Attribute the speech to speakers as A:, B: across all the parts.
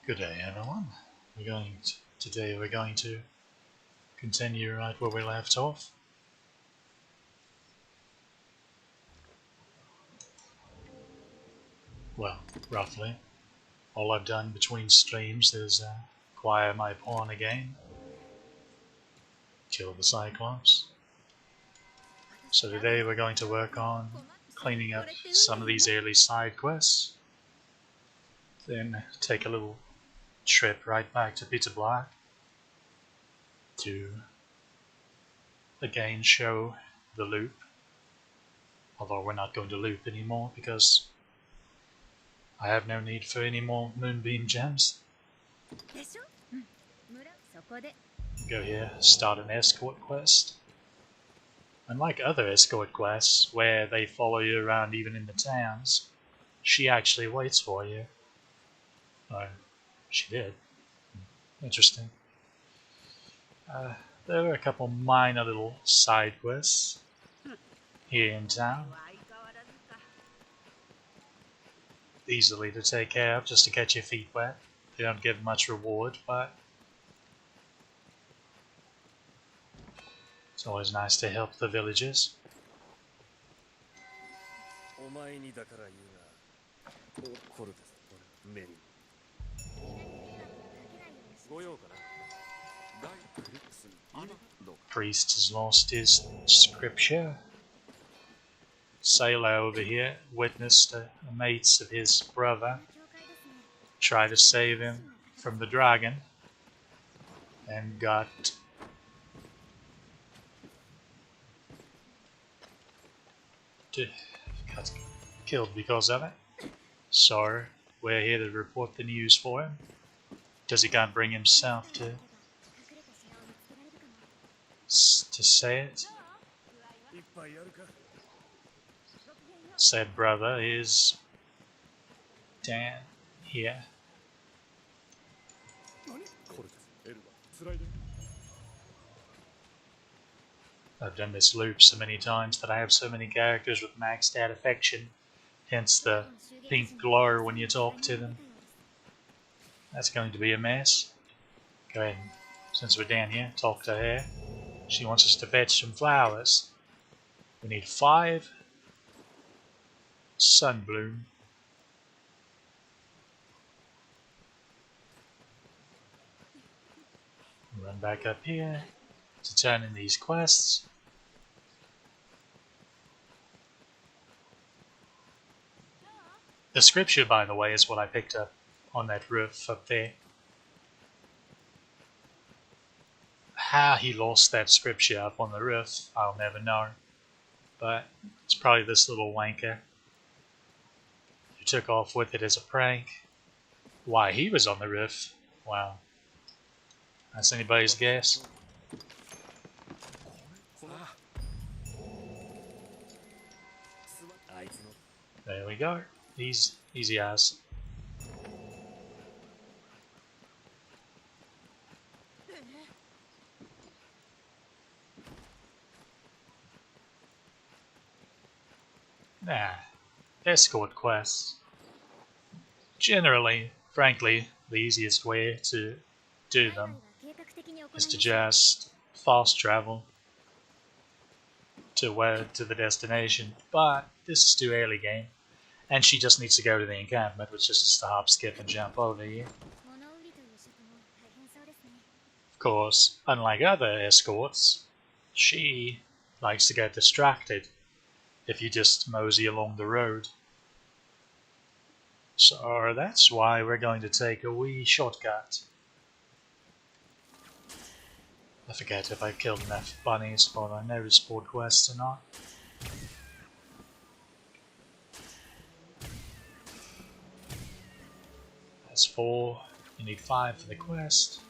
A: Good day, everyone. Today we're going to continue right where we left off. Well, roughly. All I've done between streams is acquire my pawn again, kill the Cyclops. So today we're going to work on cleaning up some of these early side quests, then take a little trip right back to Peter Black to again show the loop, although we're not going to loop anymore because I have no need for any more Moonbeam gems. Go here, start an escort quest. Unlike other escort quests where they follow you around even in the towns, she actually waits for you. Oh, she did. Interesting. There are a couple minor little side quests here in town. Easily to take care of just to get your feet wet. They don't give much reward, but it's always nice to help the villagers. Priest has lost his scripture. Sailor over here witnessed the mates of his brother try to save him from the dragon and got killed because of it. So we're here to report the news for him, because he can't bring himself to say it. Said brother is Dan here. I've done this loop so many times that I have so many characters with maxed out affection, hence the pink glow when you talk to them. That's going to be a mess. Go ahead, since we're down here, talk to her. She wants us to fetch some flowers. We need 5 sunbloom. Run back up here to turn in these quests. The scripture, by the way, is what I picked up on that roof up there. How he lost that scripture up on the roof, I'll never know. But it's probably this little wanker who took off with it as a prank. Why he was on the roof? Wow. That's anybody's guess. There we go. Easy as. Nah, escort quests. Generally, frankly, the easiest way to do them is to just fast travel to the destination, but this is too early game, and she just needs to go to the encampment, which is just a hop, skip, and jump over here. Of course, unlike other escorts, she likes to get distracted if you just mosey along the road. So that's why we're going to take a wee shortcut. I forget if I killed enough bunnies for the notice board quest or not. That's 4. You need 5 for the quest.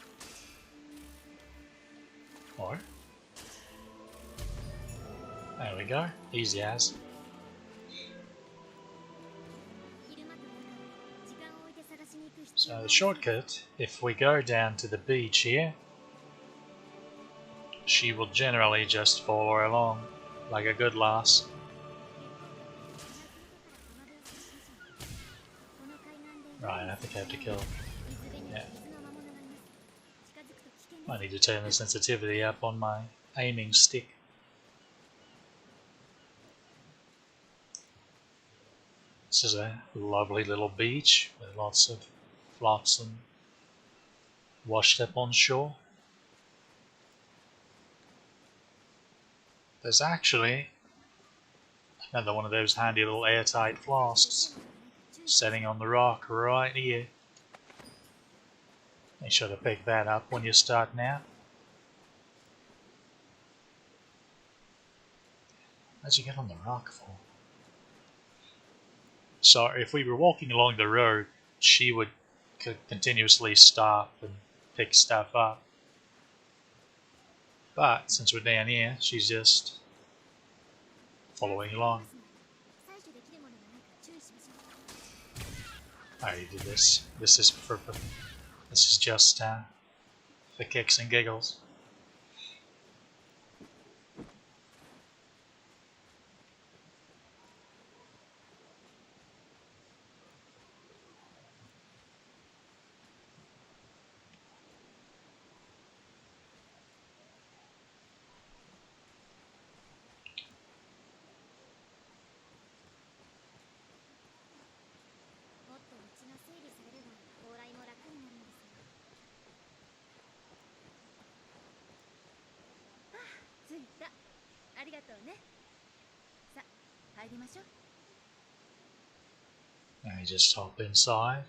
A: Or there we go. Easy as. So the shortcut, if we go down to the beach here, she will generally just follow along like a good lass. Right, I think I have to kill I need to turn the sensitivity up on my aiming stick. This is a lovely little beach with lots of flotsam washed up on shore. There's actually another one of those handy little airtight flasks sitting on the rock right here. Make sure to pick that up when you're starting out. How'd you get on the rock for? So if we were walking along the road, she would continuously stop and pick stuff up. But since we're down here, she's just following along. I already did this. This is just for kicks and giggles. Now you just hop inside,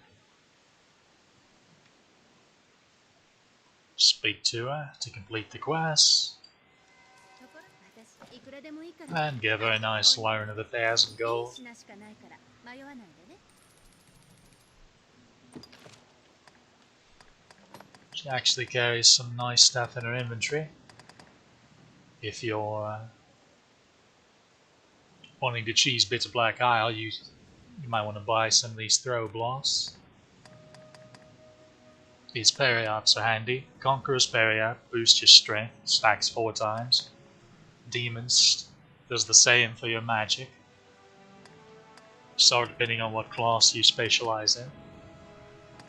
A: speak to her to complete the quest, and give her a nice loan of 1,000 gold. She actually carries some nice stuff in her inventory. If you're wanting to cheese bits of Black Isle, you might want to buy some of these throw blasts. These periaps are handy. Conqueror's periap boosts your strength, stacks 4 times. Demons does the same for your magic. So depending on what class you specialize in,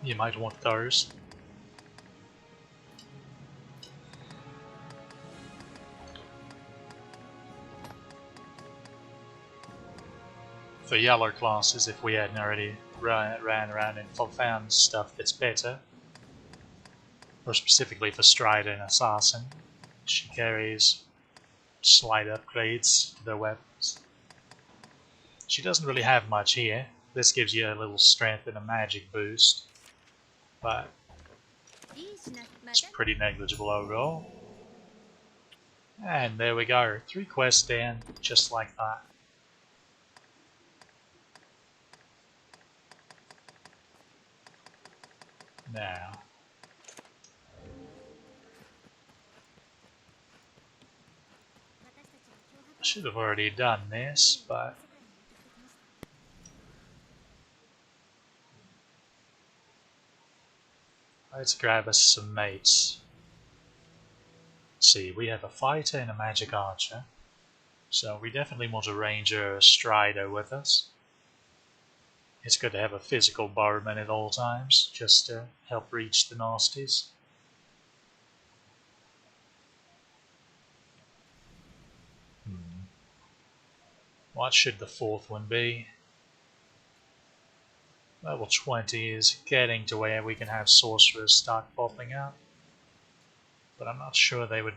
A: you might want those. For yellow classes, if we hadn't already ran around and found stuff that's better, or specifically for Strider and Assassin, she carries slight upgrades to their weapons. She doesn't really have much here. This gives you a little strength and a magic boost, but it's pretty negligible overall. And there we go, 3 quests down, just like that. Now, I should have already done this, but let's grab us some mates. Let's see, we have a fighter and a Magick Archer, so we definitely want a ranger or a strider with us. It's good to have a physical barman at all times, just to help reach the nasties. What should the 4th one be? Level 20 is getting to where we can have sorcerers start popping up, but I'm not sure they would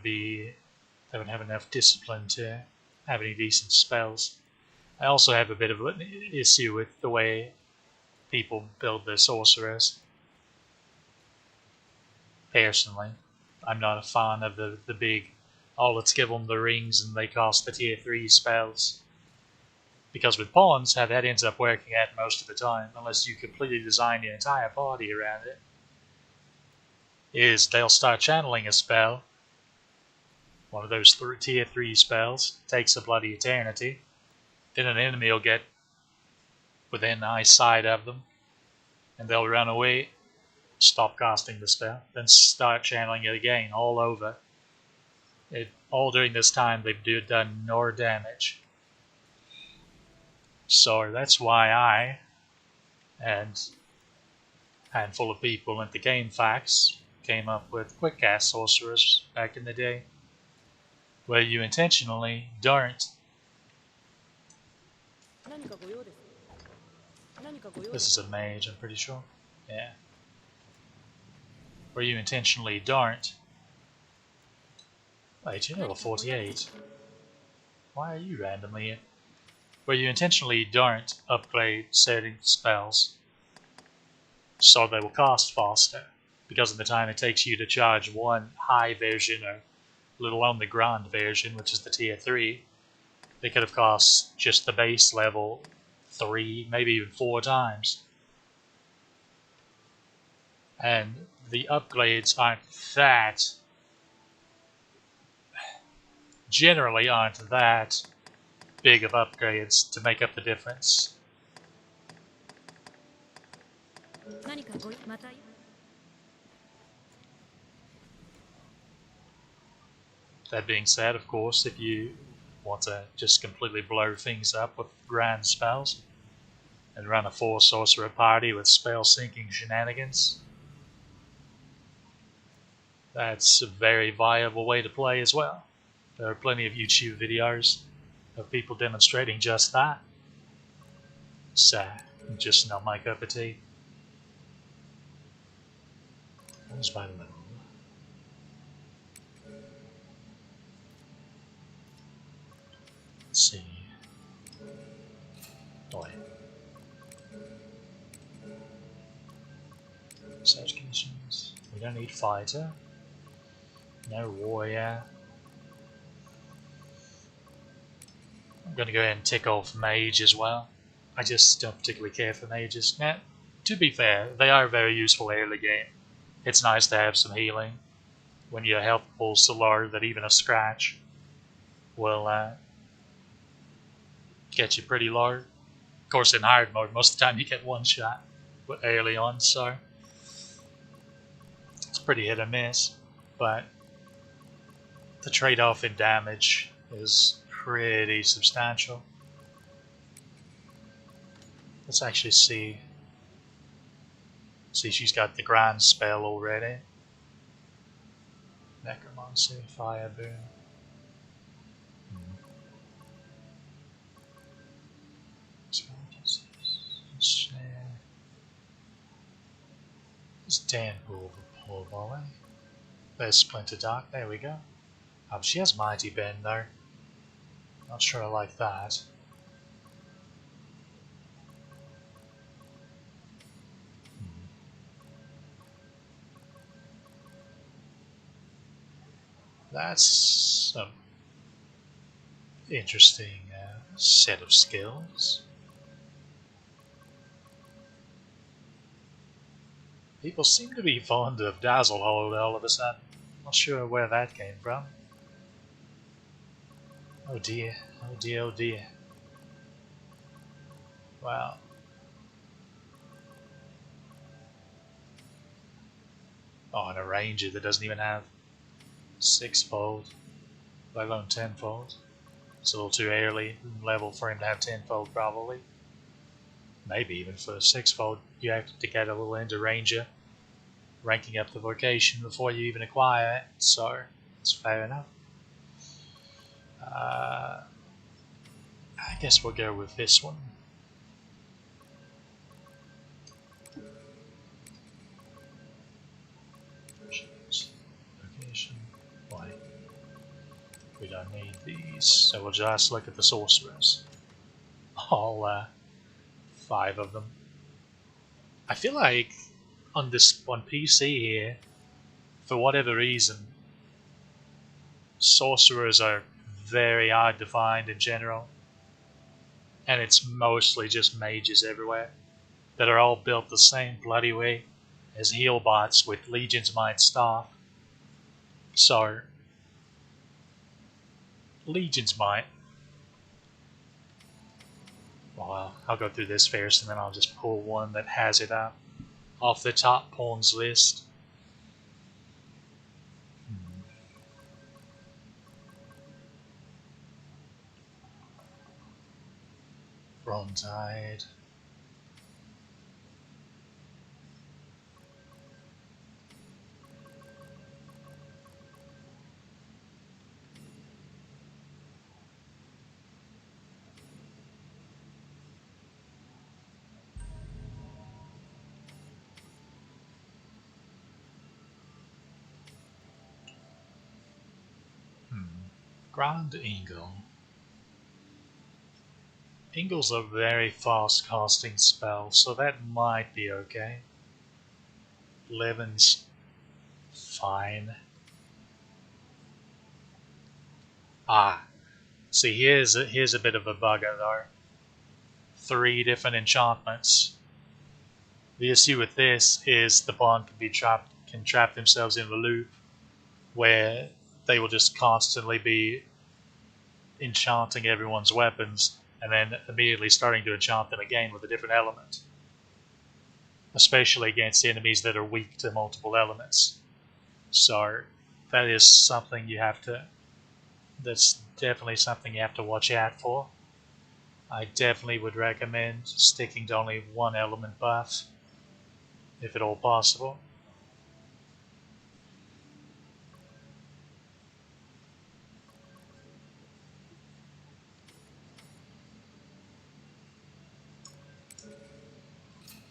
A: have enough discipline to have any decent spells. I also have a bit of an issue with the way people build their sorcerers. Personally, I'm not a fan of the big, oh, let's give them the rings and they cast the tier 3 spells. Because with pawns, how that ends up working out most of the time, unless you completely design your entire party around it, is they'll start channeling a spell, one of those tier 3 spells, takes a bloody eternity, then an enemy will get within eyesight of them, and they'll run away, stop casting the spell, then start channeling it again, all over. All during this time they've done no damage. So that's why I and a handful of people at the Game Facts came up with quick cast sorcerers back in the day, where you intentionally don't. This is a mage, I'm pretty sure. Yeah. Where you intentionally don't. Wait, you're level 48. Why are you randomly here? Where you intentionally don't upgrade certain spells so they will cost faster, because of the time it takes you to charge one high version, or let alone the grand version, which is the tier 3, they could have cost just the base level 3, maybe even 4 times. And the upgrades generally aren't that big of upgrades to make up the difference. That being said, of course, if you want to just completely blow things up with grand spells and run a 4 sorcerer party with spell sinking shenanigans, that's a very viable way to play as well. There are plenty of YouTube videos of people demonstrating just that. So, just not my cup of tea. Where's my level? Let's see. Boy. Search conditions. We don't need fighter. No warrior. I'm going to go ahead and tick off mage as well. I just don't particularly care for mages. Now, to be fair, they are very useful early game. It's nice to have some healing when your health pulls so low that even a scratch will get you pretty low. Of course, in hard mode, most of the time you get one shot early on, so it's pretty hit or miss. But the trade-off in damage is pretty substantial. Let's actually see. See, she's got the grand spell already. Necromancy, fire boon. There's Dan Pool for volley. There's Splinter Dark, there we go. She has Mighty Bend though. Not sure I like that. That's an interesting set of skills. People seem to be fond of Dazzlehold all of a sudden. Not sure where that came from. Oh dear, oh dear, oh dear. Well. Oh, and a ranger that doesn't even have 6-fold, let alone 10-fold. It's a little too early level for him to have 10-fold probably. Maybe even for 6-fold, you have to get a little into ranger, ranking up the vocation before you even acquire it, so it's fair enough. I guess we'll go with this one. Vocation. Why? We don't need these, so we'll just look at the sorcerers. All 5 of them. I feel like on PC here, for whatever reason, sorcerers are very hard to find in general, and it's mostly just mages everywhere that are all built the same bloody way as heal bots with Legion's Might staff. So, Legion's Might. Well, I'll go through this first, and then I'll just pull one that has it up off the top pawns list. Frontide. Grand Eagle. Eagle's a very fast casting spell, so that might be okay. 11's fine. Ah, see, here's a bit of a bugger though. 3 different enchantments. The issue with this is the pawn can trap themselves in the loop where they will just constantly be enchanting everyone's weapons and then immediately starting to enchant them again with a different element. Especially against enemies that are weak to multiple elements. So that is something that's definitely something you have to watch out for. I definitely would recommend sticking to only one element buff, if at all possible.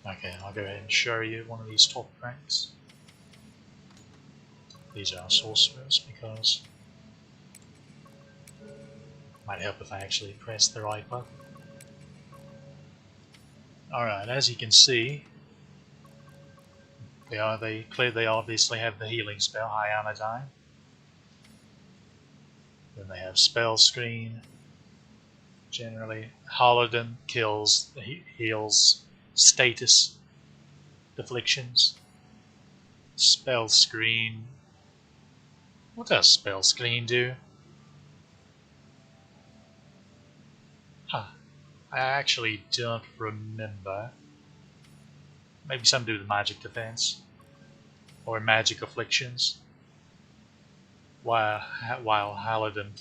A: Okay, I'll go ahead and show you one of these top ranks. These are sorcerers because it might help if I actually press the right button. Alright, as you can see, they obviously have the healing spell, High Anodyne. Then they have Spell Screen. Generally, Halidom heals status deflections. Spell Screen. What does Spell Screen do? Huh. I actually don't remember. Maybe something to do with magic defense. Or magic afflictions. While Halidom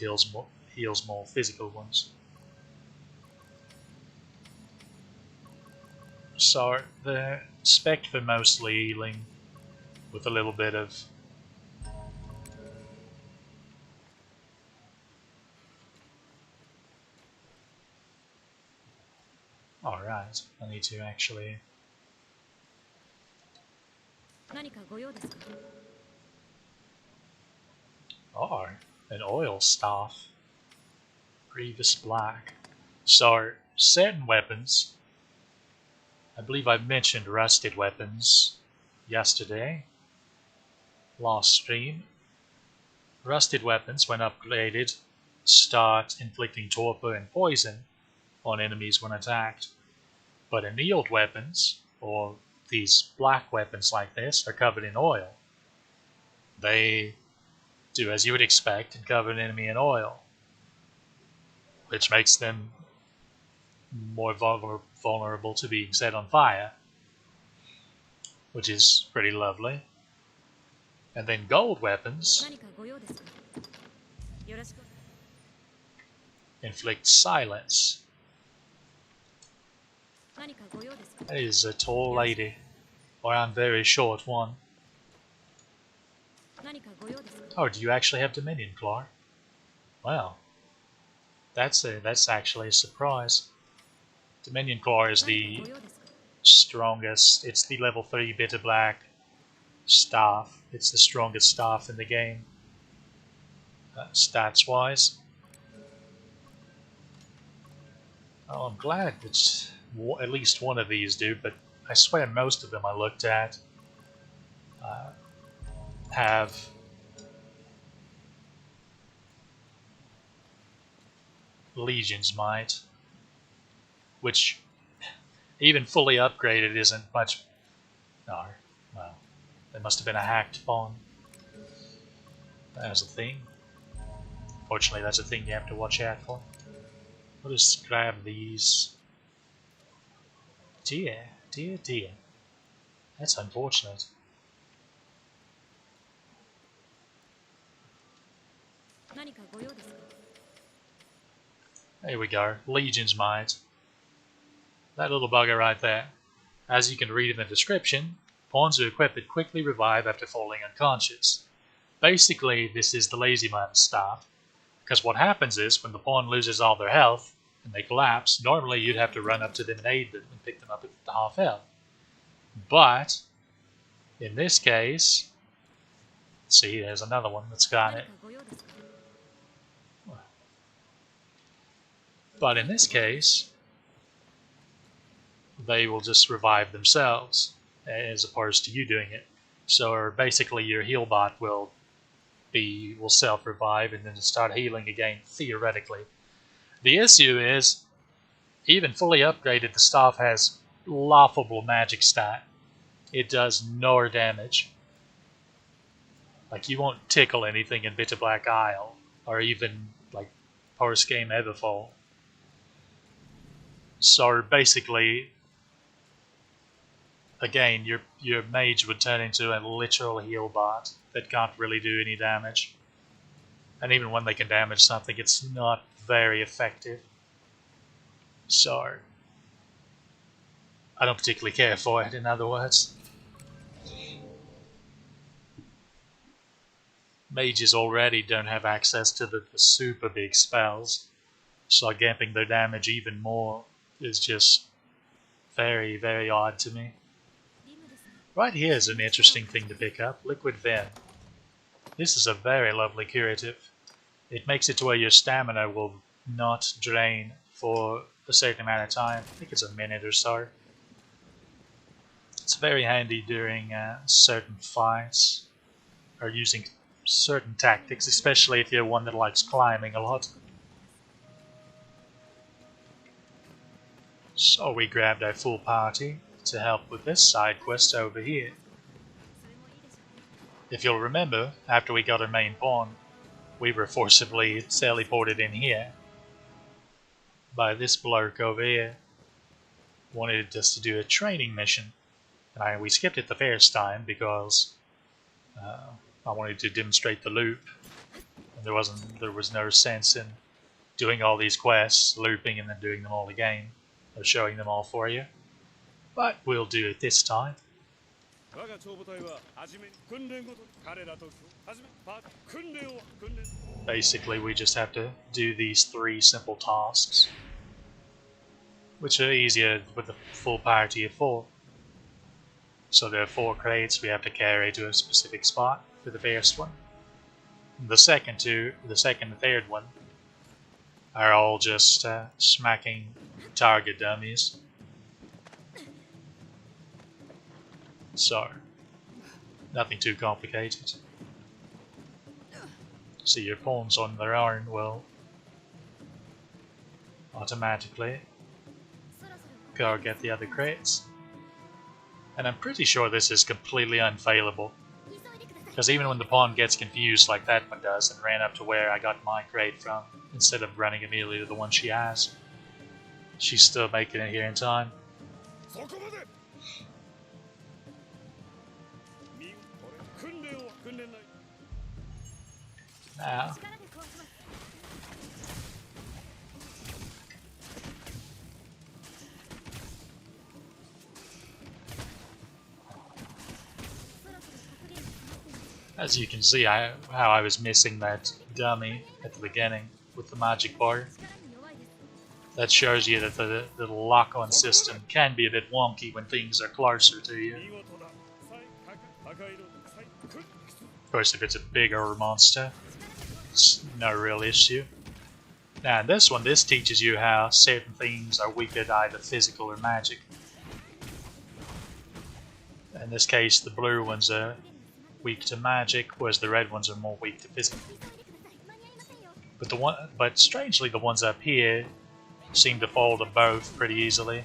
A: heals more physical ones. So the spec for mostly healing with a little bit of alright, I need to actually oh, an oil staff. Grievous Black. So certain weapons, I believe I mentioned rusted weapons yesterday, last stream. Rusted weapons, when upgraded, start inflicting torpor and poison on enemies when attacked. But annealed weapons, or these black weapons like this, are covered in oil. They do as you would expect and cover an enemy in oil, which makes them more vulnerable to being set on fire, which is pretty lovely. And then gold weapons inflict silence. That is a tall lady, or I'm very short one. Oh, do you actually have Dominion Claw? Well, that's actually a surprise. Dominion Claw is the strongest. It's the level 3 bitter black staff. It's the strongest staff in the game, stats wise. Oh, I'm glad that at least one of these do, but I swear most of them I looked at have Legion's Might, which even fully upgraded isn't much. No, well, there must have been a hacked pawn. That was a thing. Fortunately, that's a thing you have to watch out for. We'll just grab these. Dear, dear, dear. That's unfortunate. There we go. Legion's Might. That little bugger right there. As you can read in the description, pawns who equip it quickly revive after falling unconscious. Basically, this is the lazy man's staff, because what happens is when the pawn loses all their health and they collapse, normally you'd have to run up to them and aid them and pick them up at the half health. But in this case, see, there's another one that's got it. But in this case, they will just revive themselves as opposed to you doing it. So basically your heal bot will self-revive and then start healing again, theoretically. The issue is, even fully upgraded, the staff has laughable magic stat. It does no damage. Like, you won't tickle anything in Bitter Black Isle, or even like post-game Everfall. So basically, again, your mage would turn into a literal heal bot that can't really do any damage. And even when they can damage something, it's not very effective. So I don't particularly care for it, in other words. Mages already don't have access to the super big spells, so gamping their damage even more is just very, very odd to me. Right here is an interesting thing to pick up, Liquid Venom. This is a very lovely curative. It makes it to where your stamina will not drain for a certain amount of time. I think it's a minute or so. It's very handy during certain fights or using certain tactics, especially if you're one that likes climbing a lot. So we grabbed our full party to help with this side quest over here. If you'll remember, after we got our main pawn, we were forcibly teleported in here by this bloke over here. Wanted us to do a training mission, and we skipped it the first time because I wanted to demonstrate the loop, and there was no sense in doing all these quests, looping, and then doing them all again, or showing them all for you. But we'll do it this time. Basically, we just have to do these 3 simple tasks, which are easier with a full party of 4. So there are 4 crates we have to carry to a specific spot for the first one. The second and third one are all just smacking target dummies. So, nothing too complicated. So your pawns on their own will automatically go get the other crates. And I'm pretty sure this is completely unfailable, because even when the pawn gets confused like that one does and ran up to where I got my crate from, instead of running immediately to the one she has, she's still making it here in time. Now, as you can see how I was missing that dummy at the beginning with the magic bar. That shows you that the lock-on system can be a bit wonky when things are closer to you. Of course, if it's a bigger monster, it's no real issue. Now in this one, this teaches you how certain things are weaker to either physical or magic. In this case, the blue ones are weak to magic, whereas the red ones are more weak to physical. But strangely, the ones up here seem to fall to both pretty easily.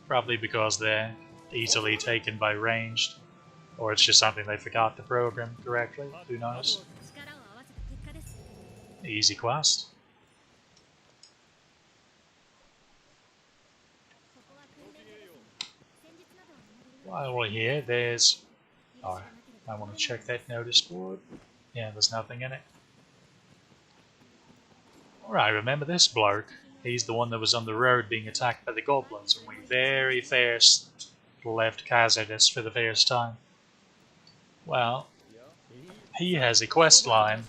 A: Probably because they're easily taken by ranged, or it's just something they forgot to program correctly. Who knows? Easy quest. While we're here, there's... Oh, I want to check that notice board. Yeah, there's nothing in it. Alright, remember this bloke? He's the one that was on the road being attacked by the goblins when we very first left Khazardus for the first time. Well, he has a quest line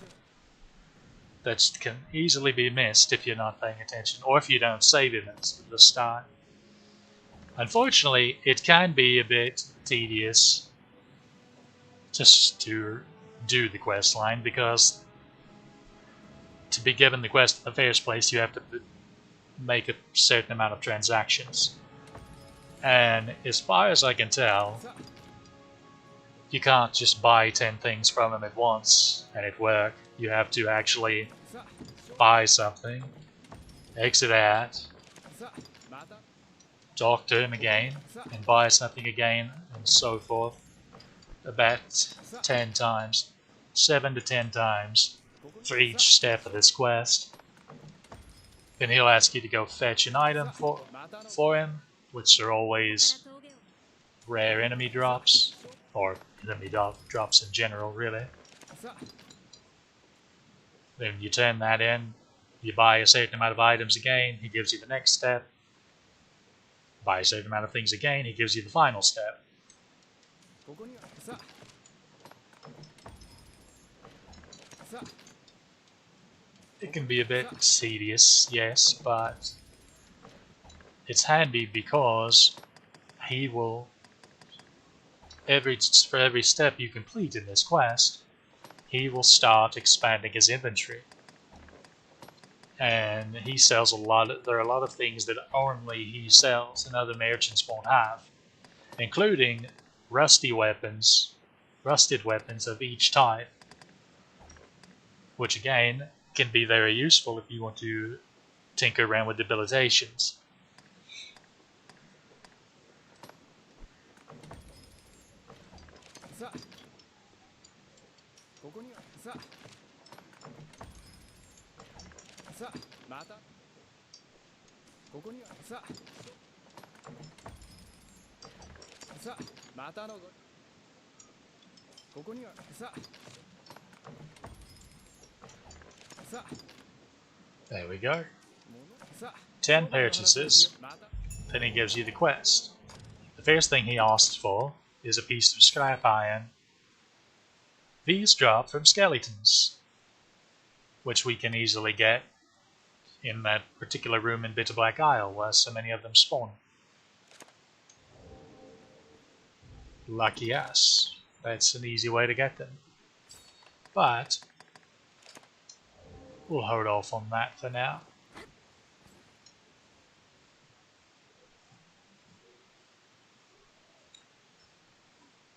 A: that can easily be missed if you're not paying attention, or if you don't save him at the start. Unfortunately, it can be a bit tedious just to do the quest line, because to be given the quest in the first place, you have to make a certain amount of transactions. And as far as I can tell, you can't just buy 10 things from him at once and it work. You have to actually buy something, exit out, talk to him again, and buy something again, and so forth. About 10 times, 7 to 10 times for each step of this quest. Then he'll ask you to go fetch an item for him, which are always rare enemy drops, or enemy drops in general, really. Then you turn that in, you buy a certain amount of items again, he gives you the next step. Buy a certain amount of things again, he gives you the final step. It can be a bit tedious, yes, but it's handy because he will, for every step you complete in this quest, he will start expanding his inventory. And he sells there are a lot of things that only he sells and other merchants won't have, including rusted weapons of each type, which again can be very useful if you want to tinker around with debilitations. There we go. 10 purchases, then he gives you the quest. The first thing he asks for is a piece of scrap iron. These drop from skeletons, which we can easily get in that particular room in Bitter Black Isle where so many of them spawn. Lucky us. That's an easy way to get them. But we'll hold off on that for now.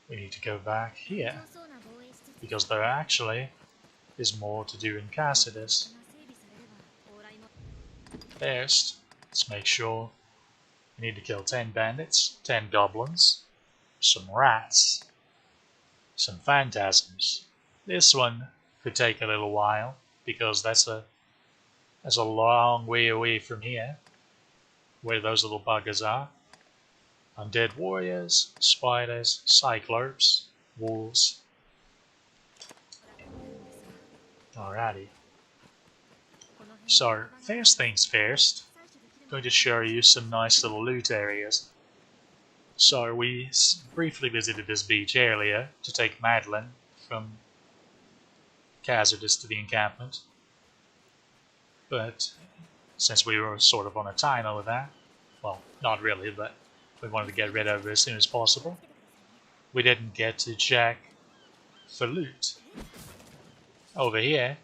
A: We need to go back here, because there actually is more to do in Cassidus. First, let's make sure we need to kill 10 bandits, 10 goblins, some rats, some phantasms. This one could take a little while, because that's a long way away from here, where those little buggers are. Undead warriors, spiders, cyclopes, wolves. Alrighty. So, first things first, I'm going to show you some nice little loot areas. So, we briefly visited this beach earlier to take Madeline from Cassidus to the encampment. But since we were sort of on a timer with that, well, not really, but we wanted to get rid of her as soon as possible, we didn't get to check for loot. Over here,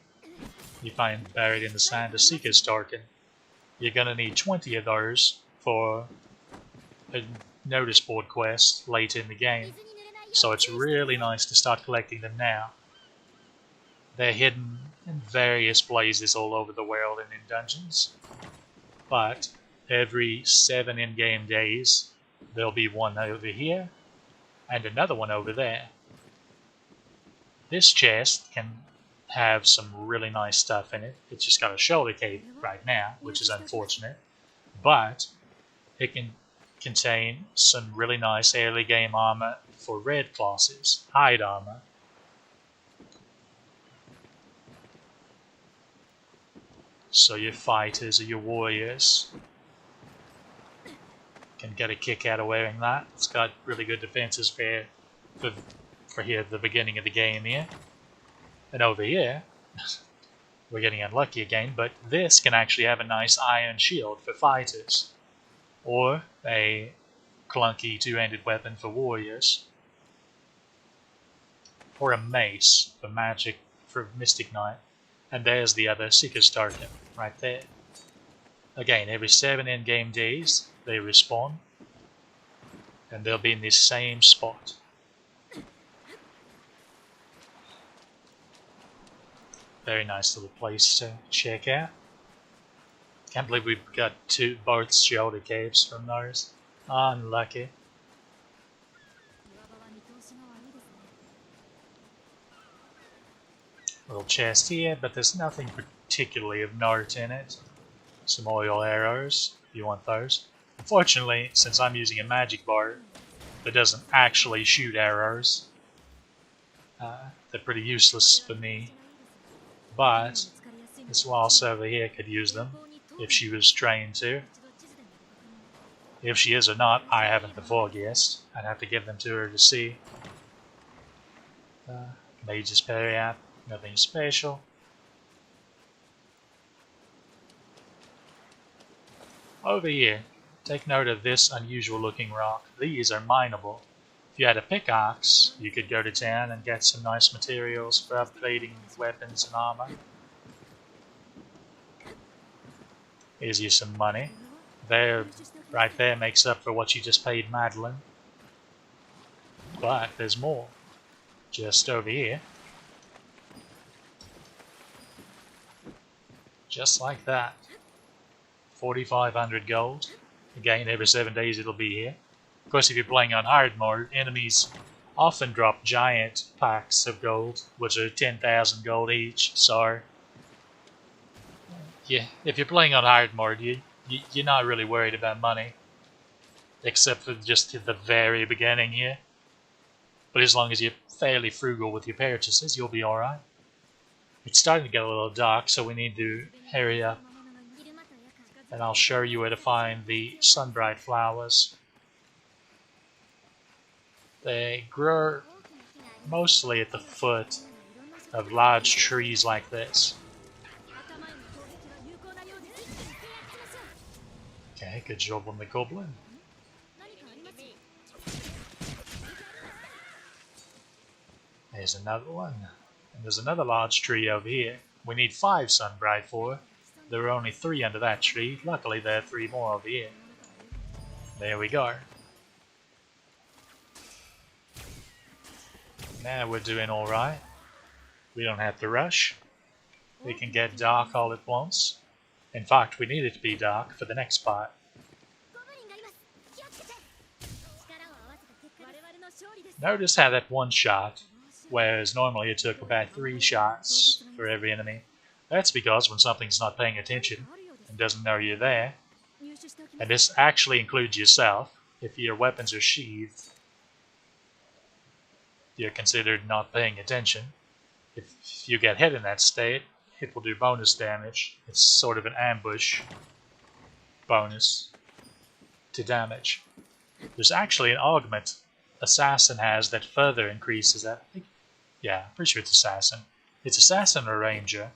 A: you find buried in the sand a Seeker's Token. You're gonna need 20 of those for a notice board quest late in the game, so it's really nice to start collecting them now. They're hidden in various places all over the world and in dungeons, but every 7 in-game days there'll be one over here and another one over there. This chest can have some really nice stuff in it. It's just got a shoulder cape right now, which is unfortunate, but it can contain some really nice early game armor for red classes, hide armor. So your fighters or your warriors can get a kick out of wearing that. It's got really good defenses for here at the beginning of the game here. And over here, we're getting unlucky again, but this can actually have a nice iron shield for fighters, or a clunky two-handed weapon for warriors, or a mace for magic for Mystic Knight. And there's the other Seeker's token, right there. Again, every 7 in-game days, they respawn. And they'll be in this same spot. Very nice little place to check out. Can't believe we've got both shoulder capes from those. Unlucky. Little chest here, but there's nothing particularly of note in it. Some oil arrows, if you want those. Unfortunately, since I'm using a magic bar that doesn't actually shoot arrows, they're pretty useless for me. But this Lost over here could use them if she was trained to. If she is or not, I haven't before guessed. I'd have to give them to her to see. Mage's parry app, nothing special. Over here, take note of this unusual looking rock. These are mineable. If you had a pickaxe, you could go to town and get some nice materials for upgrading weapons and armor. Here's you some money. There, right there makes up for what you just paid Madeline. But there's more. Just over here. Just like that. 4,500 gold. Again, every 7 days it'll be here. Of course, if you're playing on hard mode, enemies often drop giant packs of gold, which are 10,000 gold each. So, yeah, if you're playing on hard mode, you're not really worried about money, except for just at the very beginning here. But as long as you're fairly frugal with your purchases, you'll be alright. It's starting to get a little dark, so we need to hurry up. And I'll show you where to find the sunbright flowers. They grow mostly at the foot of large trees like this. Okay, good job on the goblin. There's another one. And there's another large tree over here. We need 5 sunbright for. There are only 3 under that tree. Luckily there are 3 more over here. There we go. Now we're doing alright. We don't have to rush. We can get dark all at once. In fact, we need it to be dark for the next part. Notice how that one shot, whereas normally it took about 3 shots for every enemy. That's because when something's not paying attention and doesn't know you're there, and this actually includes yourself, if your weapons are sheathed, you're considered not paying attention. If you get hit in that state, it will do bonus damage. It's sort of an ambush bonus to damage. There's actually an augment Assassin has that further increases that. Yeah, I'm pretty sure it's Assassin. It's Assassin or Ranger.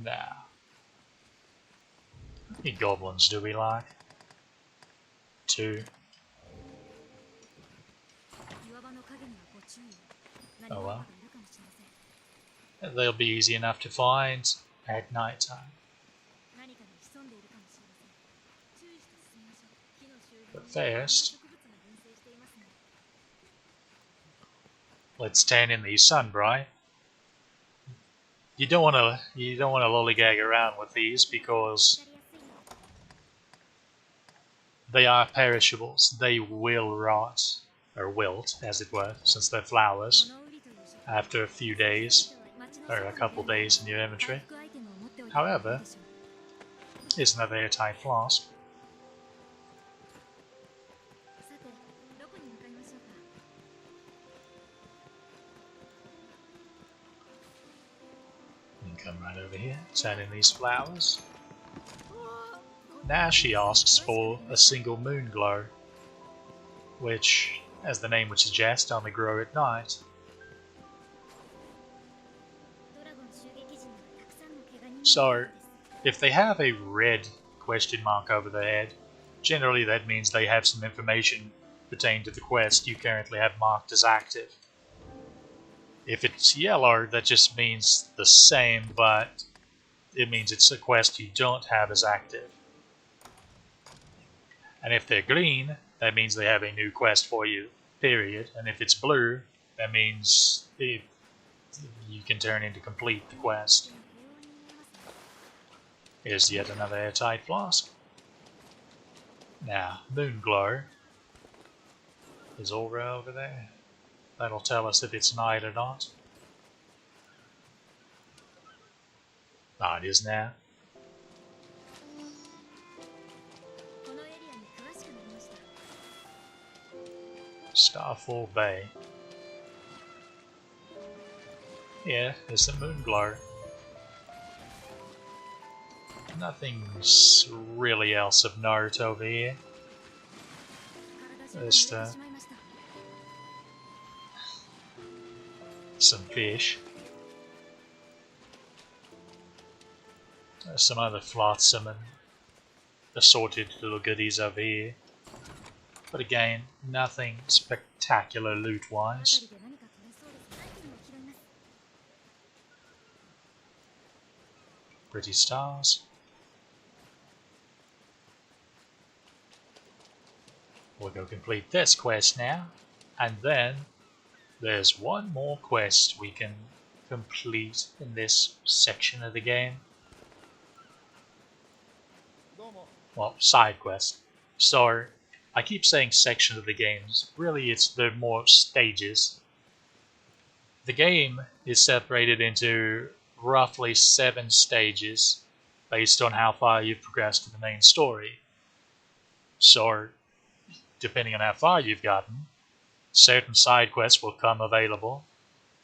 A: Now, how many goblins do we like? 2. Oh well. They'll be easy enough to find at night time. But first, let's turn in the sunbright. You don't want to lollygag around with these because they are perishables. They will rot, or wilt, as it were, since they're flowers, after a few days, or a couple days in your inventory. However, here's another airtight flask. Come right over here, turn in these flowers. Now she asks for a single moon glow, which, as the name would suggest, only grow at night. So, if they have a red question mark over their head, generally that means they have some information pertain to the quest you currently have marked as active. If it's yellow, that just means the same, but it means it's a quest you don't have as active. And if they're green, that means they have a new quest for you, period. And if it's blue, that means you can turn in to complete the quest. Here's yet another airtight flask. Now, Moonglow is aura over there. That'll tell us if it's night or not. Ah, it is now. Starfall Bay. Yeah, it's the Moonglow. Nothing's really else of note over here. Just some fish. There's some other flotsam and assorted little goodies over here. But again, nothing spectacular loot-wise. Pretty stars. We'll go complete this quest now, and then there's one more quest we can complete in this section of the game. Well, side quest. So, I keep saying section of the games. Really, they're more stages. The game is separated into roughly 7 stages based on how far you've progressed to the main story. So, depending on how far you've gotten, certain side quests will come available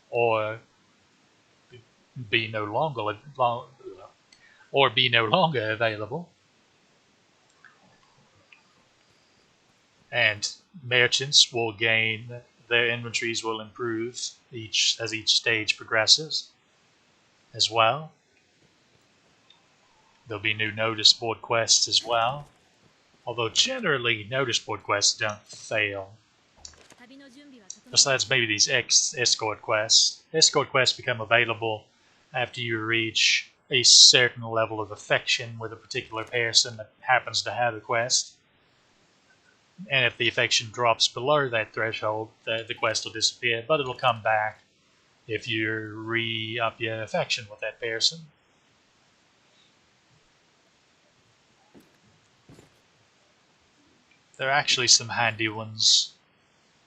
A: or be no longer available. And merchants will gain, their inventories will improve as each stage progresses as well. There'll be new notice board quests as well. Although generally notice board quests don't fail. Besides maybe these escort quests. Escort quests become available after you reach a certain level of affection with a particular person that happens to have a quest. And if the affection drops below that threshold, the quest will disappear, but it'll come back if you re-up your affection with that person. There are actually some handy ones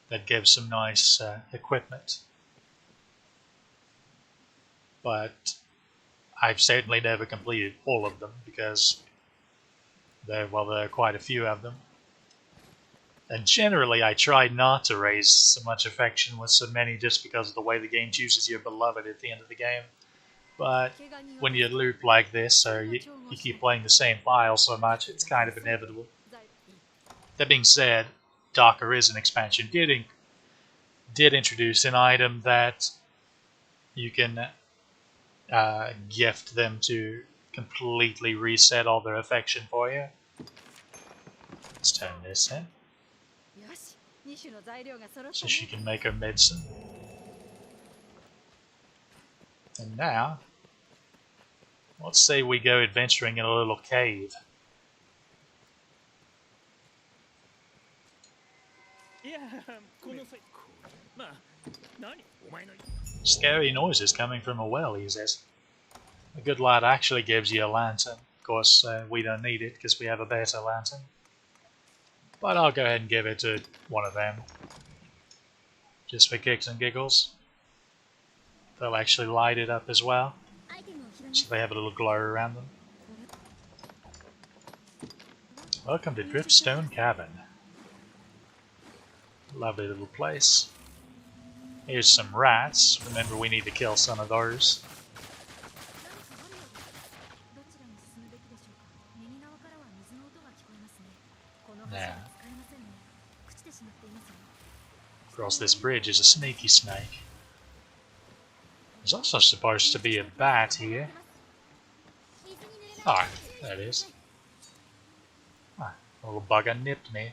A: that give some nice equipment. But I've certainly never completed all of them because there are quite a few of them. And generally, I try not to raise so much affection with so many just because of the way the game chooses your beloved at the end of the game. But when you loop like this, or you keep playing the same file so much, it's kind of inevitable. That being said, Darker is an expansion. Did introduce an item that you can gift them to completely reset all their affection for you. Let's turn this in. So she can make her medicine. And now, let's say we go adventuring in a little cave. Scary noises coming from a well, he says. A good light actually gives you a lantern. Of course, we don't need it because we have a better lantern. But I'll go ahead and give it to one of them. Just for kicks and giggles. They'll actually light it up as well. So they have a little glow around them. Welcome to Driftstone Cavern. Lovely little place. Here's some rats. Remember, we need to kill some of those. Now, across this bridge is a sneaky snake. There's also supposed to be a bat here. Ah, there it is. Ah, a little bugger nipped me.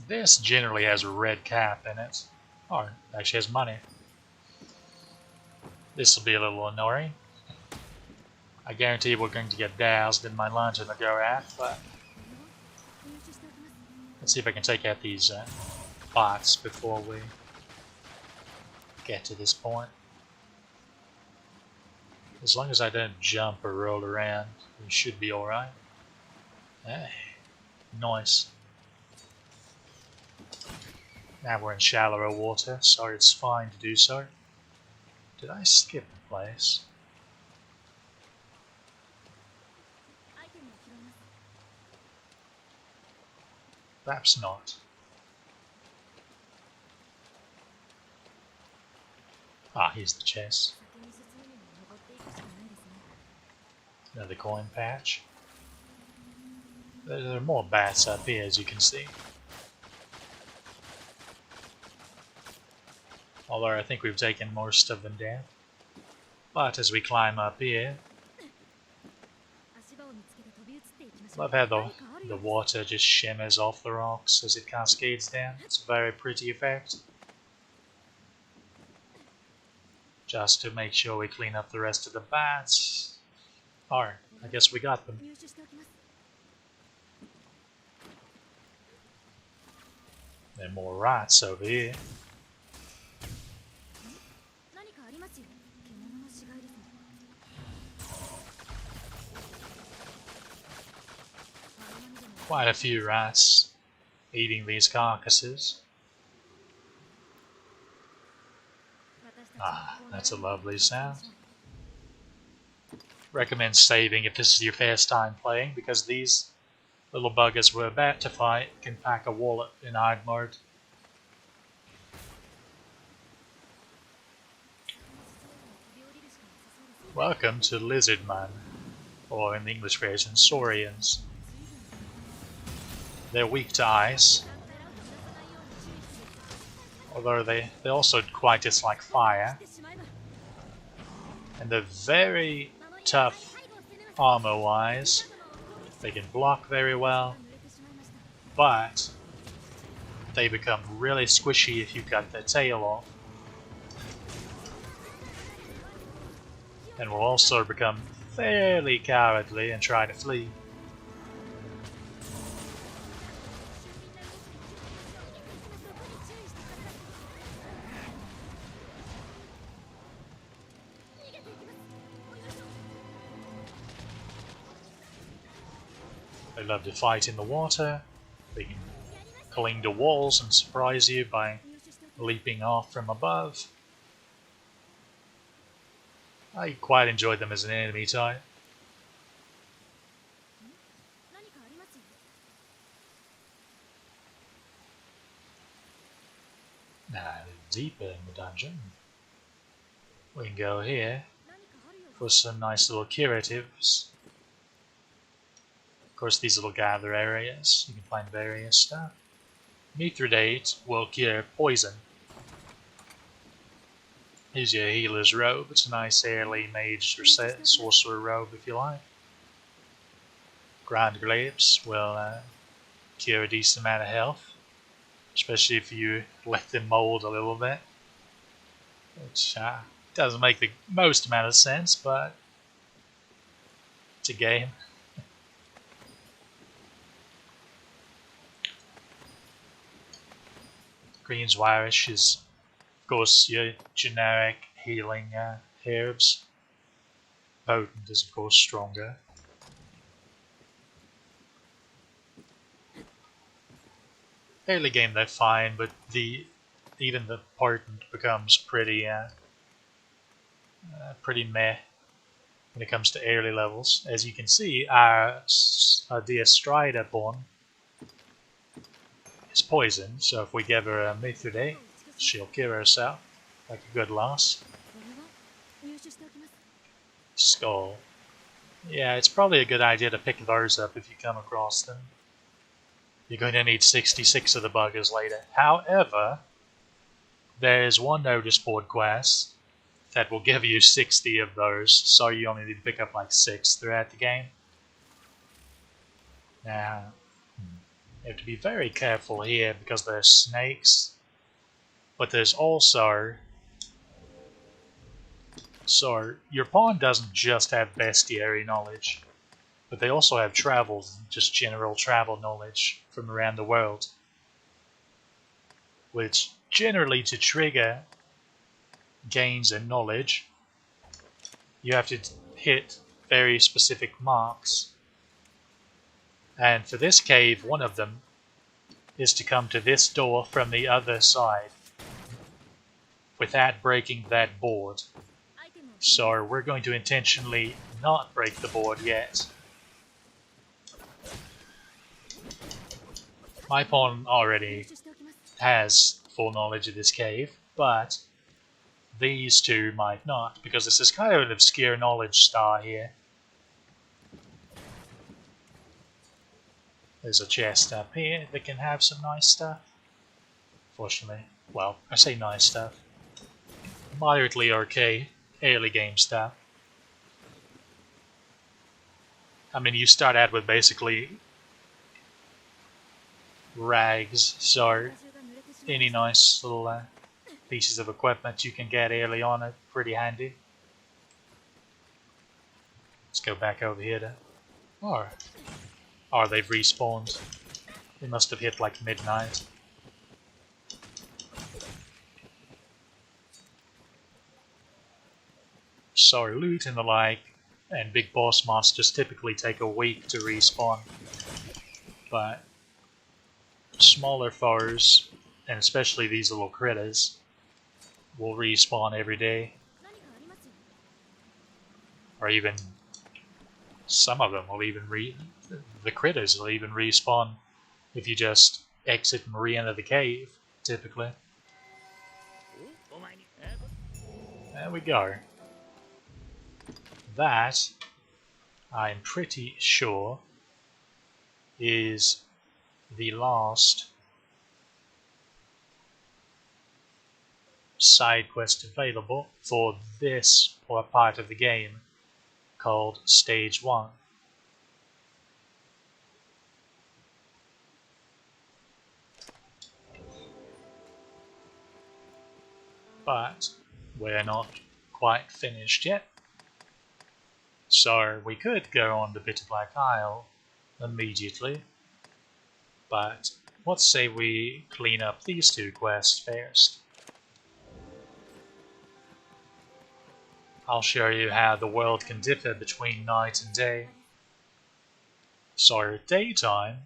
A: This generally has a red cap in it. Oh, it actually has money. This will be a little annoying. I guarantee we're going to get doused and my lantern will go out, but let's see if I can take out these bots before we get to this point. As long as I don't jump or roll around, we should be alright. Hey, nice. Now we're in shallower water, so it's fine to do so. Did I skip a place? Perhaps not. Ah, here's the chest. Another coin patch. There are more bats up here, as you can see. Although I think we've taken most of them down. But as we climb up here, love how the water just shimmers off the rocks as it cascades down. It's a very pretty effect. Just to make sure we clean up the rest of the bats. Alright, I guess we got them. There are more rats over here. Quite a few rats eating these carcasses. Ah, that's a lovely sound. Recommend saving if this is your first time playing, because these little buggers we're about to fight can pack a wallet in hard mode. Welcome to Lizardman, or in the English version, Saurians. They're weak to ice, although they also quite dislike fire, and they're very tough armor-wise. They can block very well, but they become really squishy if you cut their tail off, and will also become fairly cowardly and try to flee. They love to fight in the water. They can cling to walls and surprise you by leaping off from above. I quite enjoyed them as an enemy type. Now, deeper in the dungeon, we can go here for some nice little curatives. Of course, these little gather areas, you can find various stuff. Mithridate will cure poison. Here's your healer's robe. It's a nice early mage or sorcerer robe if you like. Ground grapes will cure a decent amount of health, especially if you let them mold a little bit, which doesn't make the most amount of sense, but it's a game. Green's Wirish is, of course, your generic healing herbs. Potent is, of course, stronger. Early game they're fine, but even the potent becomes pretty meh when it comes to early levels. As you can see, our Diastrida pawn is poisoned, so if we give her a Mithridate, she'll cure herself like a good lass. Skull. Yeah, it's probably a good idea to pick those up if you come across them. You're going to need 66 of the buggers later. However, there is one notice board quest that will give you 60 of those, so you only need to pick up like 6 throughout the game. Now, You have to be very careful here because there's snakes, but there's also... So, your pawn doesn't just have bestiary knowledge, but they also have travel, just general travel knowledge from around the world, which generally to trigger gains in knowledge, you have to hit very specific marks. And for this cave, one of them is to come to this door from the other side without breaking that board. So we're going to intentionally not break the board yet. My pawn already has full knowledge of this cave, but these two might not, because this is kind of an obscure knowledge star here. There's a chest up here that can have some nice stuff. Fortunately, well, I say nice stuff. Moderately okay, early game stuff. I mean, you start out with basically rags, so any nice little pieces of equipment you can get early on are pretty handy. Let's go back over here to... Oh, they've respawned. They must have hit like midnight. So loot and the like, and big boss monsters typically take a week to respawn. But smaller foes, and especially these little critters, will respawn every day. Or even some of them will even the critters will even respawn if you just exit and re-enter the cave, typically. There we go. That, I'm pretty sure, is the last side quest available for this part of the game, called Stage 1. But we're not quite finished yet. So we could go on to Bitter Black Isle immediately, but let's say we clean up these two quests first. I'll show you how the world can differ between night and day. So at daytime,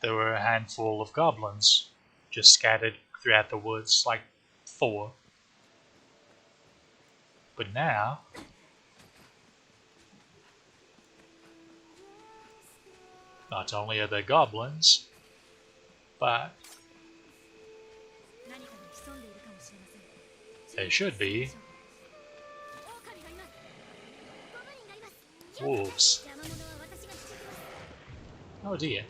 A: there were a handful of goblins just scattered throughout the woods, like 4. But now, not only are there goblins, but there should be wolves. Oh dear.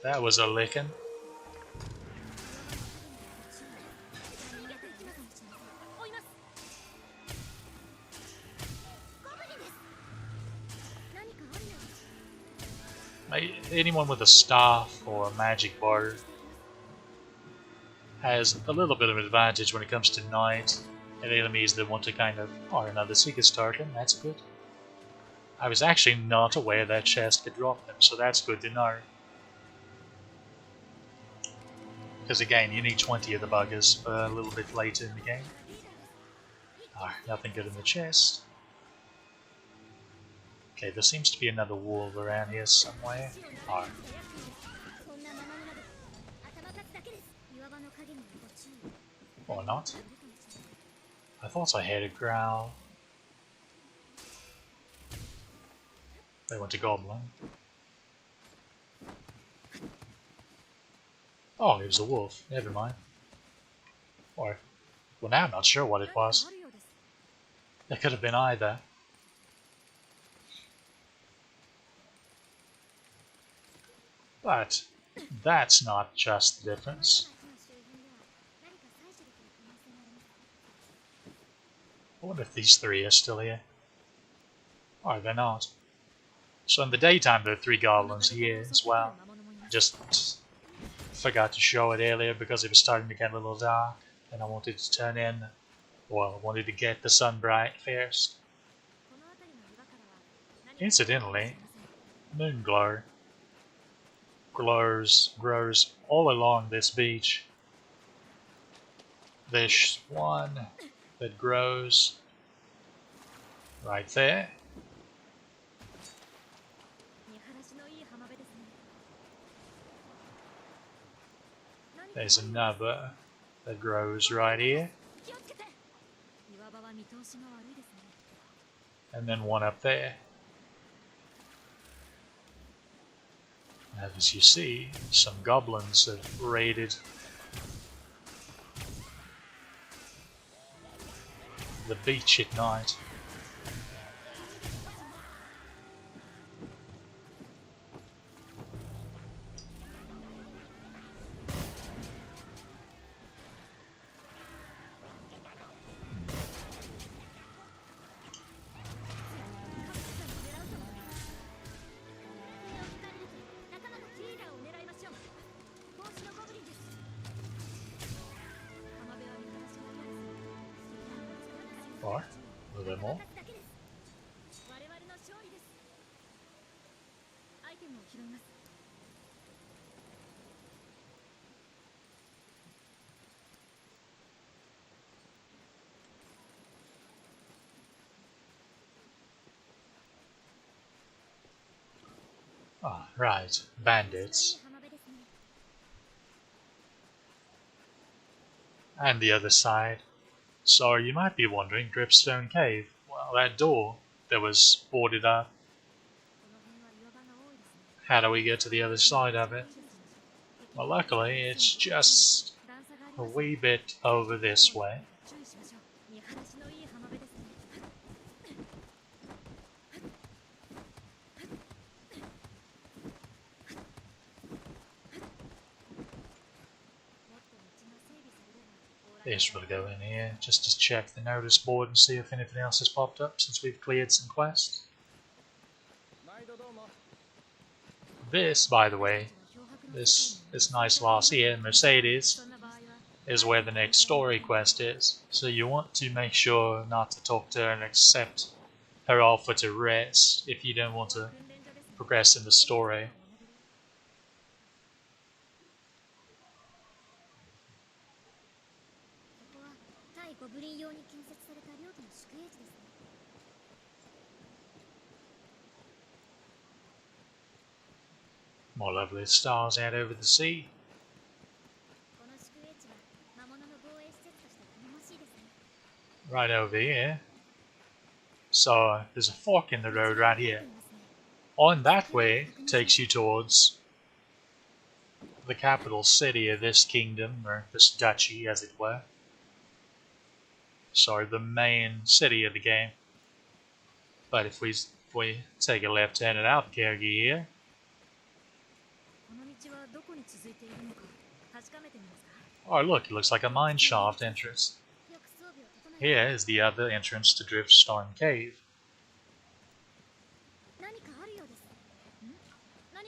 A: That was a licking. Anyone with a staff or a magic bar has a little bit of an advantage when it comes to night and enemies that want to kind of... Oh, another Seeker's token, that's good. I was actually not aware that chest could drop them, so that's good to know. Because again, you need 20 of the buggers for a little bit later in the game. Oh, nothing good in the chest. Okay, there seems to be another wolf around here somewhere. Oh. Or not. I thought I heard a growl. They went to goblin. Oh, it was a wolf. Never mind. Or, well, now I'm not sure what it was. It could have been either. But that's not just the difference. I wonder if these 3 are still here. Or they're not. So in the daytime there are 3 goblins here as well. I just forgot to show it earlier because it was starting to get a little dark and I wanted to turn in, well, I wanted to get the sun bright first. Incidentally, Moonglow grows all along this beach. There's one that grows right there. There's another that grows right here. And then one up there. As you see, some goblins have raided the beach at night. Or a little bit more. Ah, right, bandits. And the other side. So you might be wondering, Dripstone Cave. Well, that door that was boarded up. How do we get to the other side of it? Well, luckily it's just a wee bit over this way. This will go in here just to check the notice board and see if anything else has popped up since we've cleared some quests. This, by the way, this nice lass here, Mercedes, is where the next story quest is. So you want to make sure not to talk to her and accept her offer to rest if you don't want to progress in the story. More lovely stars out over the sea. Right over here. So there's a fork in the road right here. On that way takes you towards the capital city of this kingdom, or this duchy as it were. So the main city of the game. But if we take a left hand at Albuquerque here, oh look, it looks like a mine shaft entrance. Here is the other entrance to Dripstone Cave.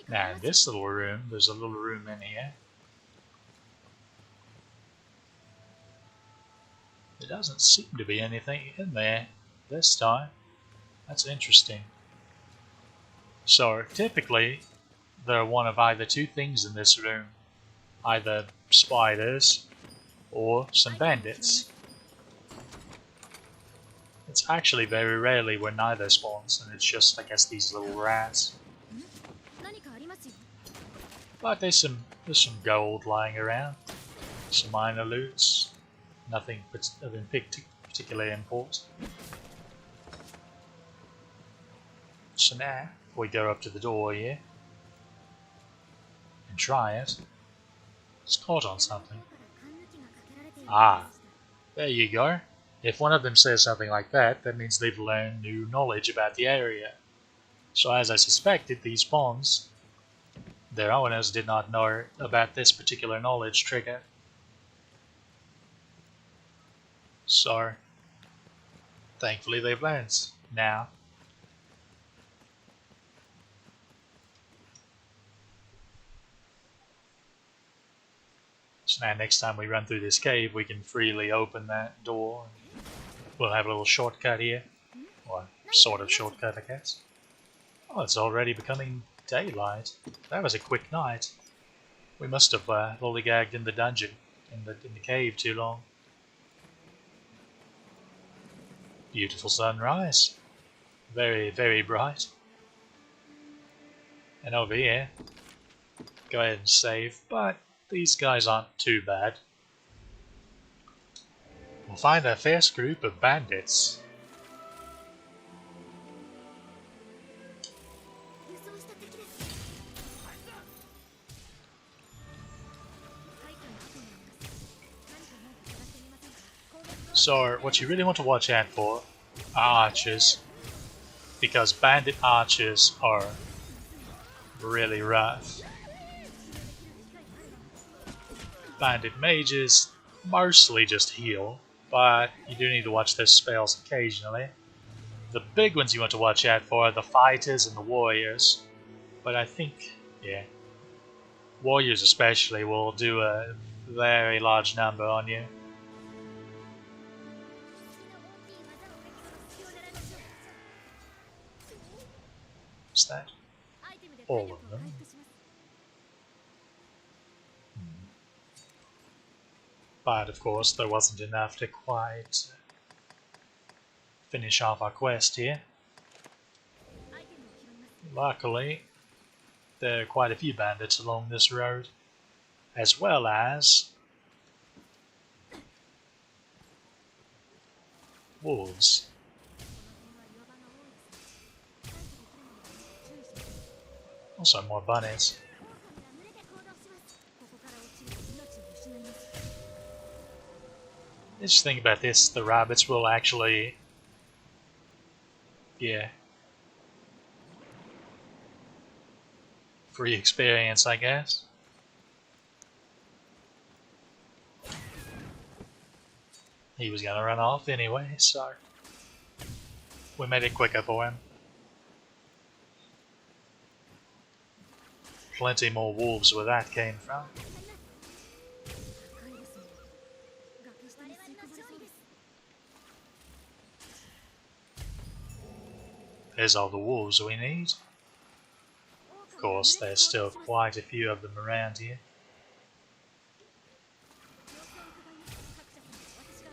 A: Now in this little room, there's a little room in here. There doesn't seem to be anything in there this time. That's interesting. So typically, there are one of either 2 things in this room. Either spiders or some bandits. It's actually very rarely when neither spawns, and it's just, I guess, these little rats. But there's some gold lying around, some minor loots, nothing of particular import. So now we go up to the door here and try it. It's caught on something. Ah, there you go. If one of them says something like that, that means they've learned new knowledge about the area. So as I suspected, these pawns, their owners did not know about this particular knowledge trigger. So, thankfully they've learned. Now, So now next time we run through this cave, we can freely open that door. We'll have a little shortcut here. Or sort of shortcut, I guess. Oh, it's already becoming daylight. That was a quick night. We must have lollygagged in the dungeon, in the cave too long. Beautiful sunrise. Very, very bright. And over here, go ahead and save, but these guys aren't too bad. We'll find our first group of bandits. So, what you really want to watch out for are archers, because bandit archers are really rough. Bandit mages mostly just heal, but you do need to watch their spells occasionally. The big ones you want to watch out for are the fighters and the warriors, but I think, yeah, warriors especially will do a very large number on you. What's that? All of them. But of course there wasn't enough to quite finish off our quest here. Luckily, there are quite a few bandits along this road, as well as wolves. Also more bunnies. The interesting thing about this, the rabbits will actually, yeah, free experience, I guess. He was gonna run off anyway, so we made it quicker for him. Plenty more wolves where that came from. There's all the wolves we need. Of course, there's still quite a few of them around here.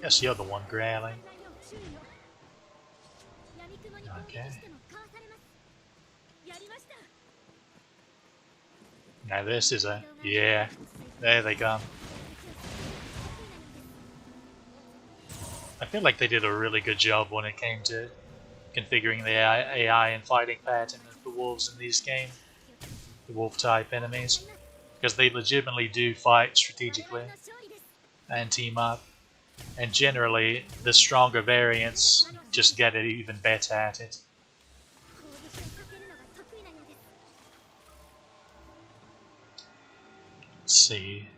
A: Guess you're the one growling. Okay. Now this is a... yeah, there they come. I feel like they did a really good job when it came to configuring the AI and fighting pattern of the wolves in these games. The wolf-type enemies. Because they legitimately do fight strategically and team up. And generally, the stronger variants just get it even better at it. Let's see.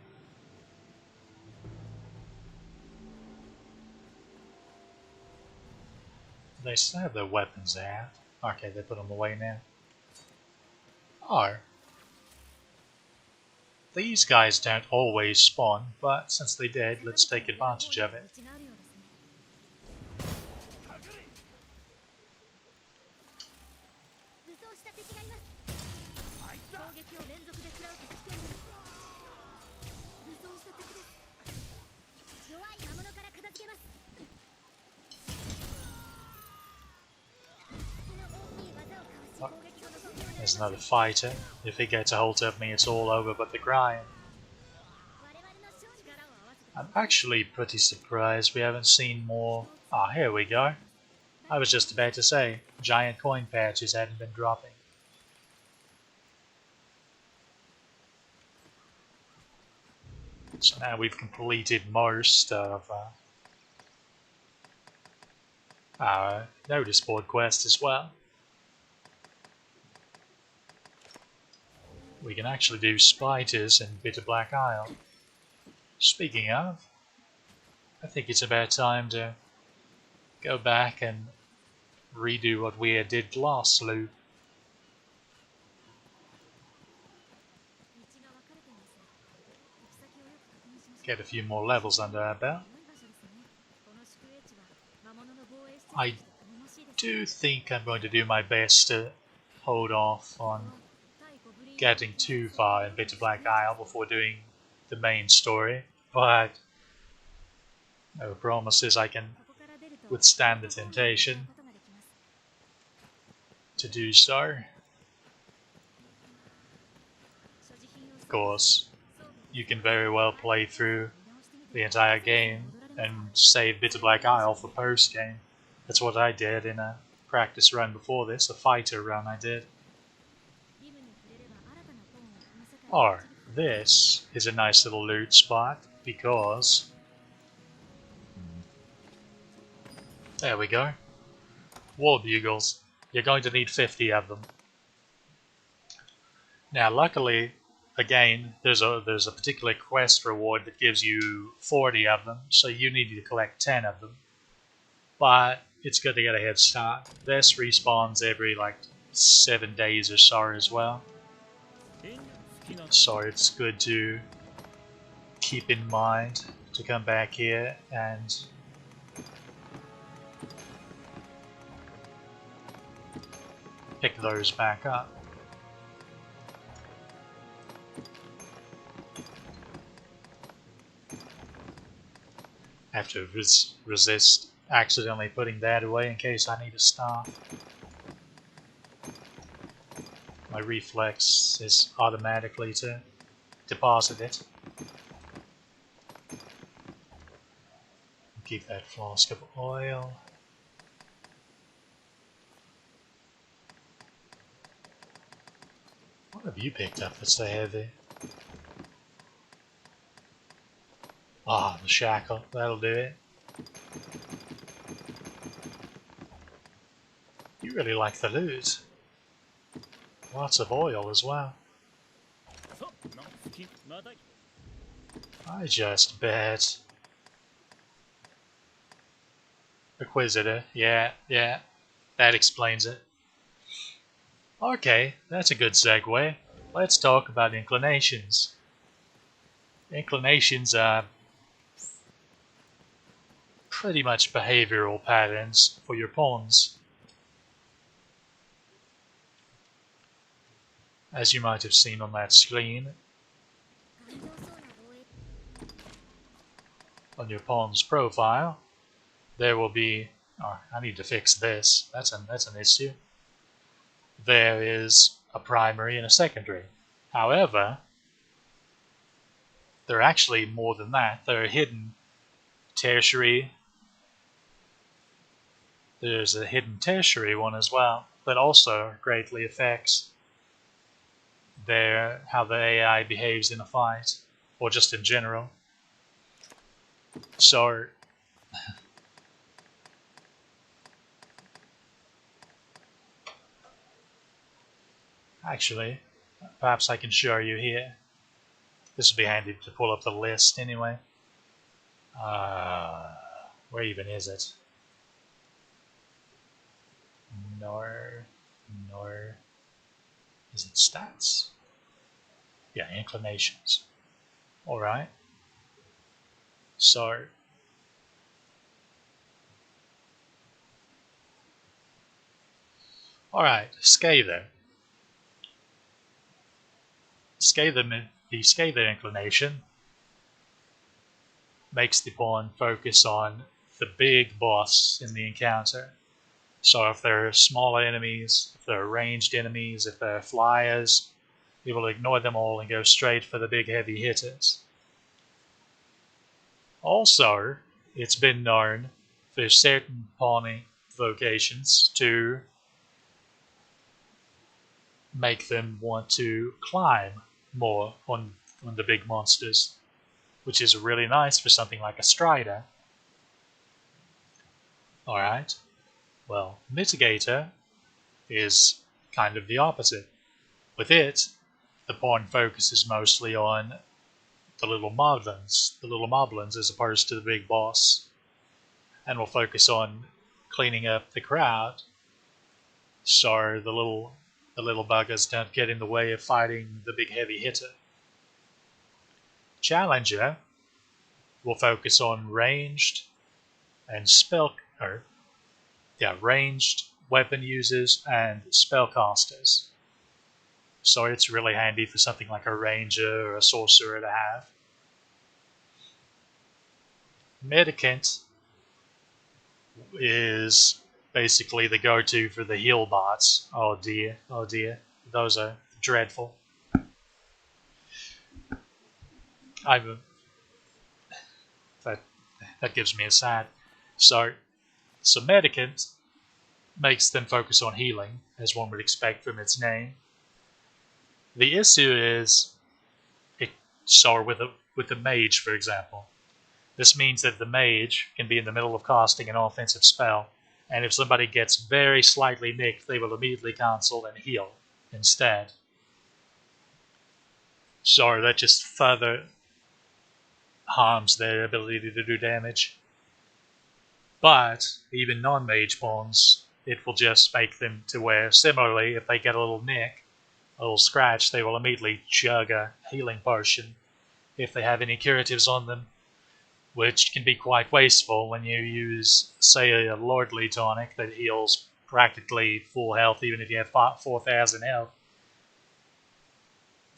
A: They still have their weapons out. Okay, they put them away now. Oh. These guys don't always spawn, but since they did, let's take advantage of it. Oh, there's another fighter. If he gets a hold of me, it's all over but the crying. I'm actually pretty surprised we haven't seen more. Ah, here we go. I was just about to say, giant coin patches hadn't been dropping. So now we've completed most of our notice board quest as well. We can actually do spiders in Bitter Black Isle. Speaking of, I think it's about time to go back and redo what we did last loop. Get a few more levels under our belt. I do think I'm going to do my best to hold off on getting too far in Bitter Black Isle before doing the main story, but no promises I can withstand the temptation to do so. Of course, you can very well play through the entire game and save Bitter Black Isle for post-game. That's what I did in a practice run before this, a fighter run I did. Or, this is a nice little loot spot because... there we go. War Bugles. You're going to need 50 of them. Now, luckily, again, there's a particular quest reward that gives you 40 of them, so you need to collect 10 of them. But it's good to get a head start. This respawns every like 7 days or so as well. So it's good to keep in mind to come back here and pick those back up. I have to resist accidentally putting that away in case I need to stop. My reflex is automatically to deposit it. Keep that flask of oil. What have you picked up that's so heavy? Ah, the shackle, that'll do it. You really like the loot. Lots of oil as well. I just bet. Acquisitor, yeah, that explains it. Okay, that's a good segue. Let's talk about inclinations. Inclinations are pretty much behavioral patterns for your pawns. As you might have seen on that screen, on your pawn's profile, there will be... oh, I need to fix this. That's an issue. There is a primary and a secondary. However, there are actually more than that. There are hidden tertiary. There's a hidden tertiary one as well that also greatly affects how the AI behaves in a fight, or just in general. So actually, perhaps I can show you here. This will be handy to pull up the list anyway. Where even is it? No. Is it stats? Yeah, inclinations. Alright. So alright, Scather. The Scather inclination makes the pawn focus on the big boss in the encounter. So if there are smaller enemies, if there are ranged enemies, if there are flyers, you will ignore them all and go straight for the big heavy hitters. Also, it's been known for certain pawning vocations to make them want to climb more on the big monsters, which is really nice for something like a Strider. Alright, well, Mitigator is kind of the opposite. With it, the pawn focuses mostly on the little moblins as opposed to the big boss, and will focus on cleaning up the crowd so the little buggers don't get in the way of fighting the big heavy hitter. Challenger will focus on ranged and ranged weapon users and spellcasters. So it's really handy for something like a ranger or a sorcerer to have. Medicant is basically the go-to for the heal bots. Oh dear, those are dreadful. That gives me a sad. So Medicant makes them focus on healing, as one would expect from its name. The issue is, with a mage, for example. This means that the mage can be in the middle of casting an offensive spell, and if somebody gets very slightly nicked, they will immediately cancel and heal instead. So that just further harms their ability to do damage. But even non-mage pawns, it will just make them to where, similarly, if they get a little nick, a little scratch, they will immediately chug a healing potion if they have any curatives on them, which can be quite wasteful when you use, say, a lordly tonic that heals practically full health, even if you have 4,000 health.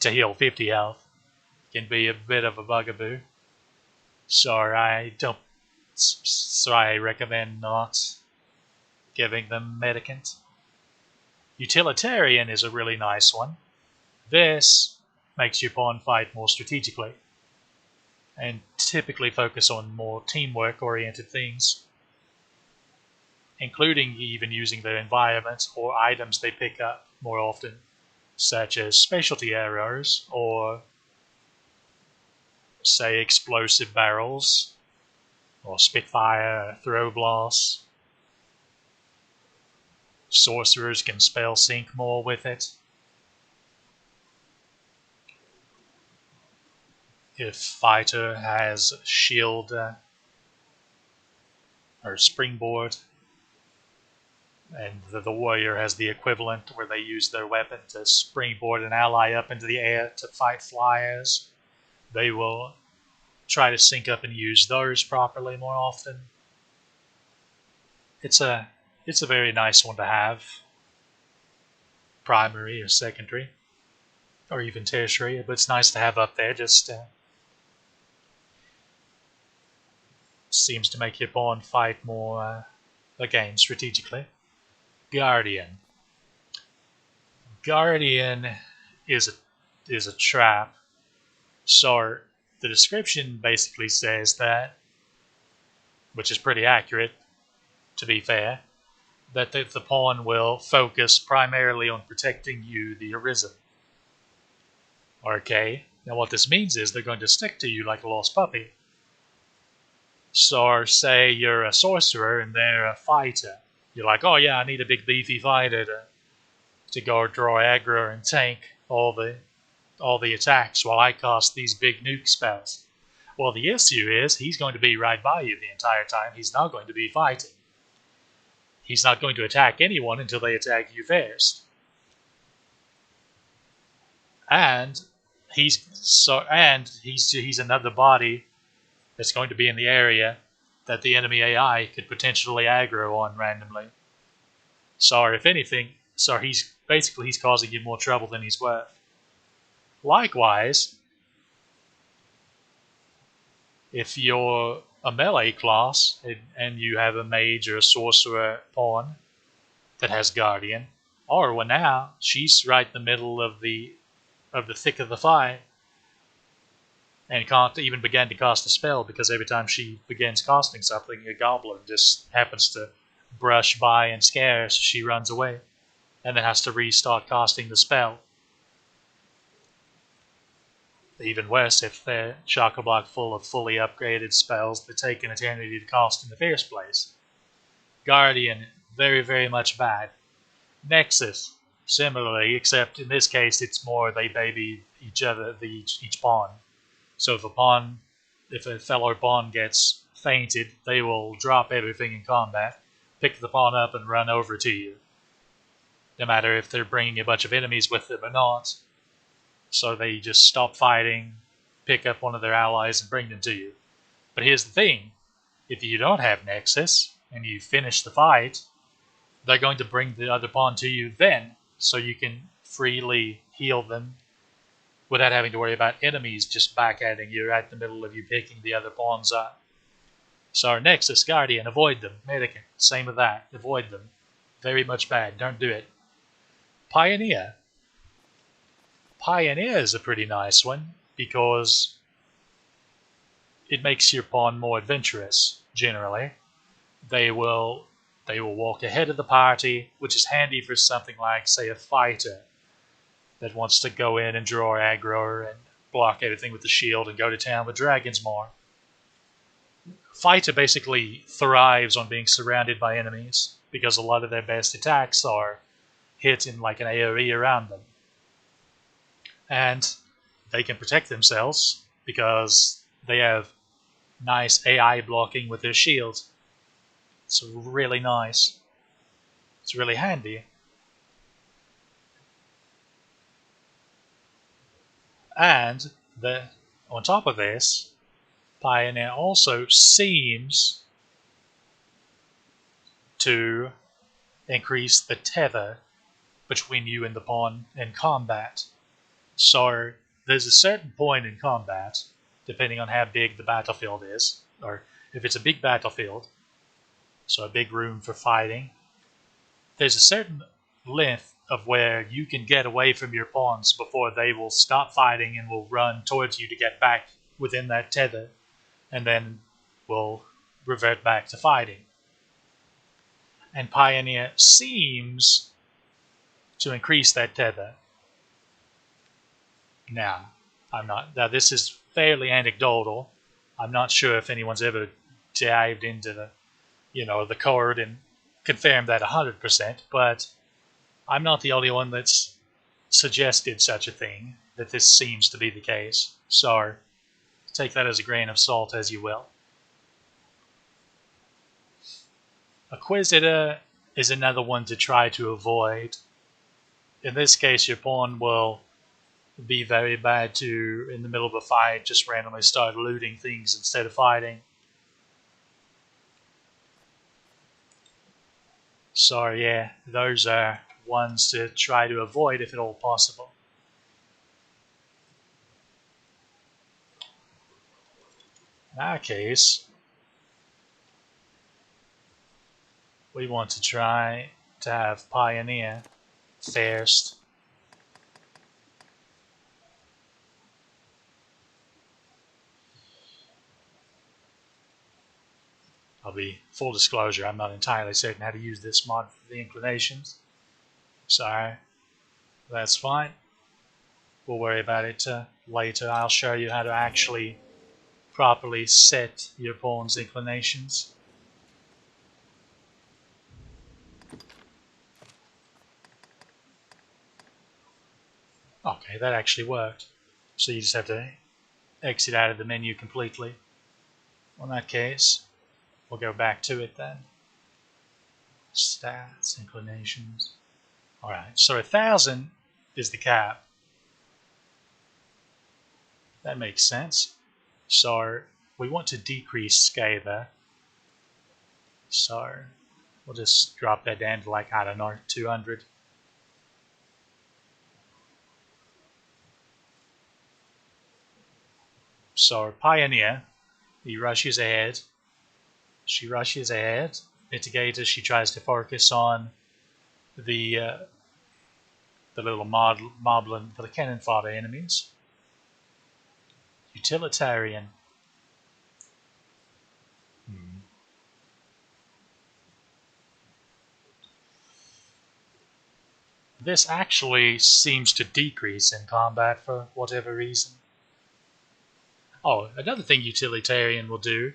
A: To heal 50 health can be a bit of a bugaboo. So I recommend not giving them Medicant. Utilitarian is a really nice one. This makes your pawn fight more strategically and typically focus on more teamwork-oriented things, including even using their environment or items they pick up more often, such as specialty arrows or, say, explosive barrels or Spitfire throw blasts. Sorcerers can spell sync more with it. If fighter has shield or springboard, and the warrior has the equivalent where they use their weapon to springboard an ally up into the air to fight flyers, they will try to sync up and use those properly more often. It's a very nice one to have, primary or secondary, or even tertiary, but it's nice to have up there. Just seems to make your pawn fight more, again, strategically. Guardian. Guardian is a trap. So the description basically says that, which is pretty accurate, to be fair, that the pawn will focus primarily on protecting you, the Arisen. Okay, now what this means is they're going to stick to you like a lost puppy. So say you're a sorcerer and they're a fighter. You're like, oh yeah, I need a big beefy fighter to go draw aggro and tank all the attacks while I cast these big nuke spells. Well, the issue is he's going to be right by you the entire time. He's not going to be fighting. He's not going to attack anyone until they attack you first. And he's another body that's going to be in the area that the enemy AI could potentially aggro on randomly. So if anything, he's causing you more trouble than he's worth. Likewise, if you're a melee class and you have a mage or a sorcerer pawn that has Guardian, or now she's right in the middle of the thick of the fight and can't even begin to cast a spell because every time she begins casting something, a goblin just happens to brush by and scare her, so she runs away and then has to restart casting the spell. Even worse if they're chock-a-block full of fully upgraded spells that take an eternity to cast in the first place. Guardian, very, very much bad. Nexus, similarly, except in this case it's more they baby each other, each pawn. So if a fellow pawn gets fainted, they will drop everything in combat, pick the pawn up and run over to you, no matter if they're bringing a bunch of enemies with them or not. So they just stop fighting, pick up one of their allies and bring them to you. But here's the thing. If you don't have Nexus and you finish the fight, they're going to bring the other pawn to you then, so you can freely heal them without having to worry about enemies just backadding you right in the middle of you picking the other pawns up. So Nexus, Guardian, avoid them. Medicant, same with that. Avoid them. Very much bad. Don't do it. Pioneer. Pioneer is a pretty nice one because it makes your pawn more adventurous, generally. They will walk ahead of the party, which is handy for something like, say, a fighter that wants to go in and draw aggro and block everything with the shield and go to town with dragons more. Fighter basically thrives on being surrounded by enemies because a lot of their best attacks are hit in like an AoE around them. And they can protect themselves because they have nice AI blocking with their shield. It's really nice. It's really handy. And on top of this, Pioneer also seems to increase the tether between you and the pawn in combat. So there's a certain point in combat, depending on how big the battlefield is, or if it's a big battlefield, so a big room for fighting, there's a certain length of where you can get away from your pawns before they will stop fighting and will run towards you to get back within that tether, and then will revert back to fighting. And Pioneer seems to increase that tether. Now, this is fairly anecdotal. I'm not sure if anyone's ever dived into the code and confirmed that 100%, but I'm not the only one that's suggested such a thing, that this seems to be the case. So take that as a grain of salt as you will. Acquisitor is another one to try to avoid. In this case, your pawn will be very bad to, in the middle of a fight, just randomly start looting things instead of fighting. So yeah, those are ones to try to avoid if at all possible. In our case, we want to try to have Pioneer first. I'll be full disclosure, I'm not entirely certain how to use this mod for the inclinations. So that's fine. We'll worry about it later. I'll show you how to actually properly set your pawn's inclinations. Okay, that actually worked. So you just have to exit out of the menu completely. Well, in that case, we'll go back to it then. Stats, inclinations. Alright, so 1,000 is the cap. That makes sense. So we want to decrease scather. So we'll just drop that down to like, I don't know, 200. So Pioneer, he rushes ahead. She rushes ahead. Mitigator, she tries to focus on the little moblin, the cannon fodder enemies. Utilitarian. This actually seems to decrease in combat for whatever reason. Oh, another thing Utilitarian will do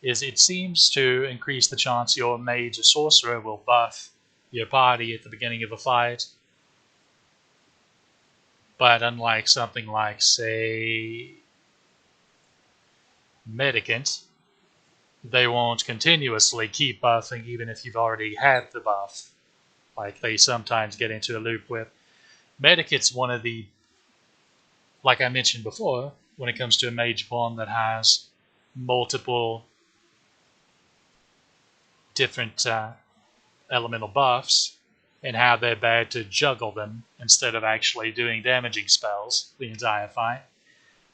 A: is it seems to increase the chance your mage or sorcerer will buff your party at the beginning of a fight. But unlike something like, say, Medicant, they won't continuously keep buffing even if you've already had the buff, like they sometimes get into a loop with. Medicant's one of the, like I mentioned before, when it comes to a mage pawn that has multiple different elemental buffs and how they're bad to juggle them instead of actually doing damaging spells the entire fight.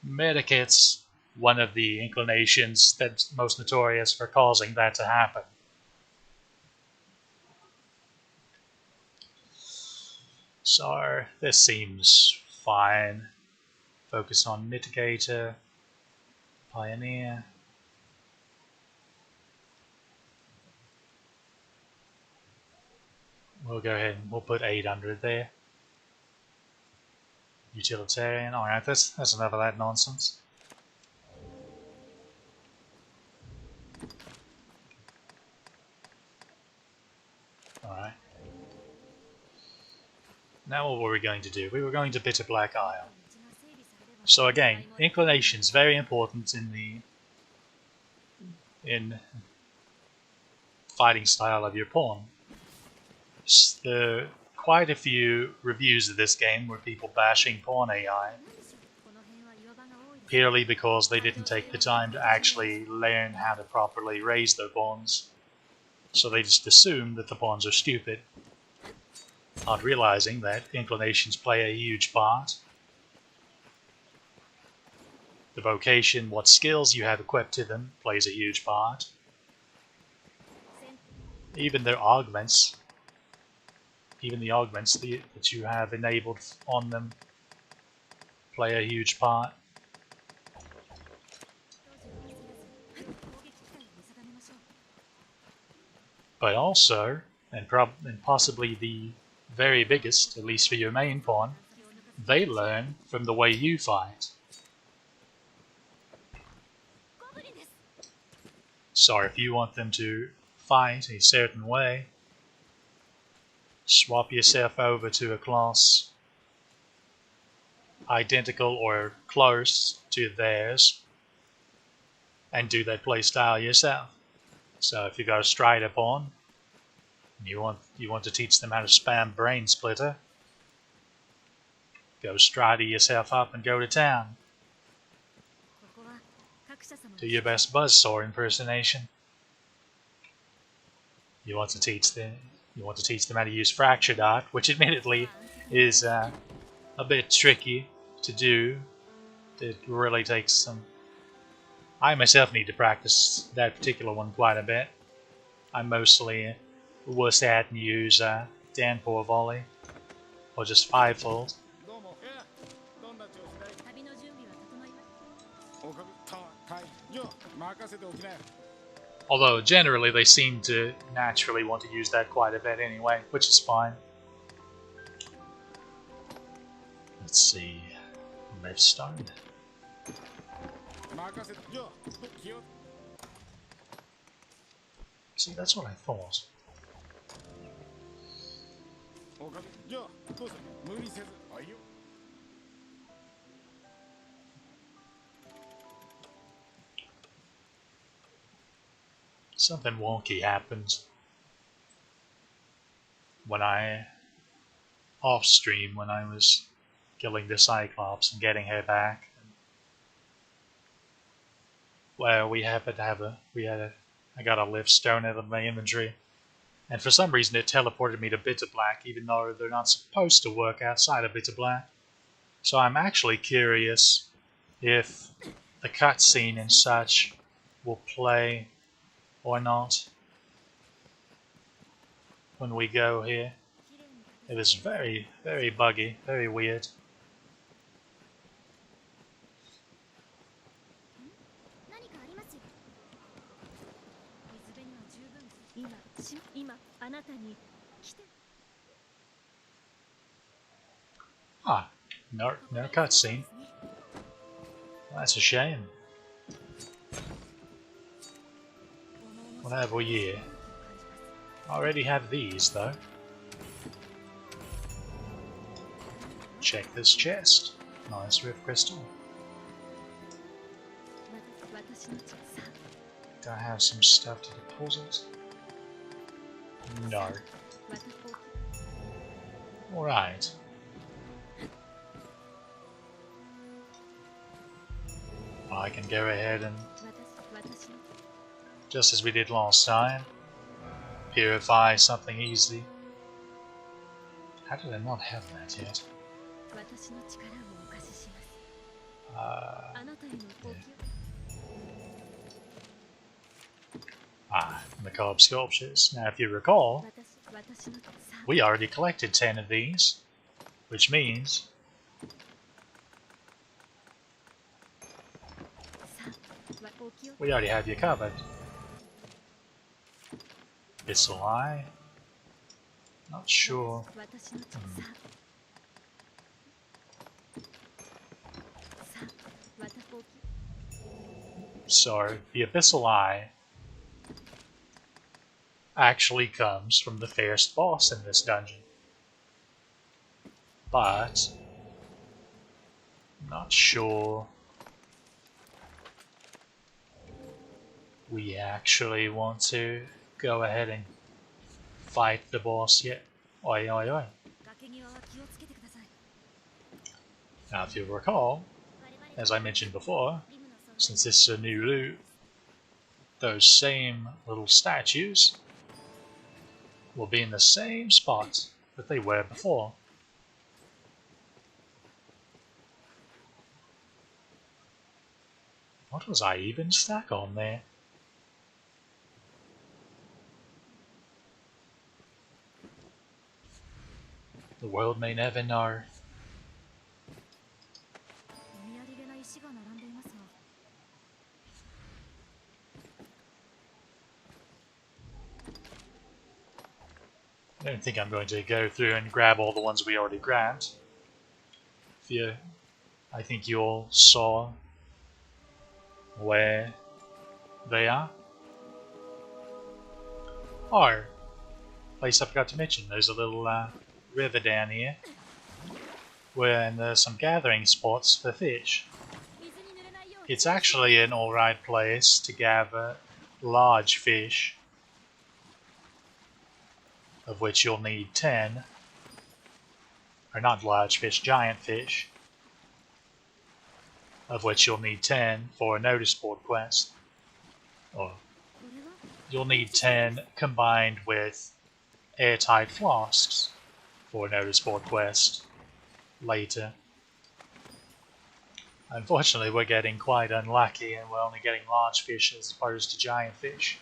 A: Medikit's one of the inclinations that's most notorious for causing that to happen. So this seems fine. Focus on Mitigator, Pioneer. We'll go ahead and we'll put 800 there. Utilitarian. Alright, that's enough of that nonsense. Alright. Now what were we going to do? We were going to Bitter Black Isle. So again, inclination is very important in fighting style of your pawn. There are quite a few reviews of this game where people bashing pawn AI purely because they didn't take the time to actually learn how to properly raise their pawns. So they just assume that the pawns are stupid, not realizing that inclinations play a huge part. The vocation, what skills you have equipped to them, plays a huge part. Even their augments, even the augments that you have enabled on them, play a huge part. But also, and possibly the very biggest, at least for your main pawn, they learn from the way you fight. So if you want them to fight a certain way, swap yourself over to a class identical or close to theirs and do that playstyle yourself. So if you got a Strider pawn, and you want to teach them how to spam Brain Splitter, go Strider yourself up and go to town. Do your best Buzzsaw impersonation. You want to teach them how to use Fracture Dart, which admittedly is a bit tricky to do. It really takes some. I myself need to practice that particular one quite a bit. I'm mostly worse at and use Downpour Volley or just Fivefold. Although generally they seem to naturally want to use that quite a bit anyway, which is fine. Let's see. Left stone. See, that's what I thought. Something wonky happened when off stream when I was killing the Cyclops and getting her back. Well, I got a lift stone out of my inventory, and for some reason it teleported me to Bitter Black, even though they're not supposed to work outside of Bitter Black. So I'm actually curious if the cutscene and such will play or not when we go here. It was very, very buggy, very weird. Ah, no cutscene. That's a shame. What have we here? I already have these, though. Check this chest. Nice Rift Crystal. Do I have some stuff to deposit? No. Alright. Well, I can go ahead and Just as we did last time. Purify something easily. How did I not have that yet? Yeah. Macabre sculptures. Now, if you recall, we already collected 10 of these, which means we already have you covered. Abyssal Eye. Not sure. So, the Abyssal Eye actually comes from the first boss in this dungeon. But I'm not sure we actually want to go ahead and fight the boss yet. Oi, oi, oi. Now, if you recall, as I mentioned before, since this is a new loot, those same little statues will be in the same spot that they were before. What was I even stuck on there? The world may never know. I don't think I'm going to go through and grab all the ones we already grabbed. I think you all saw where they are. Oh, place I forgot to mention, there's a little river down here where there's some gathering spots for fish. It's actually an alright place to gather large fish, of which you'll need 10. Or not large fish, giant fish, of which you'll need 10 for a notice board quest. Or you'll need 10 combined with airtight flasks for a notice board quest later. Unfortunately, we're getting quite unlucky and we're only getting large fish as opposed to giant fish.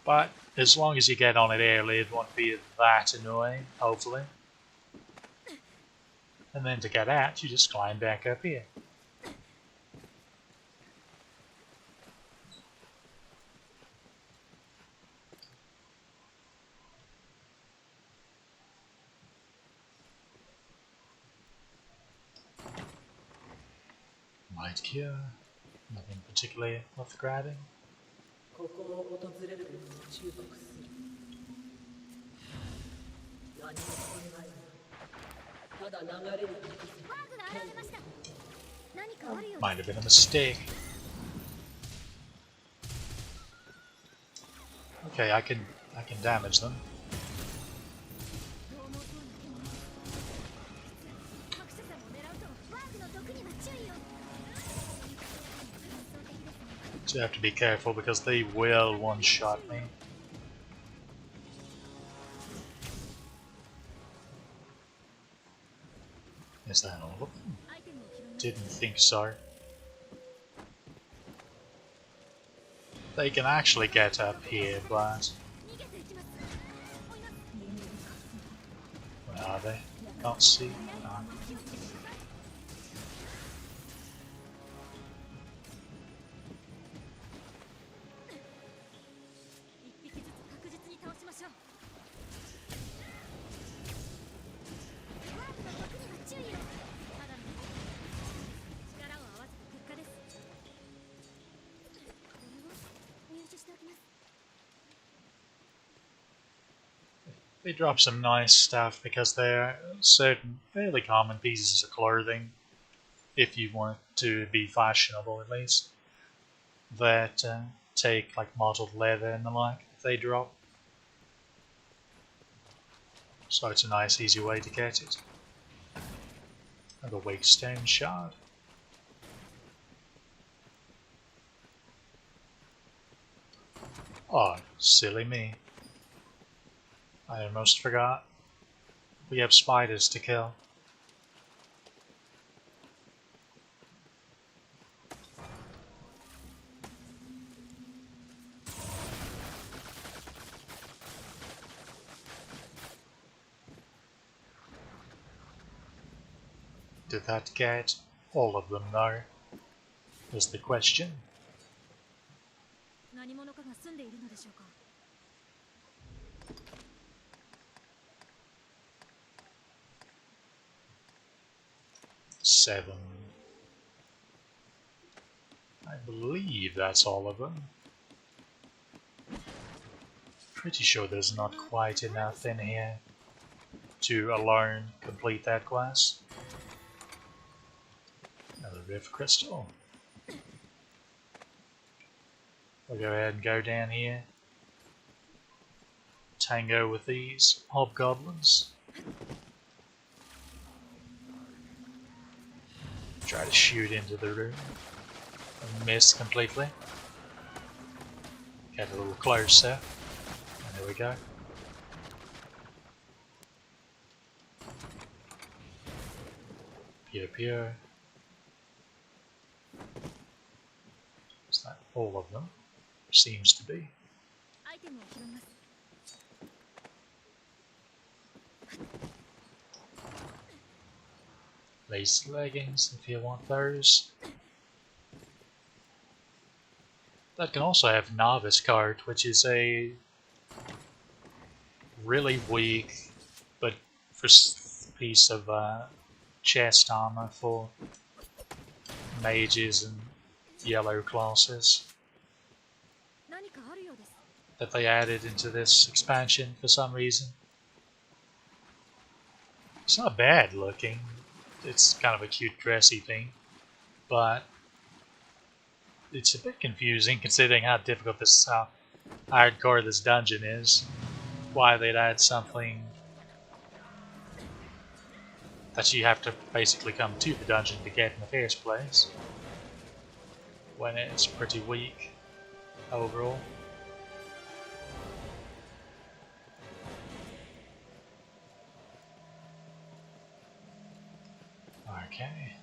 A: But as long as you get on it early, it won't be that annoying, hopefully. And then to get out, you just climb back up here. Light cure, nothing particularly worth grabbing. Might have been a mistake. Okay, I can damage them. So you have to be careful because they will one-shot me. Is that all of them? Didn't think so. They can actually get up here, but... Where are they? Can't see. No. They drop some nice stuff because they're certain fairly common pieces of clothing, if you want to be fashionable at least, that take like mottled leather and the like if they drop. So it's a nice easy way to get it. And a weak stone shard. Oh, silly me. I almost forgot. We have spiders to kill. Did that get all of them though? Is the question.
B: 何者かが住んでいるのでしょうか。
A: 7. I believe that's all of them. Pretty sure there's not quite enough in here to alone complete that quest. Another rift crystal. We'll go ahead and go down here. Tango with these hobgoblins. Try to shoot into the room and miss completely. Get a little closer. And there we go. Pure. Is that all of them? Seems to be. Lace leggings if you want those. That can also have novice card, which is a really weak but piece of chest armor for mages and yellow classes that they added into this expansion for some reason. It's not bad looking. It's kind of a cute dressy thing, but it's a bit confusing considering how difficult this hardcore this dungeon is. Why they'd add something that you have to basically come to the dungeon to get in the first place, when it's pretty weak overall. Okay.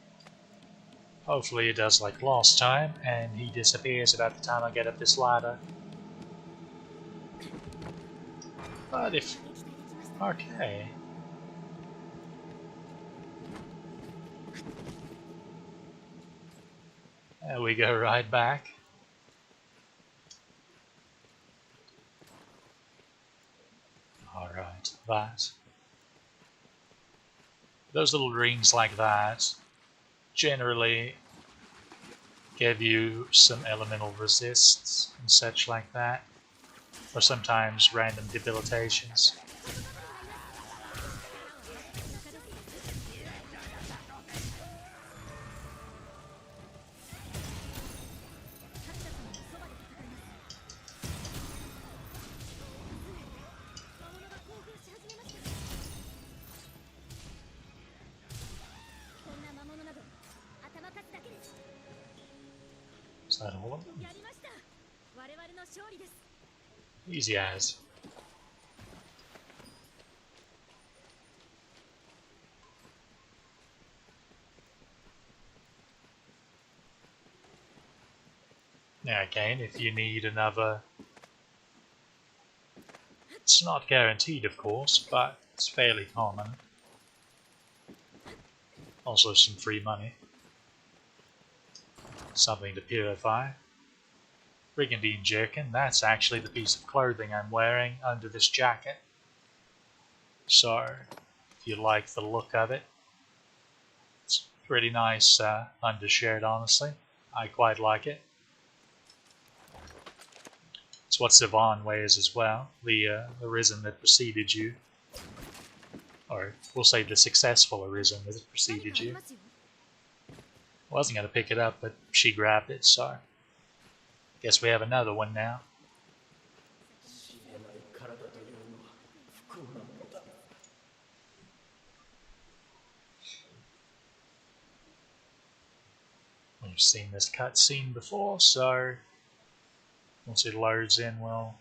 A: Hopefully it does like last time, and he disappears about the time I get up this ladder. But if... okay. There we go, right back. Alright, that. Those little rings like that generally give you some elemental resists and such like that, or sometimes random debilitations. Is that all of them? Easy as. Now again, if you need another... it's not guaranteed of course, but it's fairly common. Also some free money. Something to purify. Brigandine jerkin, that's actually the piece of clothing I'm wearing under this jacket. So, if you like the look of it, it's a pretty nice undershirt, honestly. I quite like it. It's what Sivan wears as well, the arisen that preceded you. Or, we'll say the successful arisen that preceded you. I wasn't going to pick it up, but she grabbed it, so... guess we have another one now. We've seen this cutscene before, so... Once it loads in, we'll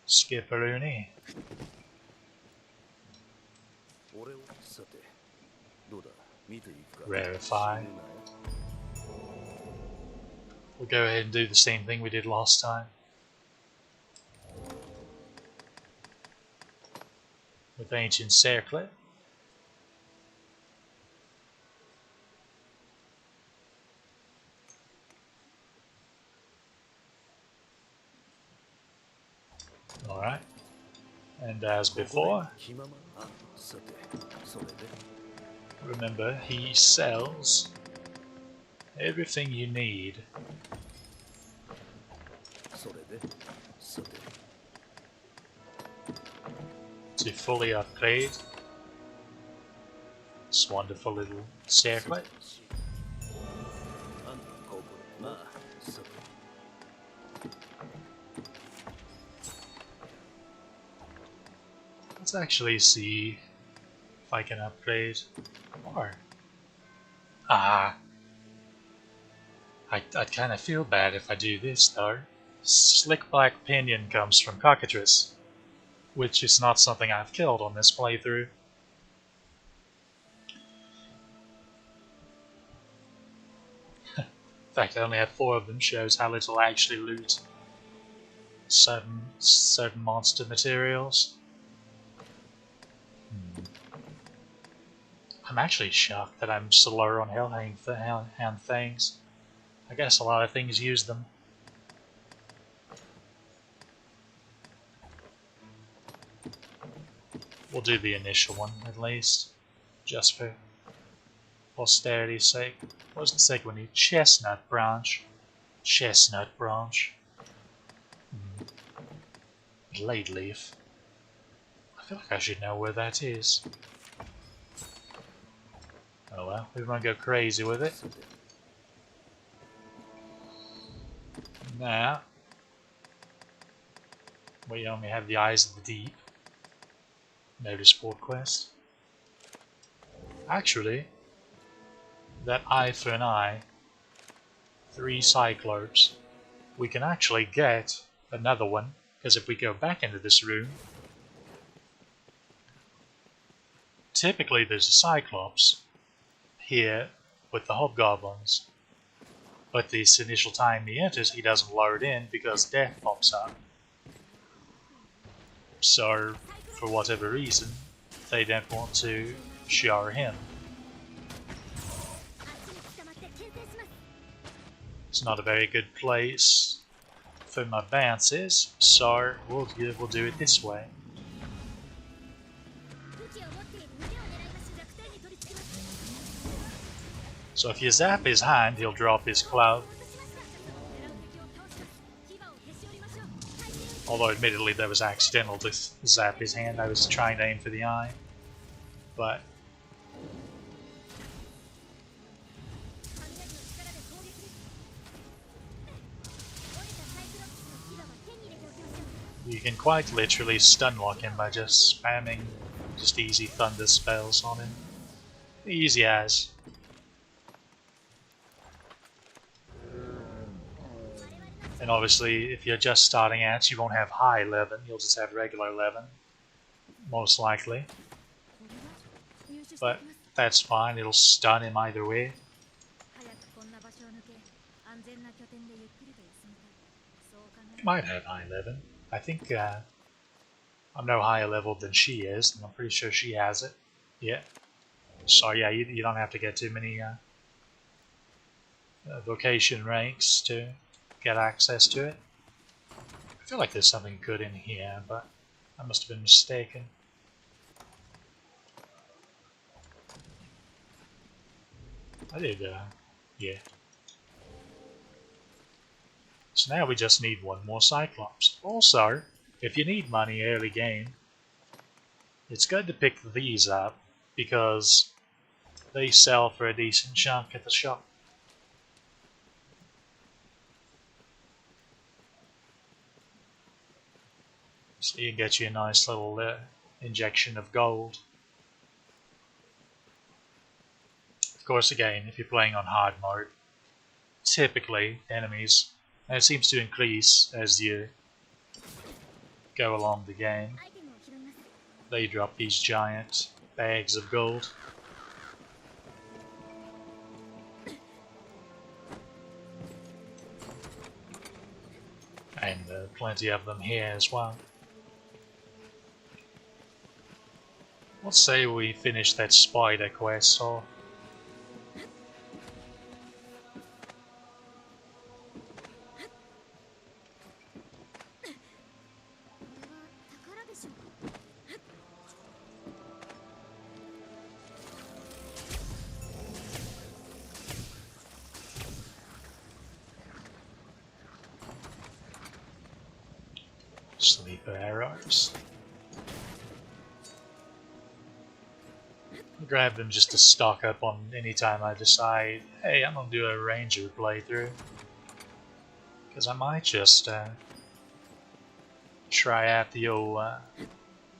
A: skip a loony. Rarefy. We'll go ahead and do the same thing we did last time. With Ancient Circlet. Alright. And as before, remember, he sells everything you need to fully upgrade this wonderful little circlet. Let's actually see if I can upgrade more. I'd kind of feel bad if I do this though. Slick Black Pinion comes from Cockatrice, which is not something I've killed on this playthrough. In fact, I only have 4 of them, shows how little I actually loot certain monster materials. I'm actually shocked that I'm slower on Hellhound things. I guess a lot of things use them. We'll do the initial one at least, just for posterity's sake. What was the second one? Chestnut branch. Chestnut branch. Blade leaf. I feel like I should know where that is. Oh well, we won't go crazy with it. Now, we only have the Eyes of the Deep. Notice port quest. Actually, that eye for an eye, 3 Cyclopes, we can actually get another one, because if we go back into this room, typically there's a Cyclops here with the Hobgoblins, but this initial time he enters, he doesn't load in because death pops up. So, for whatever reason, they don't want to shower him. It's not a very good place for my bounces, so we'll do it this way. So if you zap his hand, he'll drop his club. Although admittedly that was accidental to zap his hand, I was trying to aim for the eye. But you can quite literally stunlock him by just spamming just easy thunder spells on him. Easy as. And obviously, if you're just starting out, you won't have high 11, you'll just have regular 11, most likely. But that's fine, it'll stun him either way. You might have high 11. I think I'm no higher level than she is, and I'm pretty sure she has it. Yeah. So yeah, you don't have to get too many vocation ranks to get access to it. I feel like there's something good in here, but I must have been mistaken. I did, yeah. So now we just need one more Cyclops. Also, if you need money early game, it's good to pick these up because they sell for a decent chunk at the shop. So you can get you a nice little injection of gold. Of course, again, if you're playing on hard mode, typically enemies And it seems to increase as you go along the game.
B: アイテムを拾います。
A: They drop these giant bags of gold. And plenty of them here as well. Let's say we finish that spider quest, or
B: これは宝でしょうか。
A: sleeper arrows. Grab them just to stock up on any time I decide, hey, I'm gonna do a ranger playthrough. Because I might just try out the old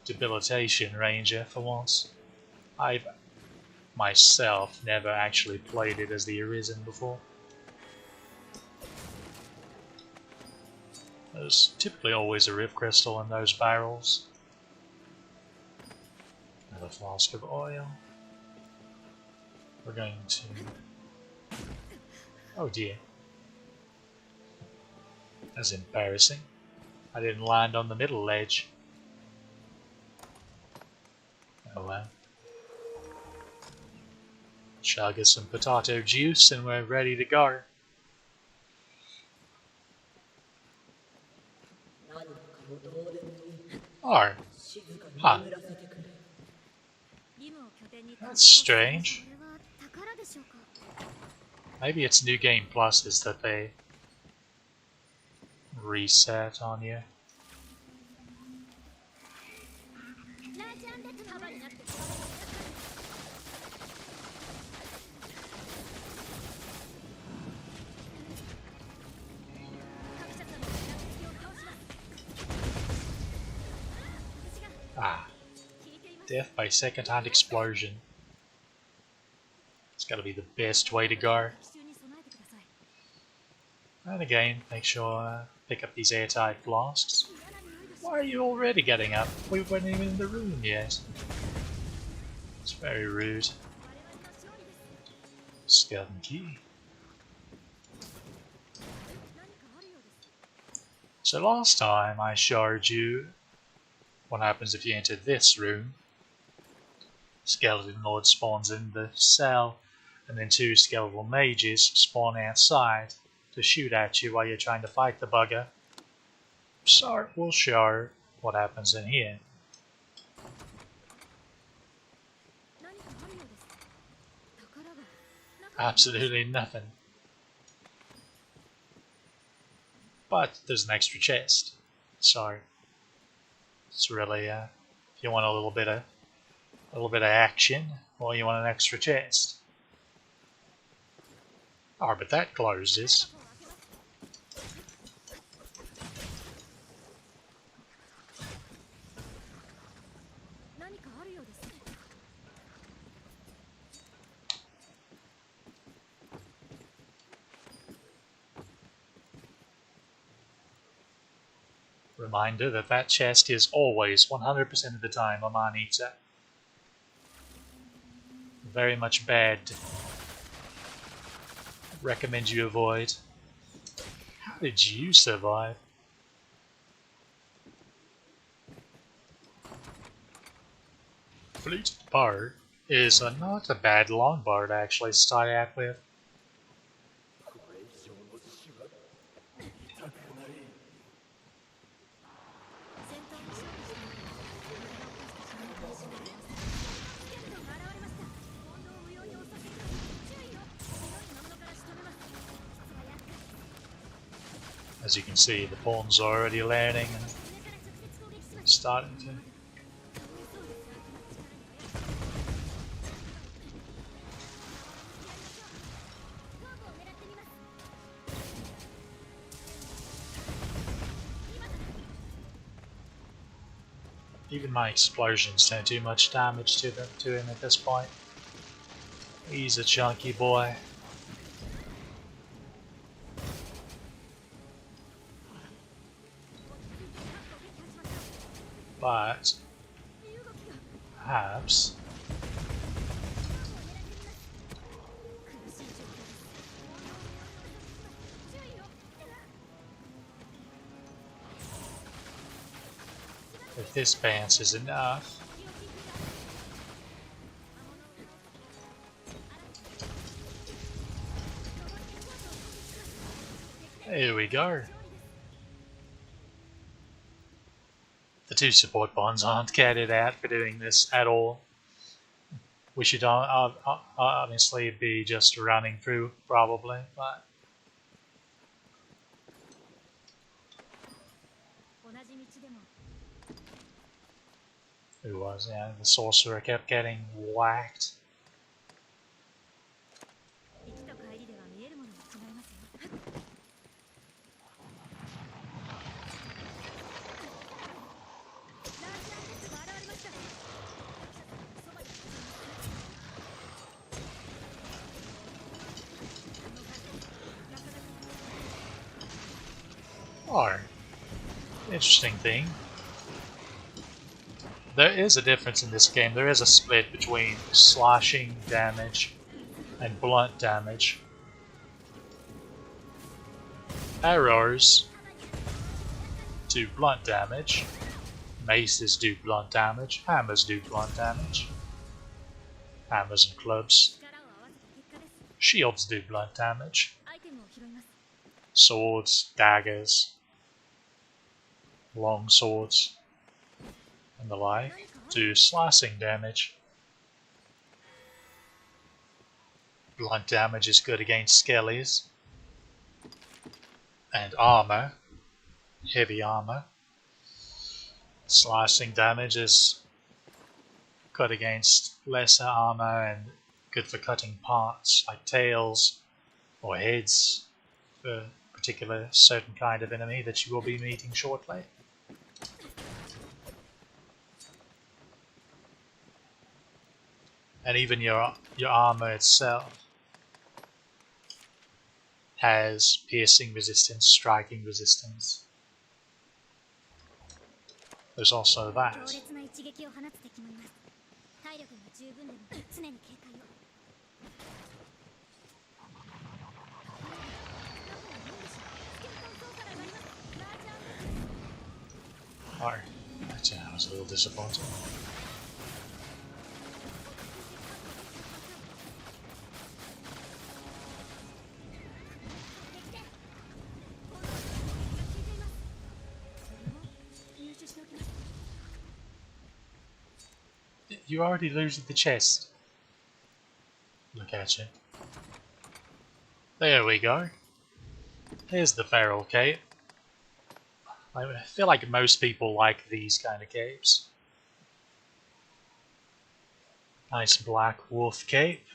A: debilitation ranger for once. I've myself never actually played it as the Arisen before. There's typically always a rift crystal in those barrels. Another flask of oil. We're going to... Oh dear. That's embarrassing. I didn't land on the middle ledge. Oh well. Shall get some potato juice and we're ready to go. Oh. Huh.
B: リムを拠点に
A: That's strange.
B: これは宝でしょうか。
A: Maybe it's New Game Pluses that they reset on you.
B: ラーチャンで束になって
A: Ah. Death by second-hand explosion. It's gotta be the best way to go. And again, make sure pick up these airtight flasks. Why are you already getting up? We weren't even in the room yet. It's very rude. Skeleton key. So last time I showed you what happens if you enter this room. Skeleton Lord spawns in the cell, and then two skeletal mages spawn outside to shoot at you while you're trying to fight the bugger. So we'll show what happens in here. Absolutely nothing. But there's an extra chest, so it's really if you want a little bit of action, or you want an extra chest. Oh, but that closes. Reminder that that chest is always 100% of the time a man-eater. Very much bad. Recommend you avoid. How did you survive? Fleet bow is not a bad longbow to actually start out with. As you can see, the pawns are already landing and starting to. Even my explosions don't do much damage to him at this point. He's a chunky boy. but perhaps if this bounce is enough. Here we go. The two support bonds aren't carried out for doing this at all. We should honestly be just running through, probably, but who was? Yeah, the sorcerer kept getting whacked. Or, interesting thing, there is a difference in this game. There is a split between slashing damage and blunt damage. Arrows do blunt damage, maces do blunt damage, hammers do blunt damage, hammers and clubs. Shields do blunt damage, swords, daggers, long swords, and the like do slashing damage. Blunt damage is good against skellies and armor, heavy armor. Slashing damage is good against lesser armor and good for cutting parts like tails or heads for a particular certain kind of enemy that you will be meeting shortly. And even your armor itself has piercing resistance, striking resistance. There's also that. Oh, that was a little disappointing. You already looted the chest. Look at you. There we go. Here's the feral cape. I feel like most people like these kind of capes. Nice black wolf cape.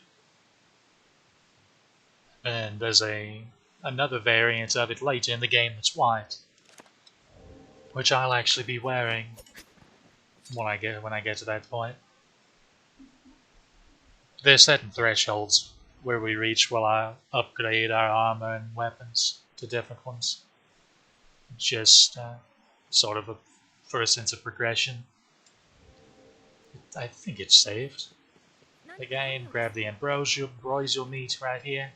A: And there's another variant of it later in the game that's white, which I'll actually be wearing when I get to that point. There's certain thresholds where we reach while I upgrade our armor and weapons to different ones. Just sort of for a sense of progression. I think it's saved. Again, grab the ambrosial meat right here.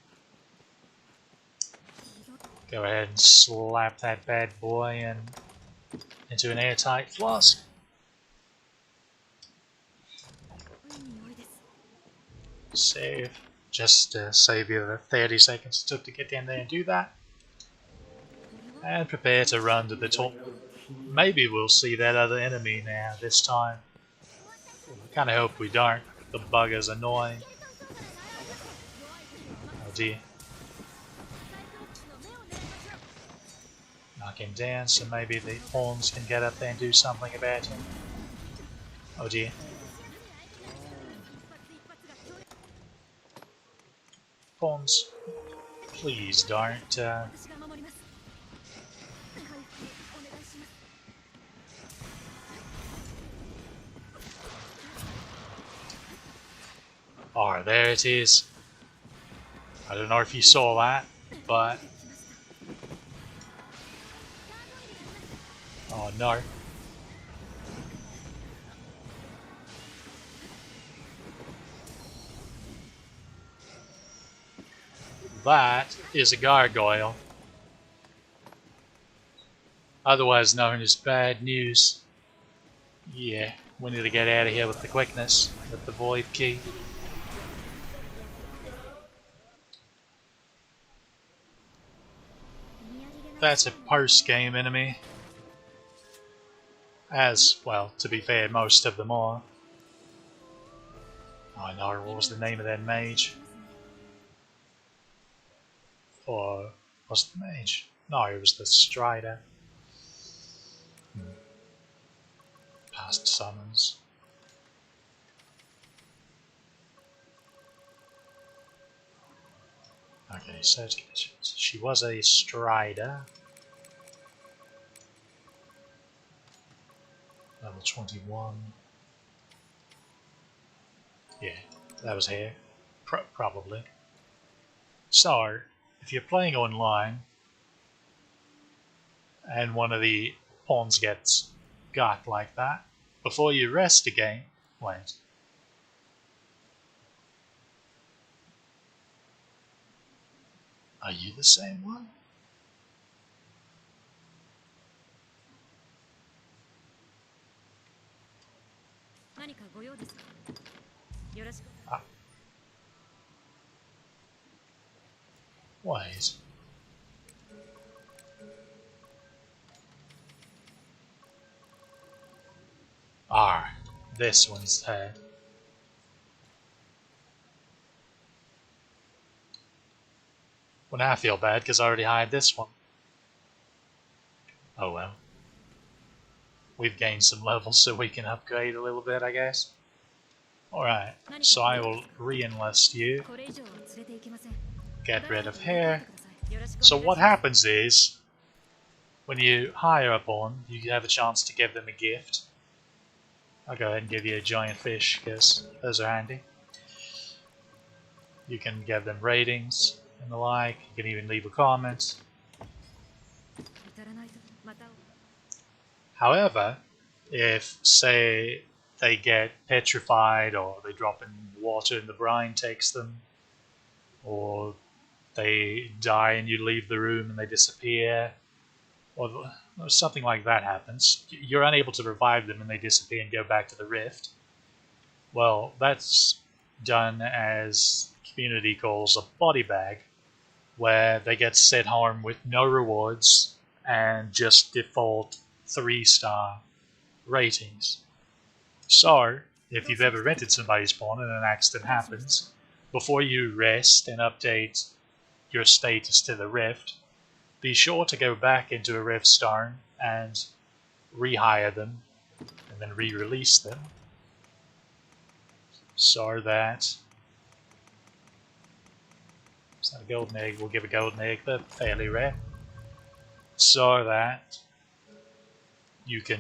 A: Go ahead and slap that bad boy into an airtight flask. Save. Just save you the 30 seconds it took to get down there and do that. And prepare to run to the top. Maybe we'll see that other enemy now this time. I kinda hope we don't. The bugger's annoying. Oh dear. Knock him down so maybe the pawns can get up there and do something about him. Oh dear. Pawns, please don't. Oh, there it is. I don't know if you saw that, but... Oh no. that is a gargoyle, otherwise known as bad news. Yeah, we need to get out of here with the quickness, with the void key. That's a post-game enemy. As, well, to be fair, most of them are. Oh no, what was the name of that mage? Or was it the mage? No, it was the Strider. Past summons. Okay, search conditions. She was a Strider. Level 21. Yeah, that was here. Probably. So, if you're playing online and one of the pawns gets got like that, before you rest again, wait. Are you the same one? Ah. Wait. Ah, this one's head. Well, now I feel bad because I already hired this one. Oh well. We've gained some levels so we can upgrade a little bit, I guess. Alright, so I will re-enlist you. Get rid of hair. So what happens is, when you hire a pawn, you have a chance to give them a gift. I'll go ahead and give you a giant fish, because those are handy. You can give them ratings and the like. You can even leave a comment. However, if, say, they get petrified, or they drop in water and the brine takes them, or they die and you leave the room and they disappear, or something like that happens, you're unable to revive them and they disappear and go back to the rift. Well, that's done as community calls a body bag, where they get set home with no rewards and just default 3-star ratings. So, if you've ever rented somebody's pawn and an accident happens, before you rest and update your status to the rift, be sure to go back into a rift stone and rehire them and then re-release them, so that, is that a golden egg? We'll give a golden egg, they're fairly rare, so that you can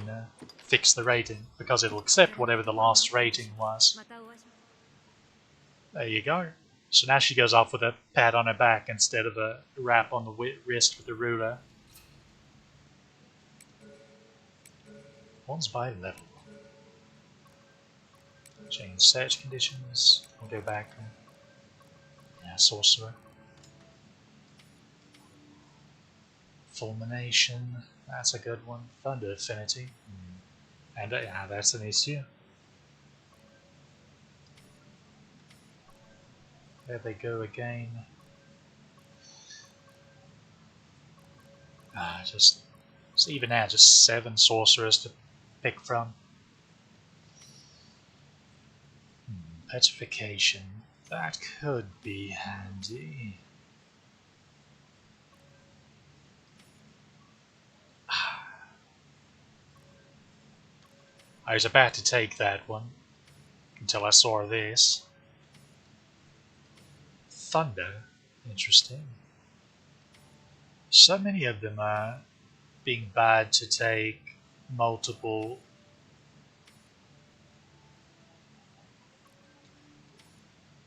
A: fix the rating, because it'll accept whatever the last rating was. There you go. So now she goes off with a pat on her back instead of a rap on the wrist with a ruler. One's by level. Change search conditions. We'll go back. Yeah, sorcerer. Fulmination. That's a good one. Thunder affinity. And yeah, that's an issue. There they go again. Just even now, just 7 sorcerers to pick from. Petrification. That could be handy. I was about to take that one until I saw this. Thunder. Interesting. So many of them are being bad to take multiple.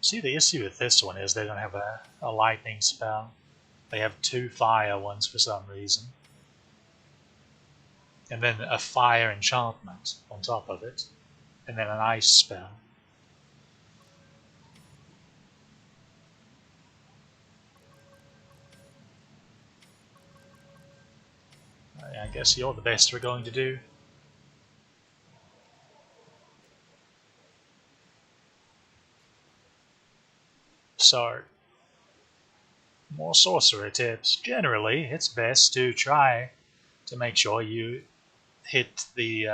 A: See, the issue with this one is they don't have a lightning spell. They have 2 fire ones for some reason. And then a fire enchantment on top of it. And then an ice spell. guess you're the best we're going to do. So, more sorcerer tips. Generally, it's best to try to make sure you hit the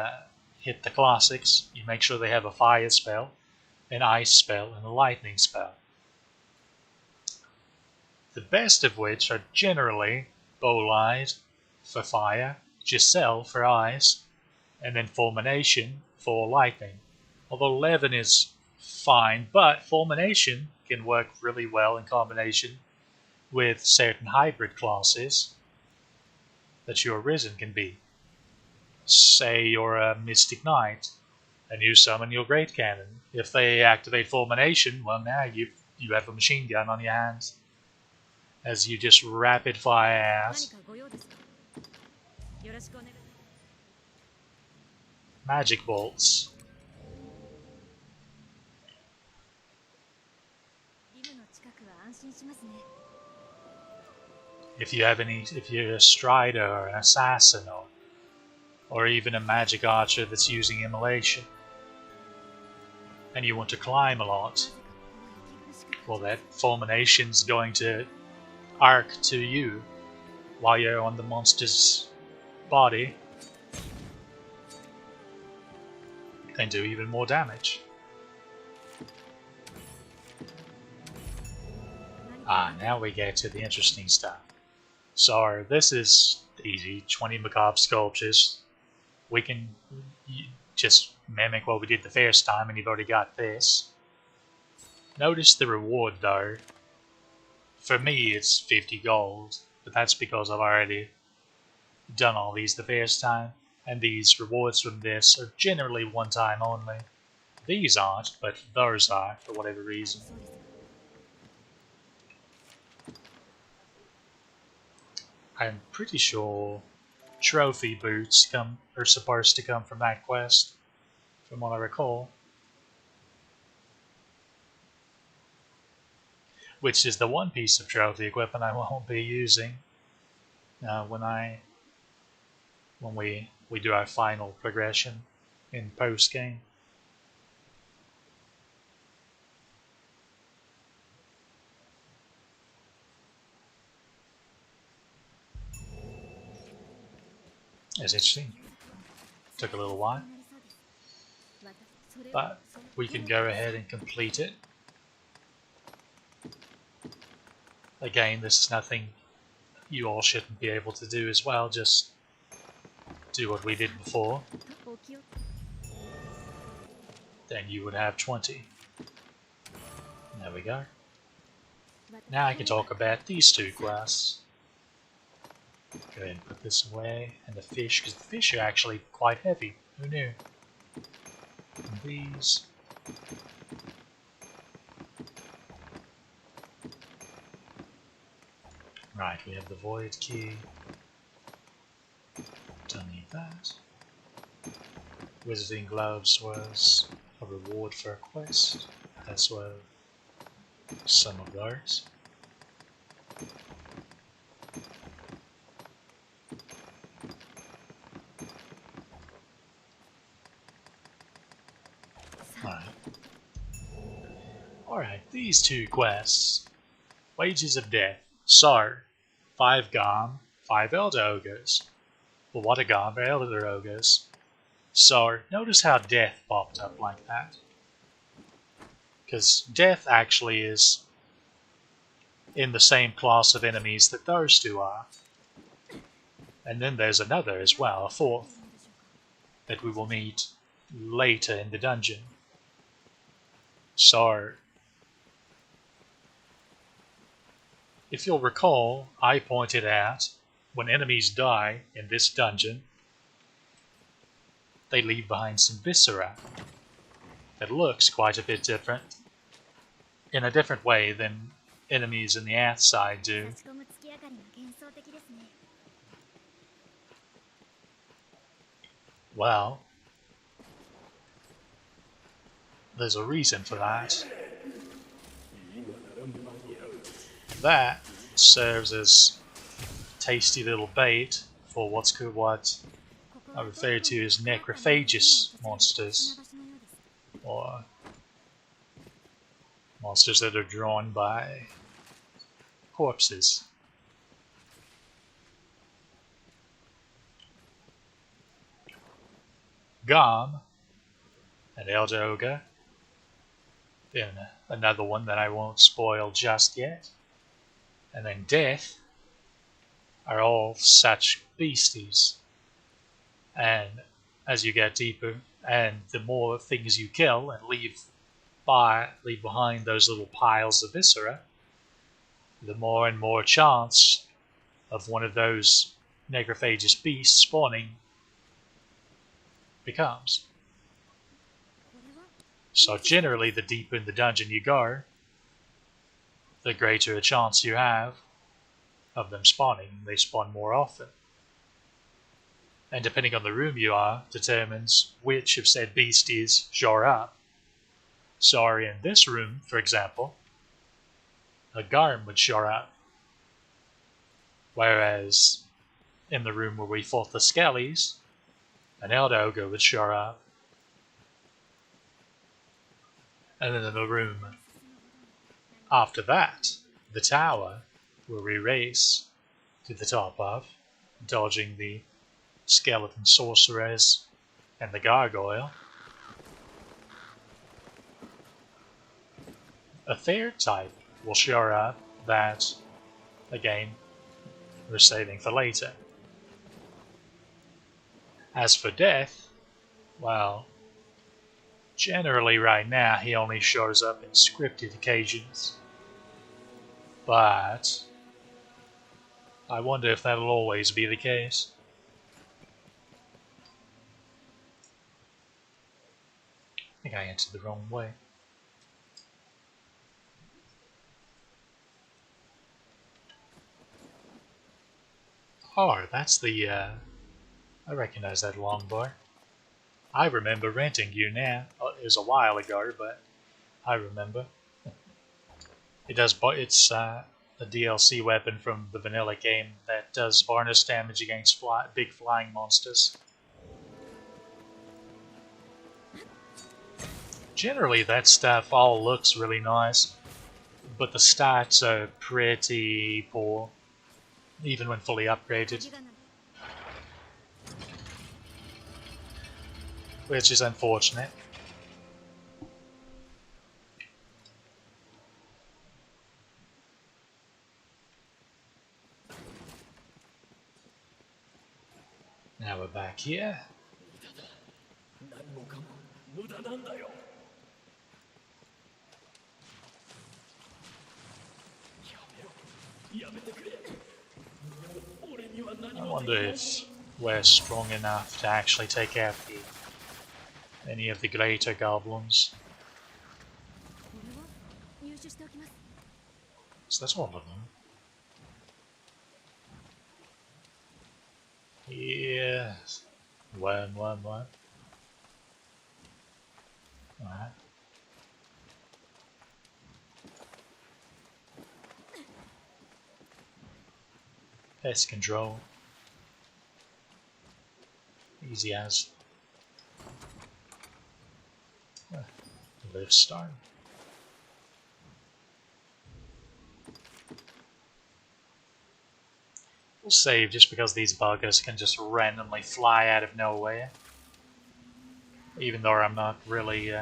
A: classics. You make sure they have a fire spell, an ice spell, and a lightning spell. The best of which are generally Bolide for fire, Giselle for ice, and then Fulmination for lightning. Although Levin is fine, but Fulmination can work really well in combination with certain hybrid classes that your Risen can be. Say you're a Mystic Knight, and you summon your Great Cannon. If they activate Fulmination, well, now you have a machine gun on your hands, as you just rapid fire ass. Magic bolts. If you're a Strider or an Assassin or even a Magick Archer that's using Immolation, and you want to climb a lot, well, that Fulmination's going to arc to you while you're on the monster's body and do even more damage. Now we get to the interesting stuff. So this is easy, 20 macabre sculptures. We can just mimic what we did the first time, and you've already got this. Notice the reward though. For me it's 50 gold, but that's because I've already done all these the first time, and these rewards from this are generally one time only. These aren't, but those are, for whatever reason. I'm pretty sure trophy boots are supposed to come from that quest, from what I recall. Which is the one piece of trophy equipment I won't be using when we do our final progression in post game. It's interesting. Took a little while, but we can go ahead and complete it. Again, this is nothing you all shouldn't be able to do as well, just do what we did before. Then you would have 20. There we go. Now I can talk about these two quests. Go ahead and put this away, and the fish, because the fish are actually quite heavy. Who knew? And these. Right, we have the void key. Don't need that. Wizarding gloves was a reward for a quest, as well some of those. Alright, these two quests. Wages of Death. So, 5 Garm, 5 Elder Ogres. Well, what a Garm for Elder Ogres. So, notice how Death popped up like that. Because Death actually is in the same class of enemies that those two are. And then there's another as well, a fourth, that we will meet later in the dungeon. So, if you'll recall, I pointed out when enemies die in this dungeon, they leave behind some viscera that looks quite a bit different, in a different way than enemies in the Earth side do. Well, there's a reason for that. That serves as tasty little bait for what I refer to as necrophagous monsters, or monsters that are drawn by corpses. Gom, an elder ogre, then another one that I won't spoil just yet, and then Death are all such beasties. And as you get deeper, and the more things you kill and leave behind those little piles of viscera, the more and more chance of one of those necrophagous beasts spawning becomes. So generally, the deeper in the dungeon you go, the greater a chance you have of them spawning. They spawn more often. And depending on the room you are, determines which of said beasties show up. So in this room, for example, a Garm would show up. Whereas in the room where we fought the Skellies, an Elder Ogre would show up. And then in the room after that, the tower, where we race to the top of, dodging the skeleton sorcerers and the gargoyle, a third type will show up that, again, we're saving for later. As for Death, well, generally right now he only shows up in scripted occasions. But I wonder if that'll always be the case. I think I entered the wrong way. Oh, that's the, I recognize that longbow. I remember renting you now. It was a while ago, but I remember. It's a DLC weapon from the vanilla game that does bonus damage against big flying monsters. Generally, that stuff all looks really nice, but the stats are pretty poor, even when fully upgraded. Which is unfortunate. Now we're back here. I wonder if we're strong enough to actually take out any of the greater goblins. So that's all of them. Yes. One. Alright. Pest control. Easy as. Live stone. We'll save just because these buggers can just randomly fly out of nowhere. Even though I'm not really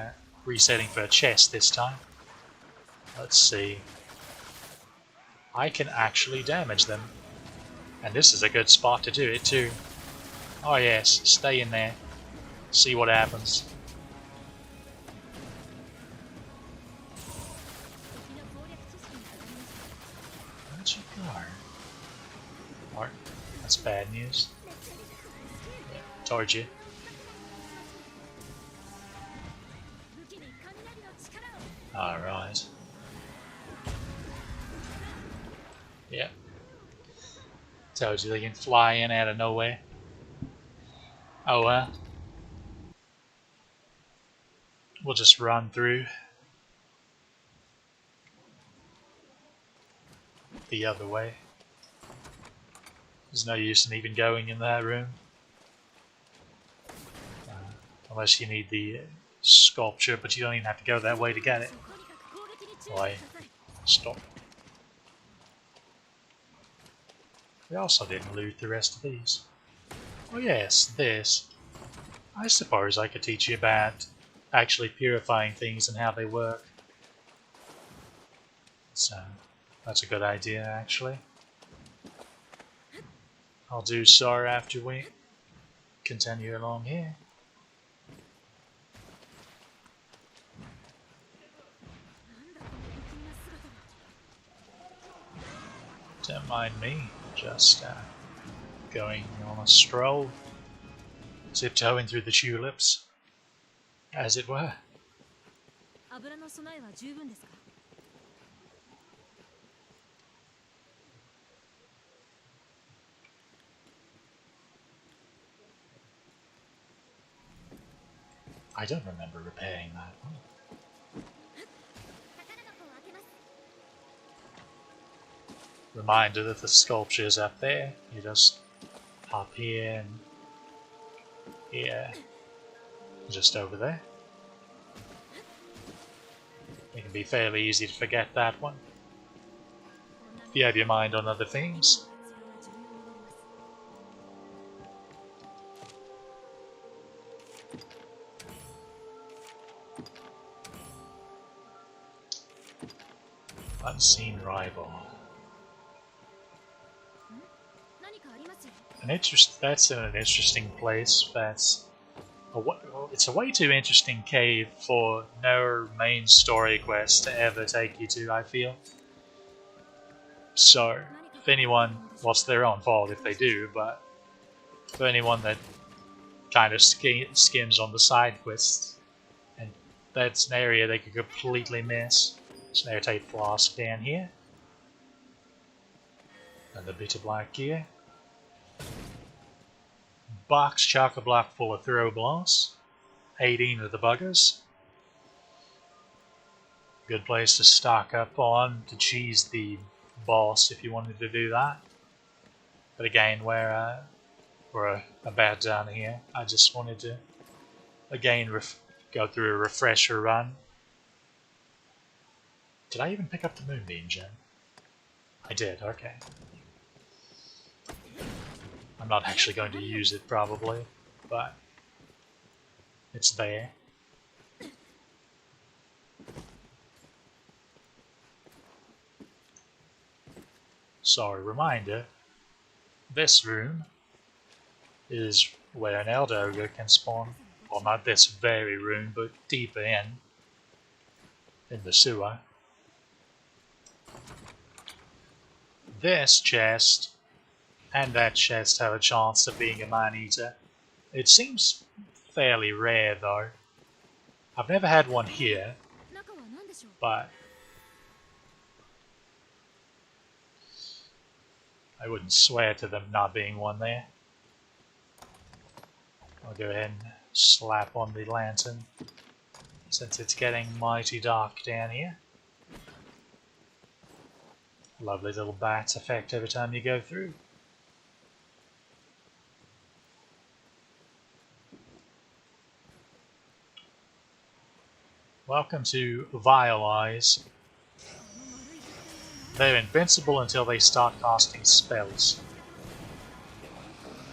A: resetting for a chest this time. Let's see. I can actually damage them. And this is a good spot to do it too. Oh yes, stay in there. See what happens. Where'd you go? Oh, that's bad news. Yeah, told you. Alright. Yeah. Told you they can fly in out of nowhere. Oh well. We'll just run through the other way. There's no use in even going in that room. Unless you need the sculpture, but you don't even have to go that way to get it. Why? Stop. We also didn't loot the rest of these. Oh yes, this. I suppose I could teach you about actually purifying things and how they work. So, that's a good idea actually. I'll do so after we continue along here. Don't mind me, just going on a stroll, tiptoeing through the tulips, as it were. I don't remember repairing that one. Reminder that the sculpture is up there. You just hop here and here, just over there. It can be fairly easy to forget that one if you have your mind on other things. Unseen rival. That's in an interesting place. It's a way too interesting cave for no main story quest to ever take you to, I feel. So, if anyone, well, it's their own fault if they do, but for anyone that kind of skims on the side quests, and that's an area they could completely miss. There's an airtight flask down here. And a bit of black gear. Box chock-a-block full of throw blasts. 18 of the buggers. Good place to stock up on to cheese the boss if you wanted to do that. But again, we're about done here. I just wanted to again go through a refresher run. Did I even pick up the Moonbeam gem? I did, okay. I'm not actually going to use it probably, but it's there. Sorry, reminder, this room is where an Elder Ogre can spawn. Well, not this very room, but deeper in the sewer. This chest and that chest have a chance of being a man-eater. It seems fairly rare though. I've never had one here, but I wouldn't swear to them not being one there. I'll go ahead and slap on the lantern since it's getting mighty dark down here. Lovely little bat effect every time you go through. Welcome to Vile Eyes. They're invincible until they start casting spells.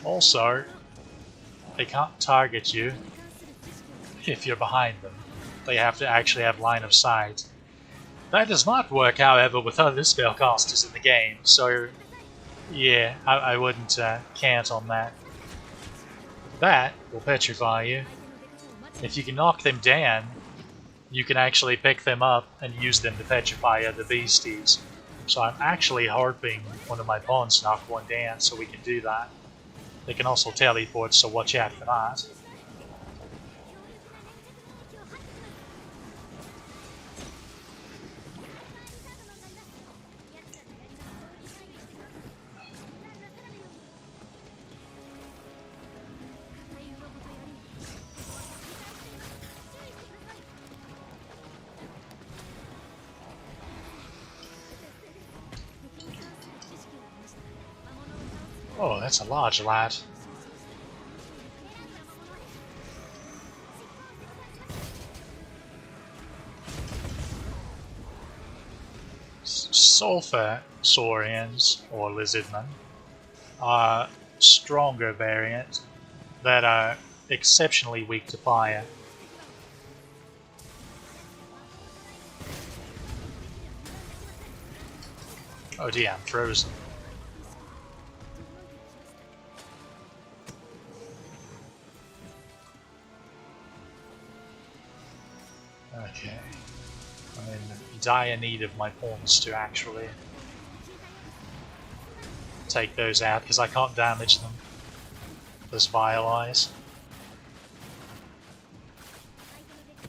A: Also, they can't target you if you're behind them. They have to actually have line of sight. That does not work, however, with other spellcasters in the game, so yeah, I wouldn't count on that. That will petrify you. If you can knock them down, you can actually pick them up and use them to petrify other beasties. So I'm actually hoping one of my pawns knock one down so we can do that. They can also teleport, so watch out for that. Oh, that's a large lad. Sulfur saurians, or lizardmen, are stronger variants that are exceptionally weak to fire. Oh dear, I'm frozen. Okay. I'm in dire need of my pawns to actually take those out because I can't damage them. Those vile eyes.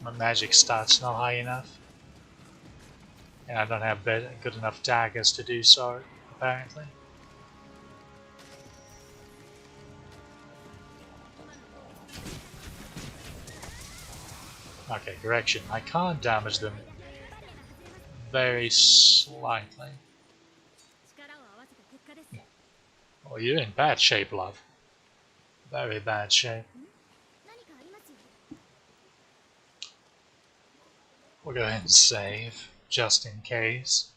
A: My magic stat's not high enough. And I don't have good enough daggers to do so, apparently. Okay, correction. I can't damage them very slightly. Oh, you're in bad shape, love. Very bad shape. We'll go ahead and save, just in case.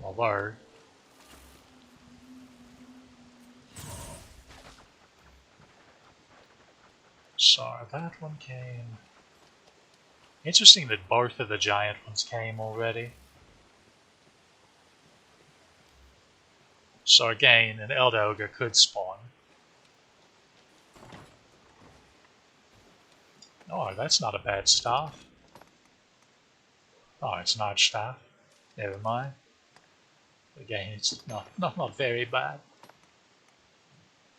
A: Although... Sorry, that one came... Interesting that both of the giant ones came already. So again, an Elder Ogre could spawn. Oh, that's not a bad staff. Oh, it's not staff. Never mind. Again, it's not very bad.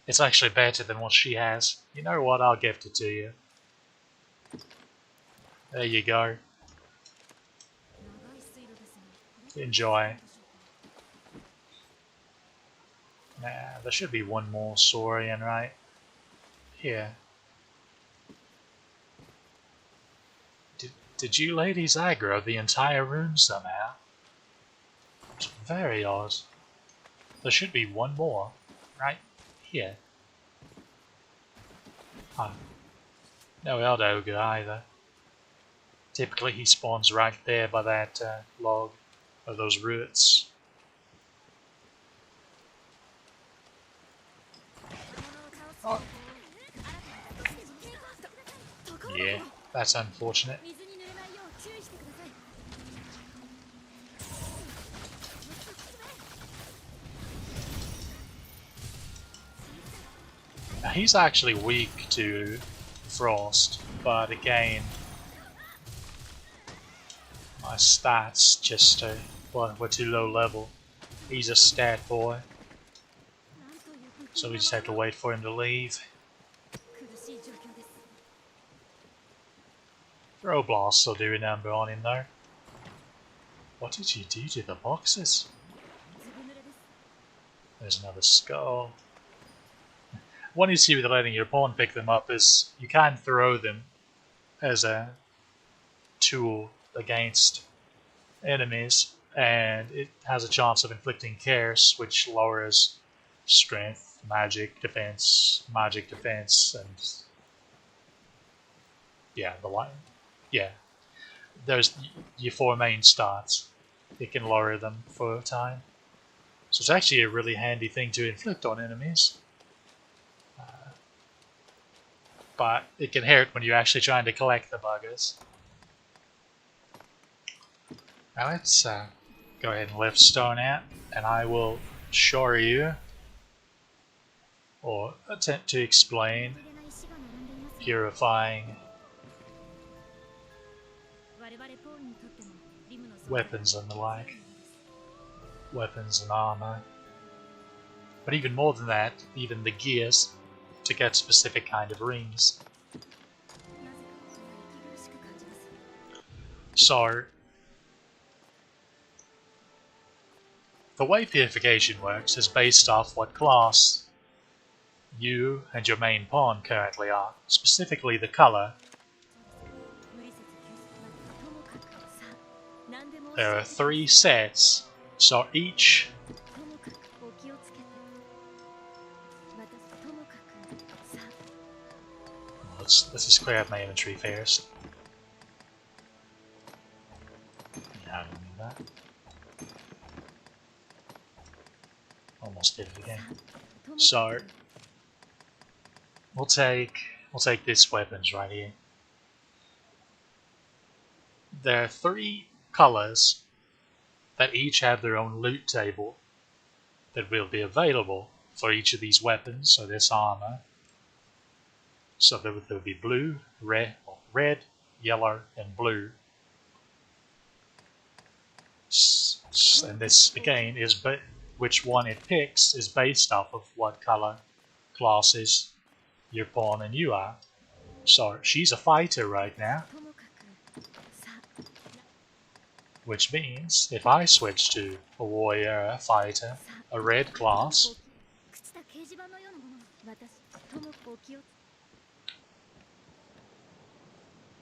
A: It's actually better than what she has. You know what? I'll gift it to you. There you go. Enjoy. Nah, there should be one more Saurian, right? Here. Did you ladies aggro the entire room somehow? It's very odd. There should be one more, right here. Huh. No Elder Ogre either. Typically he spawns right there by that log, or those roots. Oh. Yeah, that's unfortunate. Now, he's actually weak to frost, but again, my stats just were too low level. He's a stat boy, so we just have to wait for him to leave. Throw Blast will do a number on him though. What did you do to the boxes? There's another skull. One issue with letting your pawn pick them up is you can throw them as a tool against enemies, and it has a chance of inflicting curse, which lowers strength, magic defense, and yeah, the line. Yeah, there's your four main stats. It can lower them for a time, so it's actually a really handy thing to inflict on enemies. But it can hurt when you're actually trying to collect the buggers. Now let's go ahead and lift stone out, and I will show you, or attempt to explain, purifying weapons and the like. Weapons and armor. But even more than that, even the gears, to get specific kind of rings. So, the way purification works is based off what class you and your main pawn currently are, specifically the color. There are 3 sets, so each let's just clear out my inventory first. Yeah, I don't need that. Almost did it again. So we'll take this weapons right here. There are 3 colors that each have their own loot table that will be available for each of these weapons, so this armor. So there will be blue, red, yellow, and blue. And this again is which one it picks is based off of what color classes your pawn and you are. So she's a fighter right now, which means if I switch to a warrior, a fighter, a red class,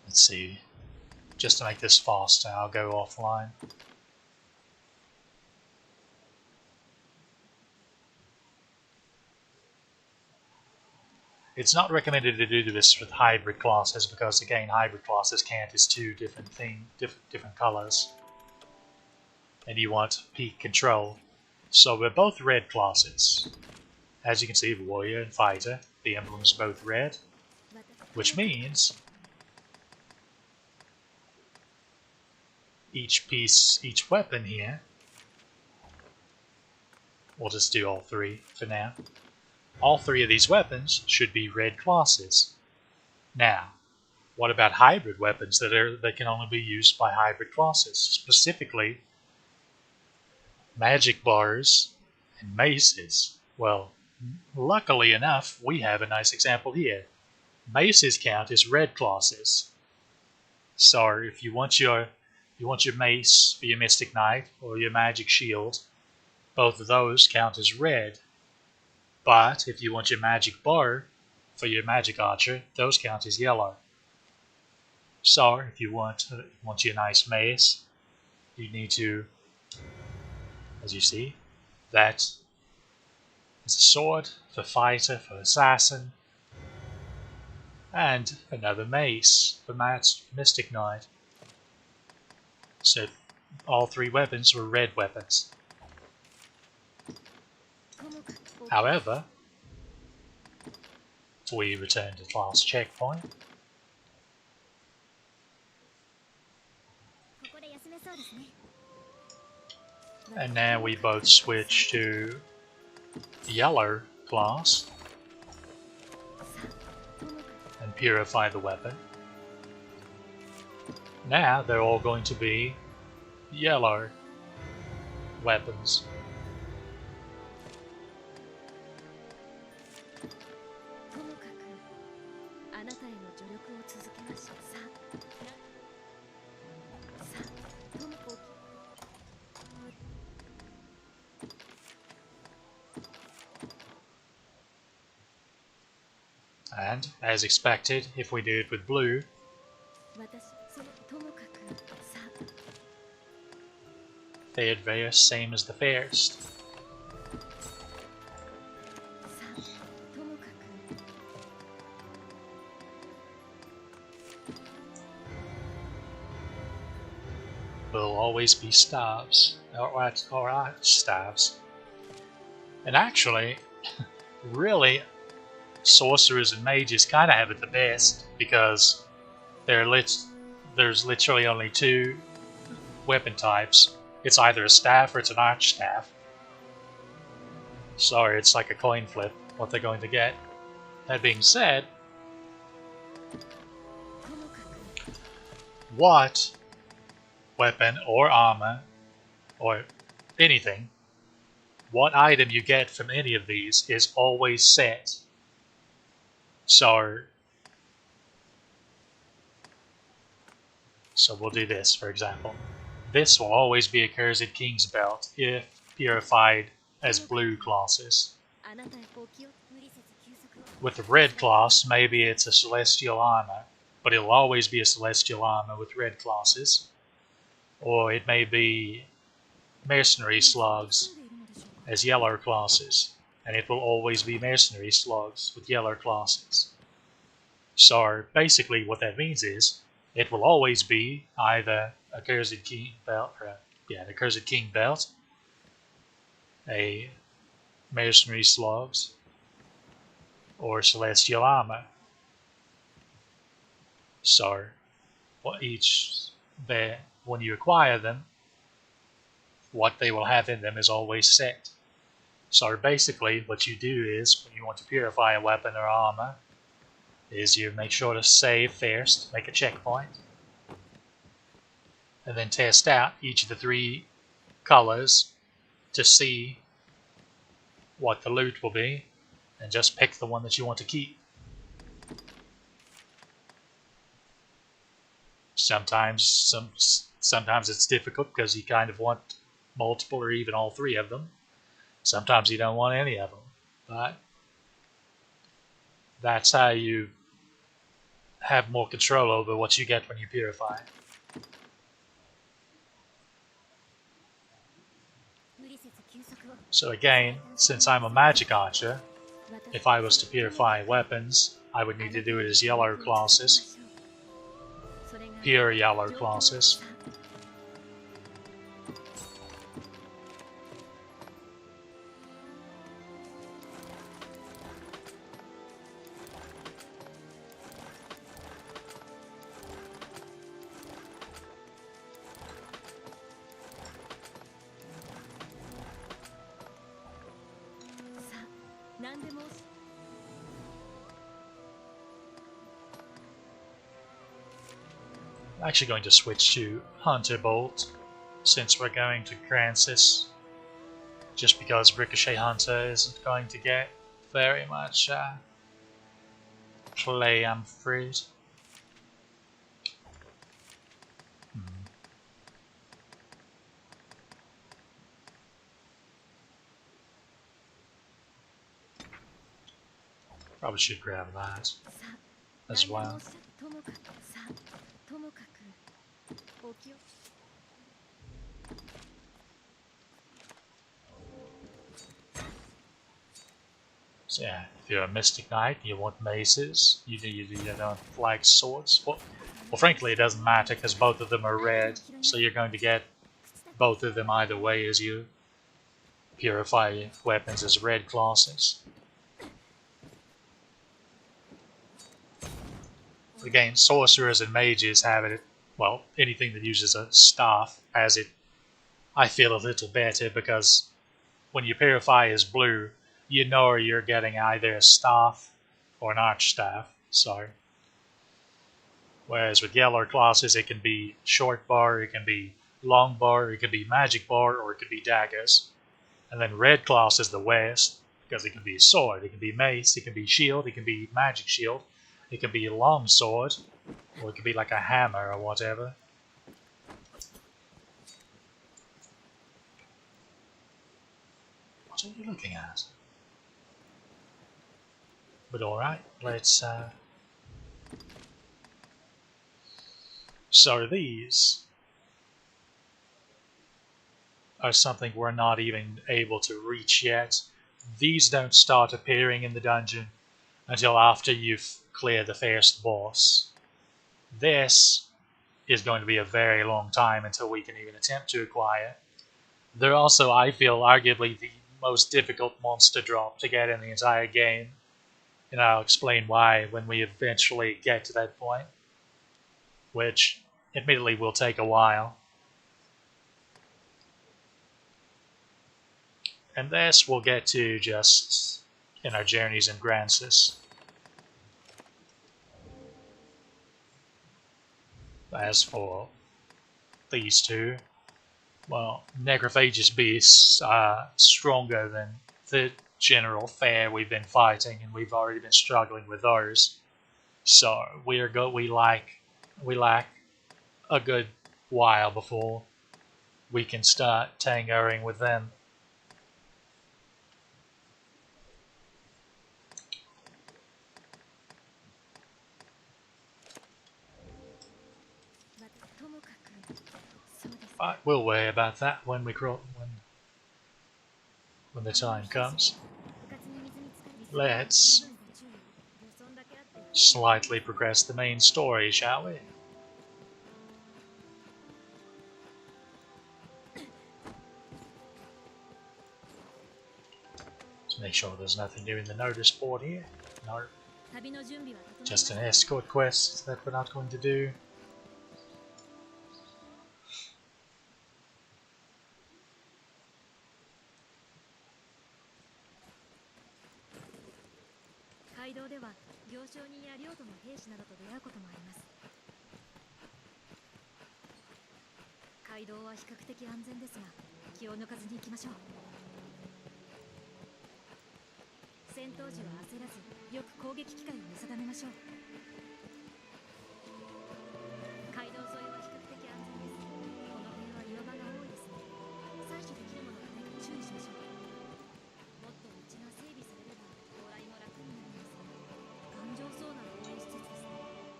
A: let's see, just to make this faster, I'll go offline. It's not recommended to do this with hybrid classes because again, hybrid classes count as 2 different colors. And you want peak control. So we're both red classes. As you can see, warrior and fighter, the emblem's both red, which means each weapon here, we'll just do all 3 for now. All 3 of these weapons should be red classes. Now, what about hybrid weapons that can only be used by hybrid classes? Specifically, magic bars and maces. Well, luckily enough, we have a nice example here. Maces count as red classes. So if you want your mace for your Mystic Knight or your magic shield, both of those count as red. But if you want your magic bar for your Magick Archer, those count as yellow. So if you want your nice mace, you need to, as you see, that is a sword for fighter, for assassin, and another mace for Mystic Knight. So all 3 weapons were red weapons. However, we return to class checkpoint. And now we both switch to yellow class and purify the weapon. Now they're all going to be yellow weapons. And, as expected, if we do it with blue, they advance same as the first. Will always be staves, or staves. And actually, really, sorcerers and mages kind of have it the best because there's literally only 2 weapon types. It's either a staff or it's an arch staff. Sorry, it's like a coin flip what they're going to get. That being said, what weapon or armor or anything, what item you get from any of these is always set. So we'll do this, for example. This will always be a Cursed King's Belt if purified as blue classes. With the red class, maybe it's a Celestial Armor, but it'll always be a Celestial Armor with red classes. Or it may be Mercenary Slugs as yellow classes, and it will always be Mercenary Slugs with yellow classes. So basically what that means is it will always be either a Cursed King belt, the Cursed King belt, a Mercenary Slugs, or Celestial Armor. So when you acquire them, what they will have in them is always set. So basically what you do is, when you want to purify a weapon or armor, is you make sure to save first, make a checkpoint, and then test out each of the 3 colors to see what the loot will be, and just pick the one that you want to keep. Sometimes it's difficult because you kind of want multiple or even all 3 of them. Sometimes you don't want any of them, but that's how you have more control over what you get when you purify. So again, since I'm a Magick Archer, if I was to purify weapons, I would need to do it as yellow classes, pure yellow classes. I'm actually going to switch to Hunter Bolt since we're going to Francis, just because Ricochet Hunter isn't going to get very much play, I'm afraid. Probably should grab that as well. So yeah, if you're a Mystic Knight, you want maces, you don't like swords. Well, frankly, it doesn't matter because both of them are red, so you're going to get both of them either way as you purify weapons as red classes. Again, sorcerers and mages have it, well, anything that uses a staff has it, I feel, a little better, because when you purify as blue, you know you're getting either a staff or an archstaff. So, whereas with yellow classes, it can be short bar, it can be long bar, it can be magic bar, or it could be daggers. And then red class is the worst, because it can be sword, it can be mace, it can be shield, it can be magic shield, it can be a long sword, or it could be like a hammer or whatever. What are you looking at? But alright, let's... So these are something we're not even able to reach yet. These don't start appearing in the dungeon until after you've cleared the first boss. This is going to be a very long time until we can even attempt to acquire. They're also, I feel, arguably the most difficult monster drop to get in the entire game. And I'll explain why when we eventually get to that point, which admittedly will take a while. And this we'll get to just in our journeys in Grancis. As for these two, well, Necrophagous beasts are stronger than the general fare we've been fighting, and we've already been struggling with those. So we lack a good while before we can start tangoing with them. But we'll worry about that when the time comes. Let's slightly progress the main story, shall we? Let's make sure there's nothing new in the notice board here. No. Just an escort quest that we're not going to do.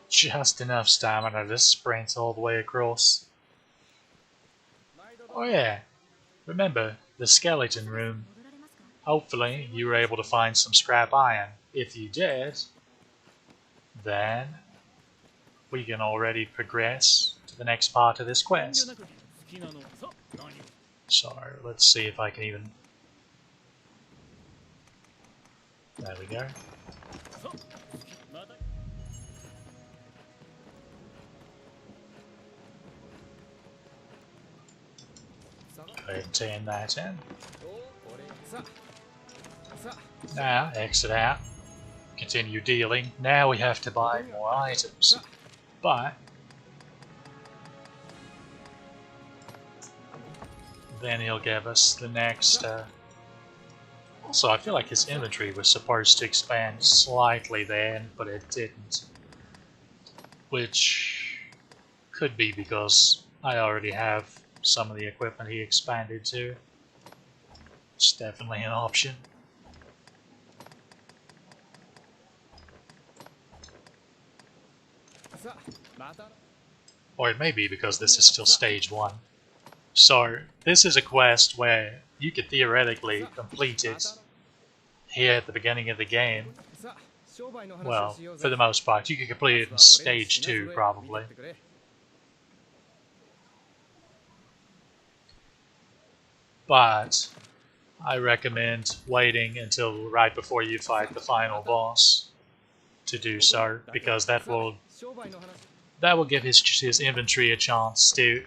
A: Just enough stamina to sprint all the way across. Oh yeah, remember the skeleton room. Hopefully you were able to find some scrap iron. If you did, then we can already progress to the next part of this quest. So let's see if I can even... There we go. Go ahead and turn that in. Now, exit out. Continue dealing. Now we have to buy more items. But then he'll give us the next... Also, I feel like his inventory was supposed to expand slightly then, but it didn't. Which could be because I already have some of the equipment he expanded to. It's definitely an option. Or it may be because this is still stage 1. So this is a quest where you could theoretically complete it here at the beginning of the game. Well, for the most part, you could complete it in stage 2 probably. But I recommend waiting until right before you fight the final boss to do so, because that will give his inventory a chance to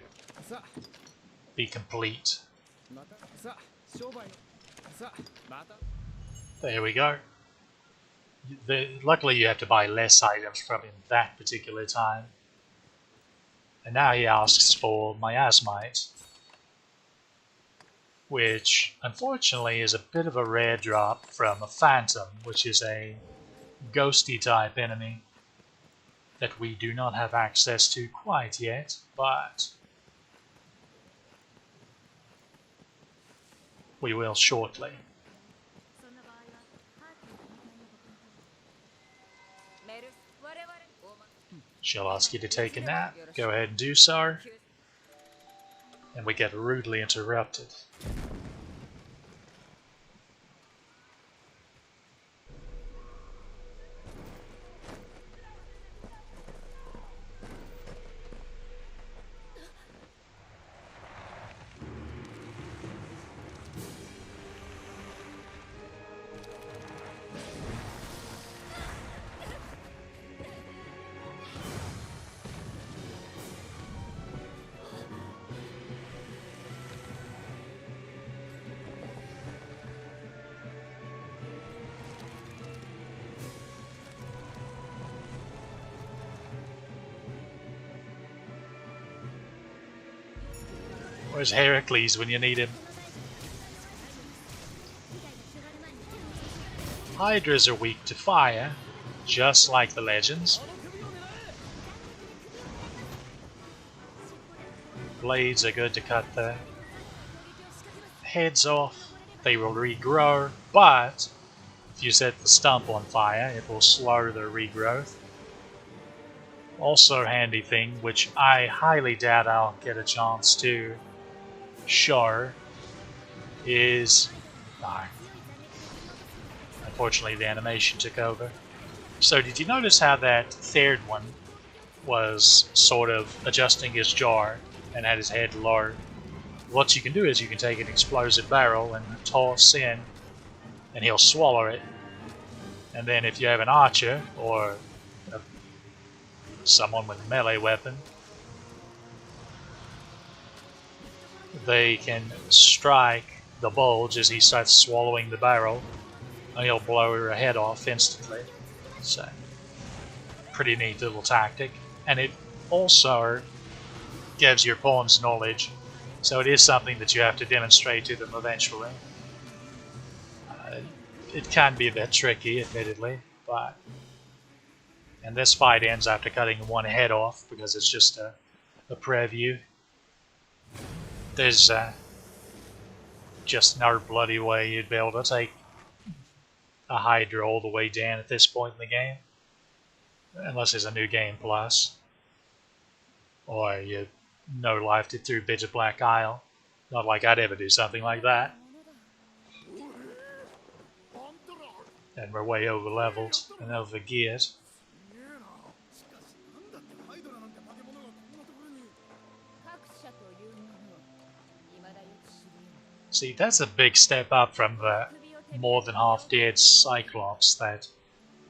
A: be complete. There we go. Luckily you have to buy less items from him that particular time. And now he asks for miasmite, which unfortunately is a bit of a rare drop from a phantom, which is a ghosty type enemy that we do not have access to quite yet, but we will shortly. She'll ask you to take a nap. Go ahead and do so. And we get rudely interrupted. Where's Heracles when you need him? Hydras are weak to fire, just like the legends. Blades are good to cut the heads off. They will regrow, but if you set the stump on fire, it will slow their regrowth. Also a handy thing, which I highly doubt I'll get a chance to show, is... No. Unfortunately the animation took over. So did you notice how that third one was sort of adjusting his jar and had his head low? What you can do is you can take an explosive barrel and toss in, and he'll swallow it. And then if you have an archer or someone with a melee weapon, they can strike the bulge as he starts swallowing the barrel, and he'll blow her head off instantly. So, pretty neat little tactic. And it also gives your pawns knowledge, so it is something that you have to demonstrate to them eventually. It can be a bit tricky, admittedly, but... And this fight ends after cutting one head off, because it's just a preview. There's just no bloody way you'd be able to take a Hydra all the way down at this point in the game. Unless there's a new game plus. Or you no-lifed it through Bit of Black Isle. Not like I'd ever do something like that. And we're way over-leveled and over-geared. See, that's a big step up from the more than half-dead Cyclops that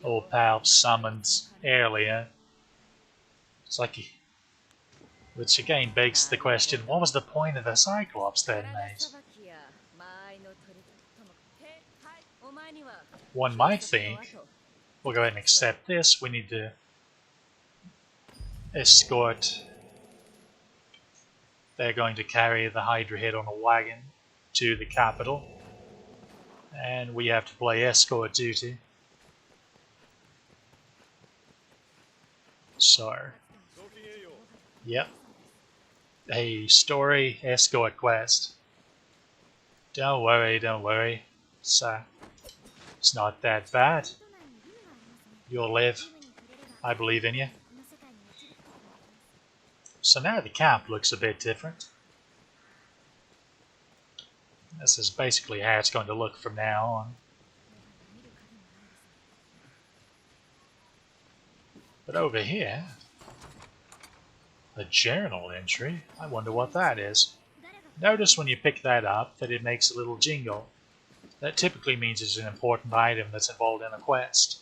A: old pal summoned earlier. It's like, which again begs the question, what was the point of the Cyclops then, mate? One might think, we'll go ahead and accept this, we need to escort, they're going to carry the Hydra head on a wagon to the capital, and we have to play escort duty. So, yep, a story escort quest. Don't worry, it's not that bad. You'll live. I believe in you. So now the camp looks a bit different. This is basically how it's going to look from now on. But over here, a journal entry. I wonder what that is. Notice when you pick that up that it makes a little jingle. That typically means it's an important item that's involved in a quest.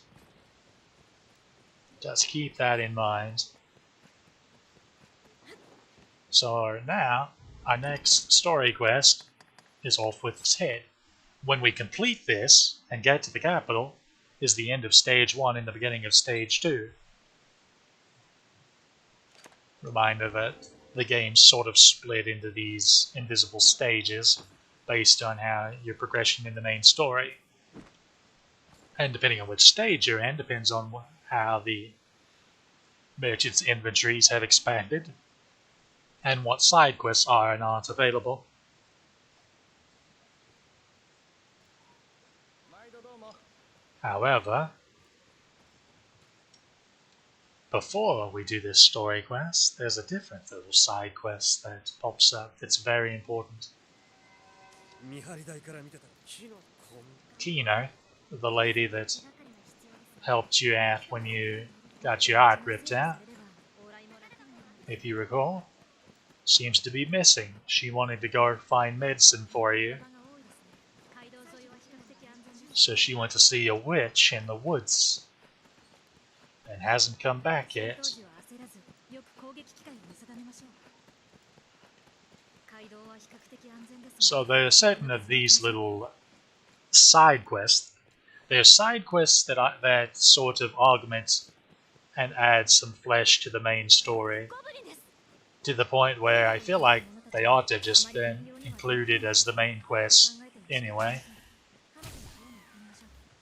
A: Just keep that in mind. So now, our next story quest is off with its head. When we complete this and get to the capital, is the end of stage 1 and the beginning of stage 2. Reminder that the game's sort of split into these invisible stages based on how your progression in the main story. And depending on which stage you're in, depends on how the merchant's inventories have expanded and what side quests are and aren't available. However, before we do this story quest, there's a different little side quest that pops up that's very important. Kino, the lady that helped you out when you got your heart ripped out, if you recall, seems to be missing. She wanted to go find medicine for you, so she went to see a witch in the woods and hasn't come back yet. So there are certain of these little side quests. There are side quests that sort of augment and add some flesh to the main story, to the point where I feel like they ought to have just been included as the main quest anyway,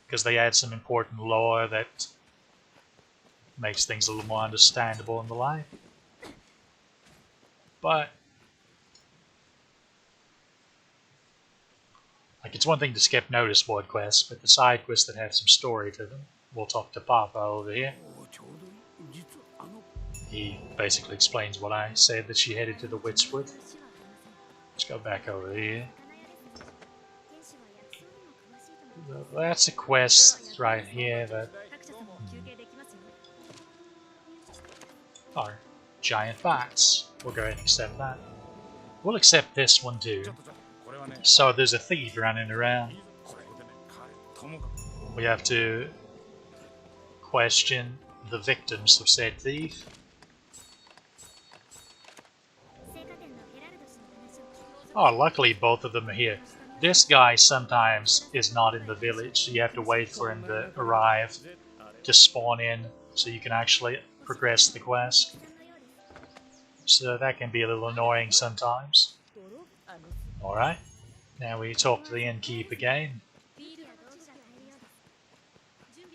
A: because they add some important lore that makes things a little more understandable in the life. But like, it's one thing to skip notice board quests, but the side quests that have some story to them. We'll talk to Papa over here. He basically explains what I said, that she headed to the Witchwood. Let's go back over here. That's a quest right here that are giant bats. We'll go ahead and accept that. We'll accept this one too. So there's a thief running around. We have to question the victims of said thief. Oh, luckily both of them are here. This guy sometimes is not in the village, so you have to wait for him to arrive to spawn in so you can actually progress the quest. So that can be a little annoying sometimes. Alright, now we talk to the innkeep again.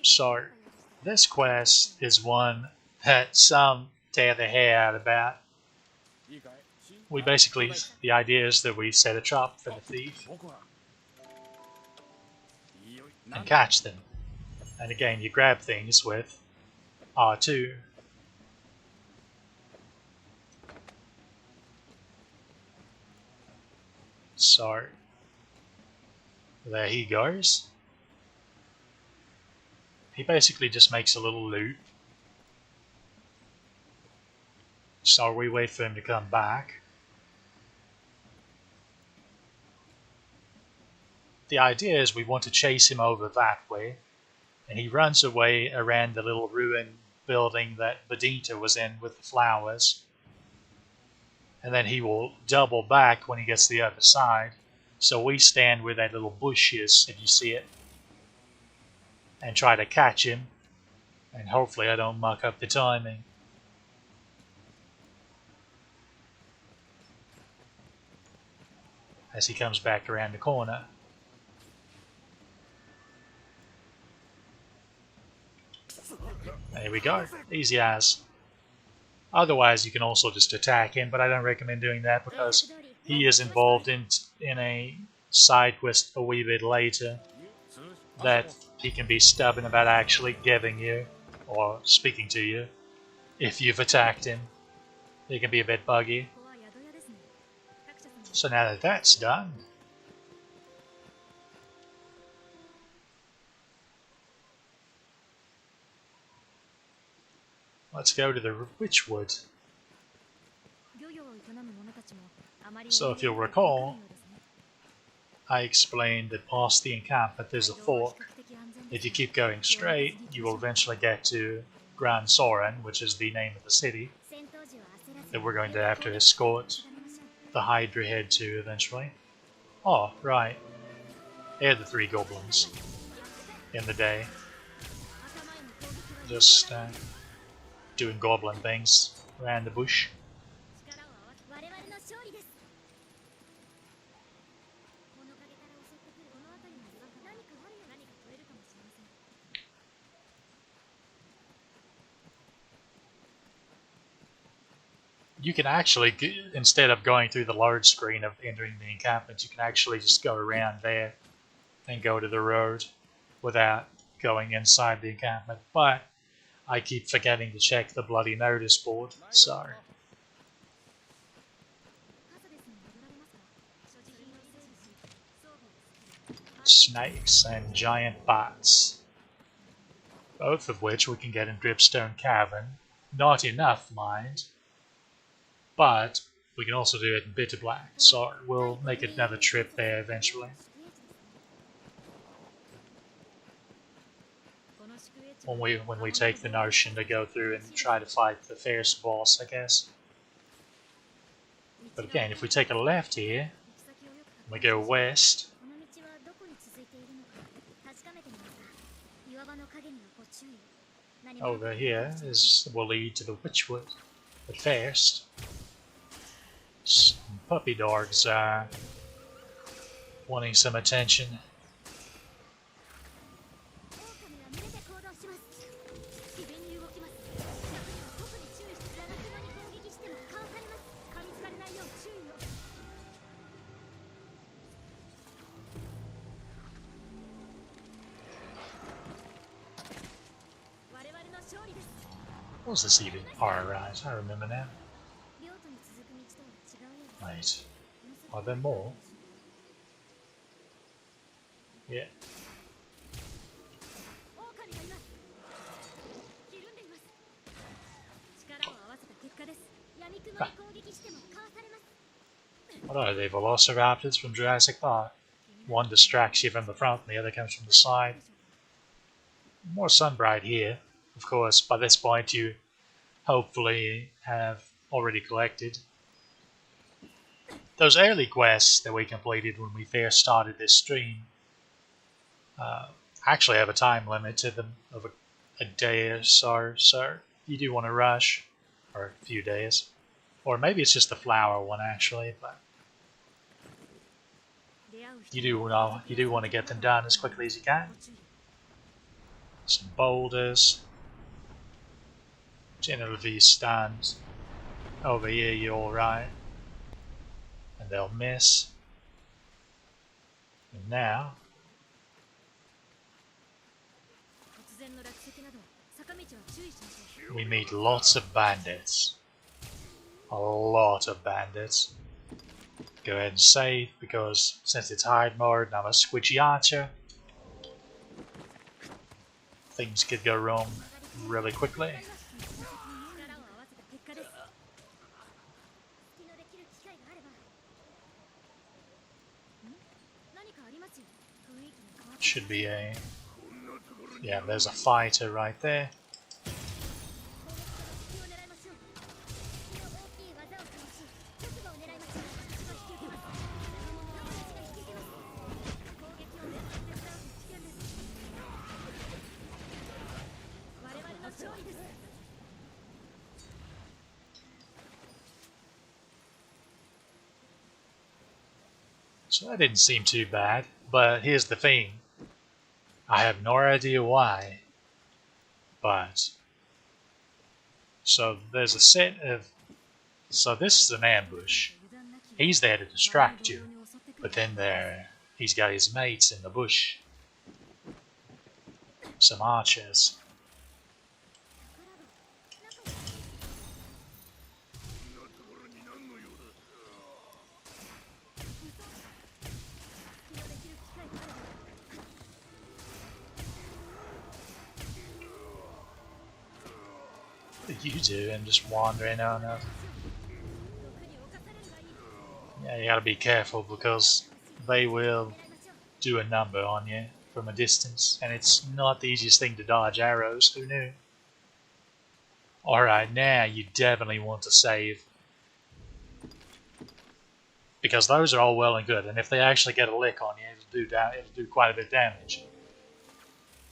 A: So, this quest is one that some tear their hair out about. We basically, the idea is that we set a trap for the thief and catch them. And again, you grab things with R2. So, there he goes. He basically just makes a little loop. So we wait for him to come back. The idea is we want to chase him over that way, and he runs away around the little ruined building that Benita was in with the flowers. And then he will double back when he gets to the other side. So we stand where that little bush is, if you see it, and try to catch him. And hopefully I don't muck up the timing. As he comes back around the corner. There we go, easy as. Otherwise you can also just attack him, but I don't recommend doing that because he is involved in a side quest a wee bit later that he can be stubborn about actually giving you or speaking to you if you've attacked him. He can be a bit buggy. So now that that's done, let's go to the Witchwood. So if you'll recall, I explained that past the encampment there's a fork. If you keep going straight, you will eventually get to Gran Soren, which is the name of the city that we're going to have to escort the Hydra head to eventually. Oh, right. They're the 3 goblins in the day. Just doing goblin things around the bush. You can actually, instead of going through the large screen of entering the encampment, you can actually just go around there and go to the road without going inside the encampment. But I keep forgetting to check the bloody notice board, so. Snakes and giant bats. Both of which we can get in Dripstone Cavern. Not enough, mind. But we can also do it in Bitter Black, so we'll make another trip there eventually. When we take the notion to go through and try to fight the first boss, I guess. But again, if we take a left here, and we go west, over here will lead to the Witchwood. But first, some puppy dogs are wanting some attention. What was this even? Alright, I remember now. Wait, are there more? Yeah. What are they, velociraptors from Jurassic Park? One distracts you from the front and the other comes from the side. More Sunbright here. Of course, by this point you hopefully have already collected those early quests that we completed when we first started this stream. Actually have a time limit to them of a day or so. You do want to rush, or a few days. Or maybe it's just the flower one actually, but you do want to get them done as quickly as you can. Some boulders. Generally if you stand over here you're alright. And they'll miss. And now we meet lots of bandits. A lot of bandits. Go ahead and save because since it's hard mode and I'm a Magick Archer, things could go wrong really quickly. Should be a... yeah, there's a fighter right there. So that didn't seem too bad, but here's the thing. I have no idea why, but so there's a set of, so this is an ambush. He's there to distract you, but then he's got his mates in the bush. Some archers. You do, and just wandering on up. Yeah, you gotta be careful because they will do a number on you from a distance, and it's not the easiest thing to dodge arrows, who knew? Alright, now you definitely want to save. Because those are all well and good, and if they actually get a lick on you, it'll do quite a bit of damage.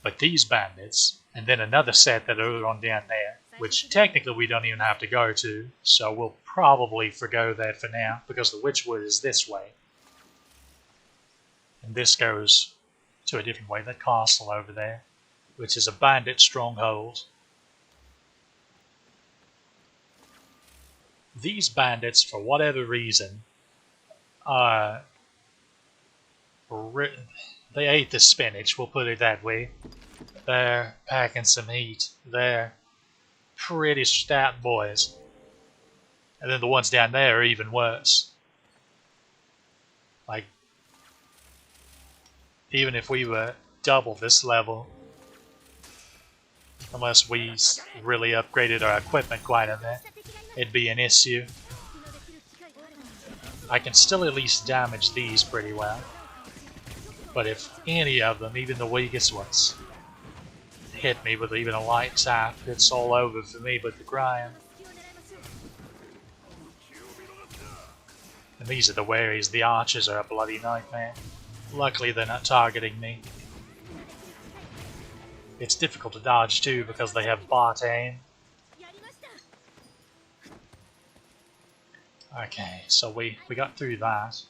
A: But these bandits, and then another set that are on down there, which technically we don't even have to go to, so we'll probably forgo that for now, because the Witchwood is this way. And this goes to a different way, that castle over there, which is a bandit stronghold. These bandits, for whatever reason, they ate the spinach, we'll put it that way. They're packing some heat. They're pretty stout boys. And then the ones down there are even worse. Like, even if we were double this level, unless we really upgraded our equipment quite a bit, it'd be an issue. I can still at least damage these pretty well. But if any of them, even the weakest ones, hit me with even a light tap, it's all over for me but the grind. And these are the waries. The archers are a bloody nightmare. Luckily they're not targeting me. It's difficult to dodge too because they have bot aim. Okay, so we got through that.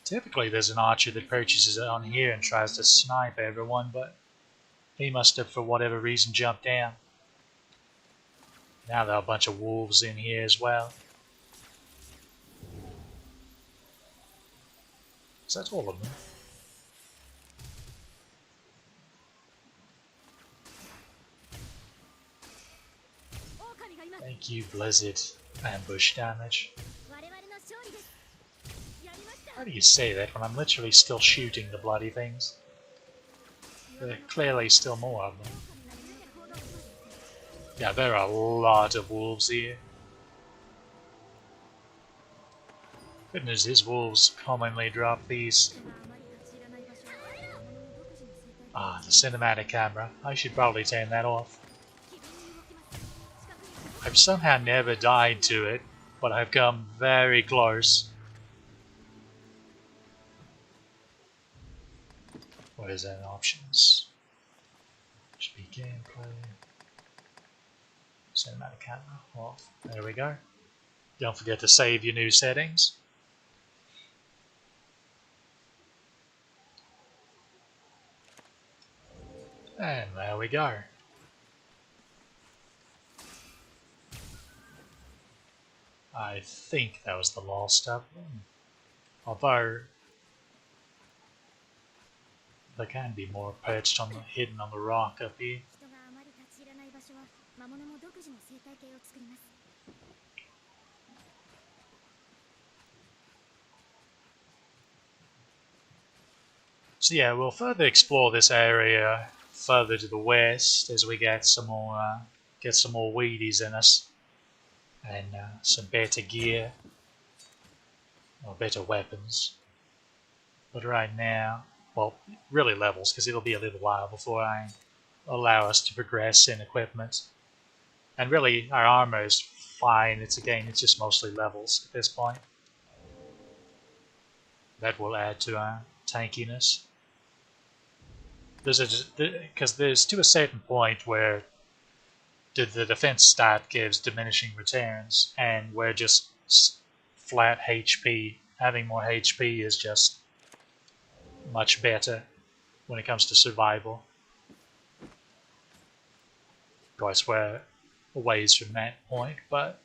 A: Typically there's an archer that purchases it on here and tries to snipe everyone, but he must have, for whatever reason, jumped down. Now there are a bunch of wolves in here as well. Is that all of them? Thank you, Blizzard. Ambush damage. How do you say that when I'm literally still shooting the bloody things? There are clearly still more of them. Yeah, there are a lot of wolves here. Good news is wolves commonly drop these.
B: 人があまり立ち入らない場所は魔物の独自の生態系
A: Ah, the cinematic camera. I should probably turn that off.
B: 機敏に動きます近くには
A: I've somehow never died to it, but I've come very close. What is that? Options. Should be gameplay. Cinematic camera off. There we go. Don't forget to save your new settings. And there we go. I think that was the last of them. Although there can be more perched on the hidden on the rock up here.
B: 人があまり立ち入らない場所は魔物も独自の生態系を作ります
A: So yeah, we'll further explore this area further to the west as we get some more weedies in us and some better gear or better weapons. But right now, well, really levels, because it'll be a little while before I allow us to progress in equipment. And really, our armor is fine. It's just mostly levels at this point. That will add to our tankiness. Because there's to a certain point where the defense stat gives diminishing returns, and where just flat HP, having more HP is just much better when it comes to survival. Of course, we're a ways from that point, but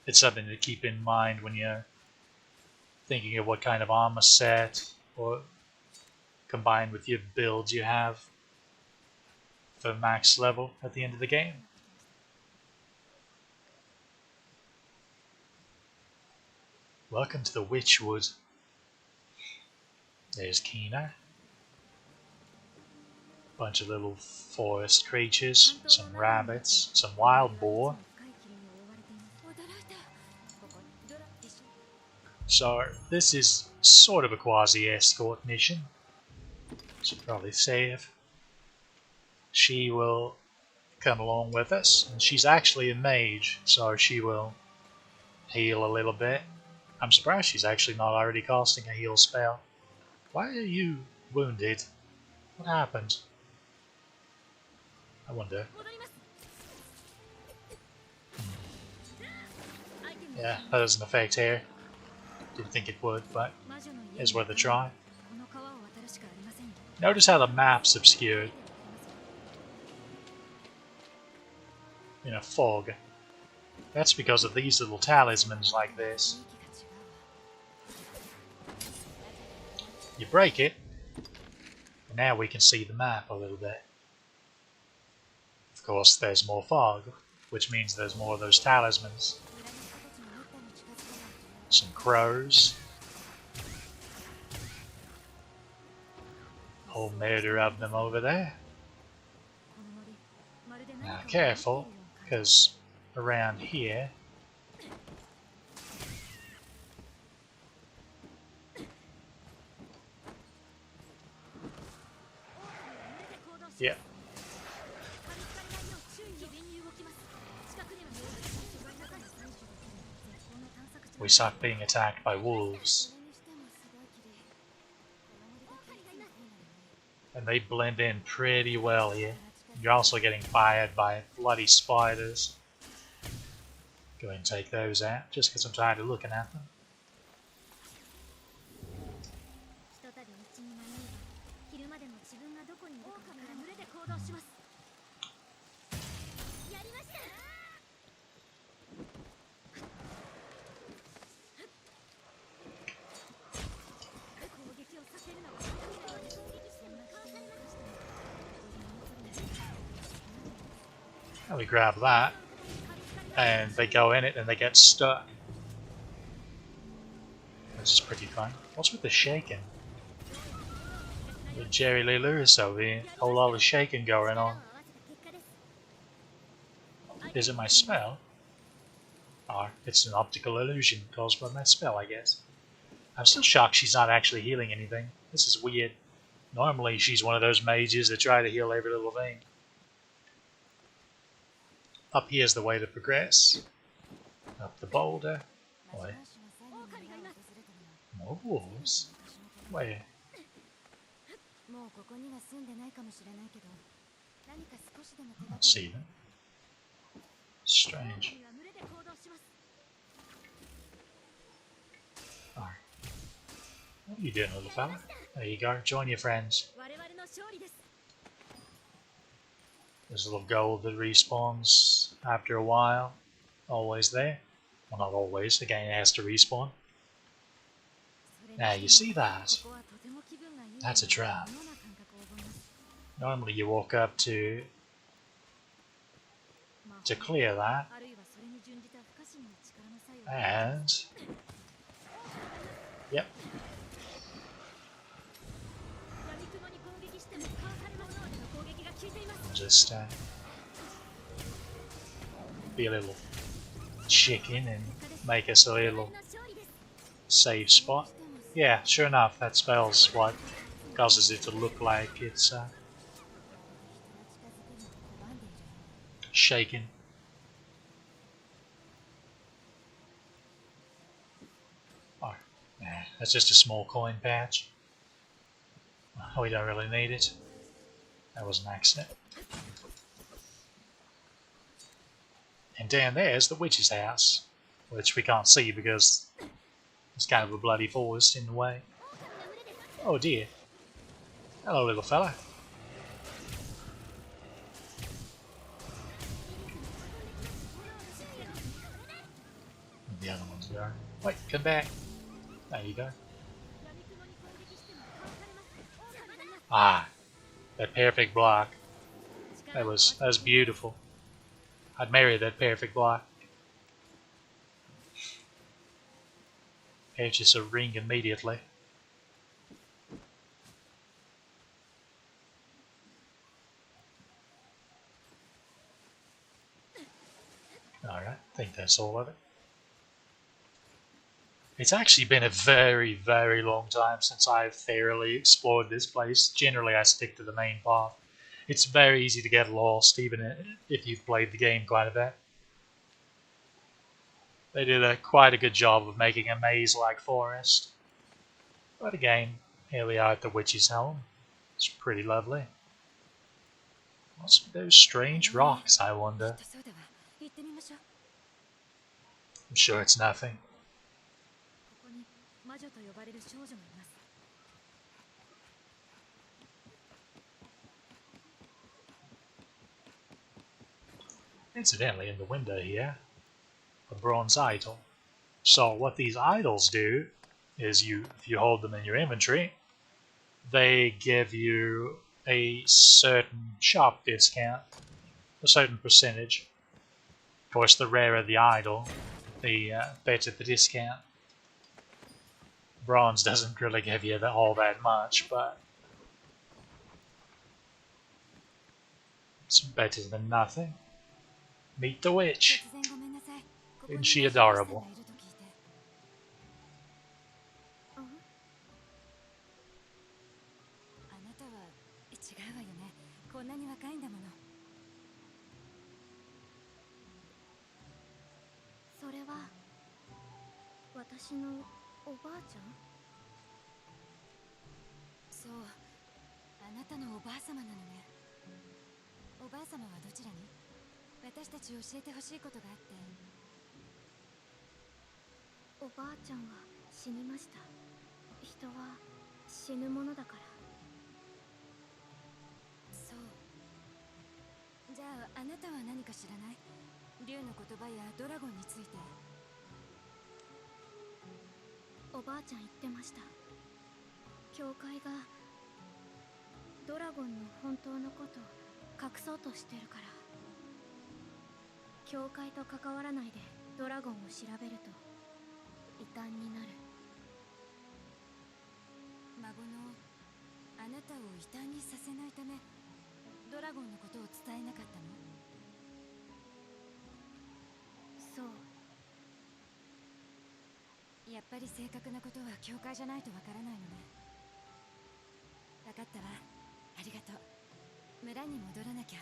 A: it's something to keep in mind when you're thinking of what kind of armor set or combined with your builds you have for max level at the end of the game. Welcome to the Witchwood. There's Keener. Bunch of little forest creatures, some rabbits, some wild boar.
B: 深い霧に覆われています驚いたここドラでしょ
A: So this is sort of a quasi-escort mission. Should probably save. She will come along with us, and she's actually a mage, so she will heal a little bit. I'm surprised she's actually not already casting a heal spell. Why are you wounded? What happened? I wonder.
B: 戻ります
A: Yeah, that doesn't affect here. Didn't think it would, but
B: 魔女の家
A: it's
B: に
A: worth a try.
B: この川を渡るしかありません
A: Notice how the map's obscured in a fog. That's because of these little talismans like this.
B: 雰囲気が違うわ
A: You break it, and now we can see the map a little bit. Of course, there's more fog, which means there's more of those talismans.
B: 裏の人たちもめったに近づかない
A: Some crows. Whole murder of them over there.
B: この森まるで
A: Now
B: 何かを
A: careful,
B: 見ているような感じ
A: because around here, yeah,
B: 噛みつかれないよう注意機敏に動きます近くには人がい中に採取できる絶好の探索地
A: we suck being attacked by wolves,
B: それにしてもすごい綺麗この森で警戒が
A: and they blend in pretty well here. You're also getting fired by bloody spiders. Go ahead and take those out, just because I'm tired of looking at them.
B: ひとたび道に迷えば昼までの自分がどこにいるかわから群れで行動しますやりました攻撃をさせるのは攻撃してもかわされました
A: And we grab that, and they go in it and they get stuck. This is pretty fun. What's with the shaking? With Jerry Lee Lewis over here, a whole lot of shaking going on. Is it my spell? Or it's an optical illusion caused by my spell, I guess. I'm still shocked she's not actually healing anything. This is weird. Normally she's one of those mages that try to heal every little thing. Up here's the way to progress. Up the boulder. Boy. More wolves? Where? I don't see them. Strange. Alright. What are you doing, little fella? There you go. Join your friends. There's a little gold that respawns after a while. Always there. Well, not always. The game has to respawn. Now, you see that? That's a trap. Normally you walk up to clear that. And... Yep. Just be a little chicken and make us a little safe spot. Yeah, sure enough, that spell's what causes it to look like it's shaking. Oh, nah, that's just a small coin patch. We don't really need it. That was an accident. And down there's the witch's house, which we can't see because there's kind of a bloody forest in the way. Oh dear. Hello, little fella. And the other ones go. Wait, come back. There you go. Ah, that perfect block. That was beautiful. I'd marry that perfect block. Purchase a ring immediately. Alright, I think that's all of it. It's actually been a very, very long time since I've thoroughly explored this place. Generally, I stick to the main path. It's very easy to get lost, even if you've played the game quite a bit. They did quite a good job of making a maze-like forest. But again, here we are at the witch's home. It's pretty lovely. What's with those strange rocks, I wonder? I'm sure it's nothing. Incidentally, in the window here, a bronze idol. So what these idols do is if you hold them in your inventory, they give you a certain shop discount, a certain percentage. Of course, the rarer the idol, the better the discount. Bronze doesn't really give you all that much, but it's better than nothing. Meet the witch. Isn't she adorable?
B: やっぱり正確なことは教会じゃないとわからないのね。わかったわ。ありがとう。村に戻らなきゃ。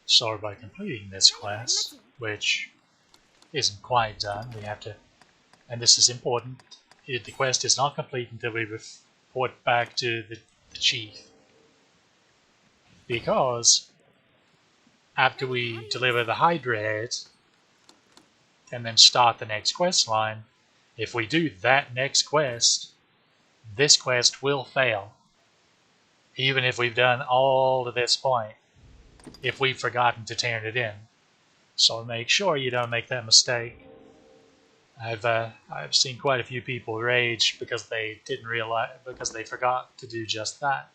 A: So by completing this quest, which isn't quite done, we have to, and this is important, the quest is not complete until we report back to the chief. Because after we deliver the Hydra head and then start the next quest line, if we do that next quest, this quest will fail. Even if we've done all to this point, if we've forgotten to turn it in. So make sure you don't make that mistake. I've seen quite a few people rage because they didn't realize, because they forgot to do just that.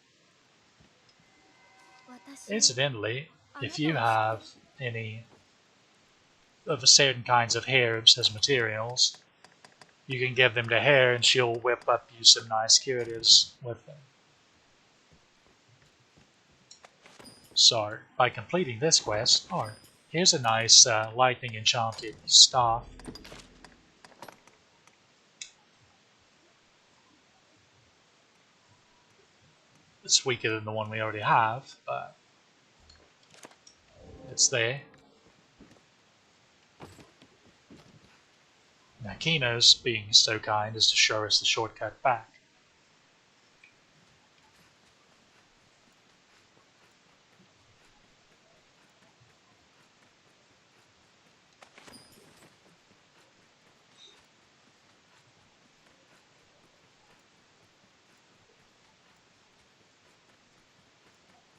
A: Incidentally, if you have any of certain kinds of herbs as materials, you can give them to her and she'll whip up you some nice curatives with them. So, by completing this quest, here's a nice lightning enchanted staff. It's weaker than the one we already have, but it's there. Now Kino's being so kind as to show us the shortcut back.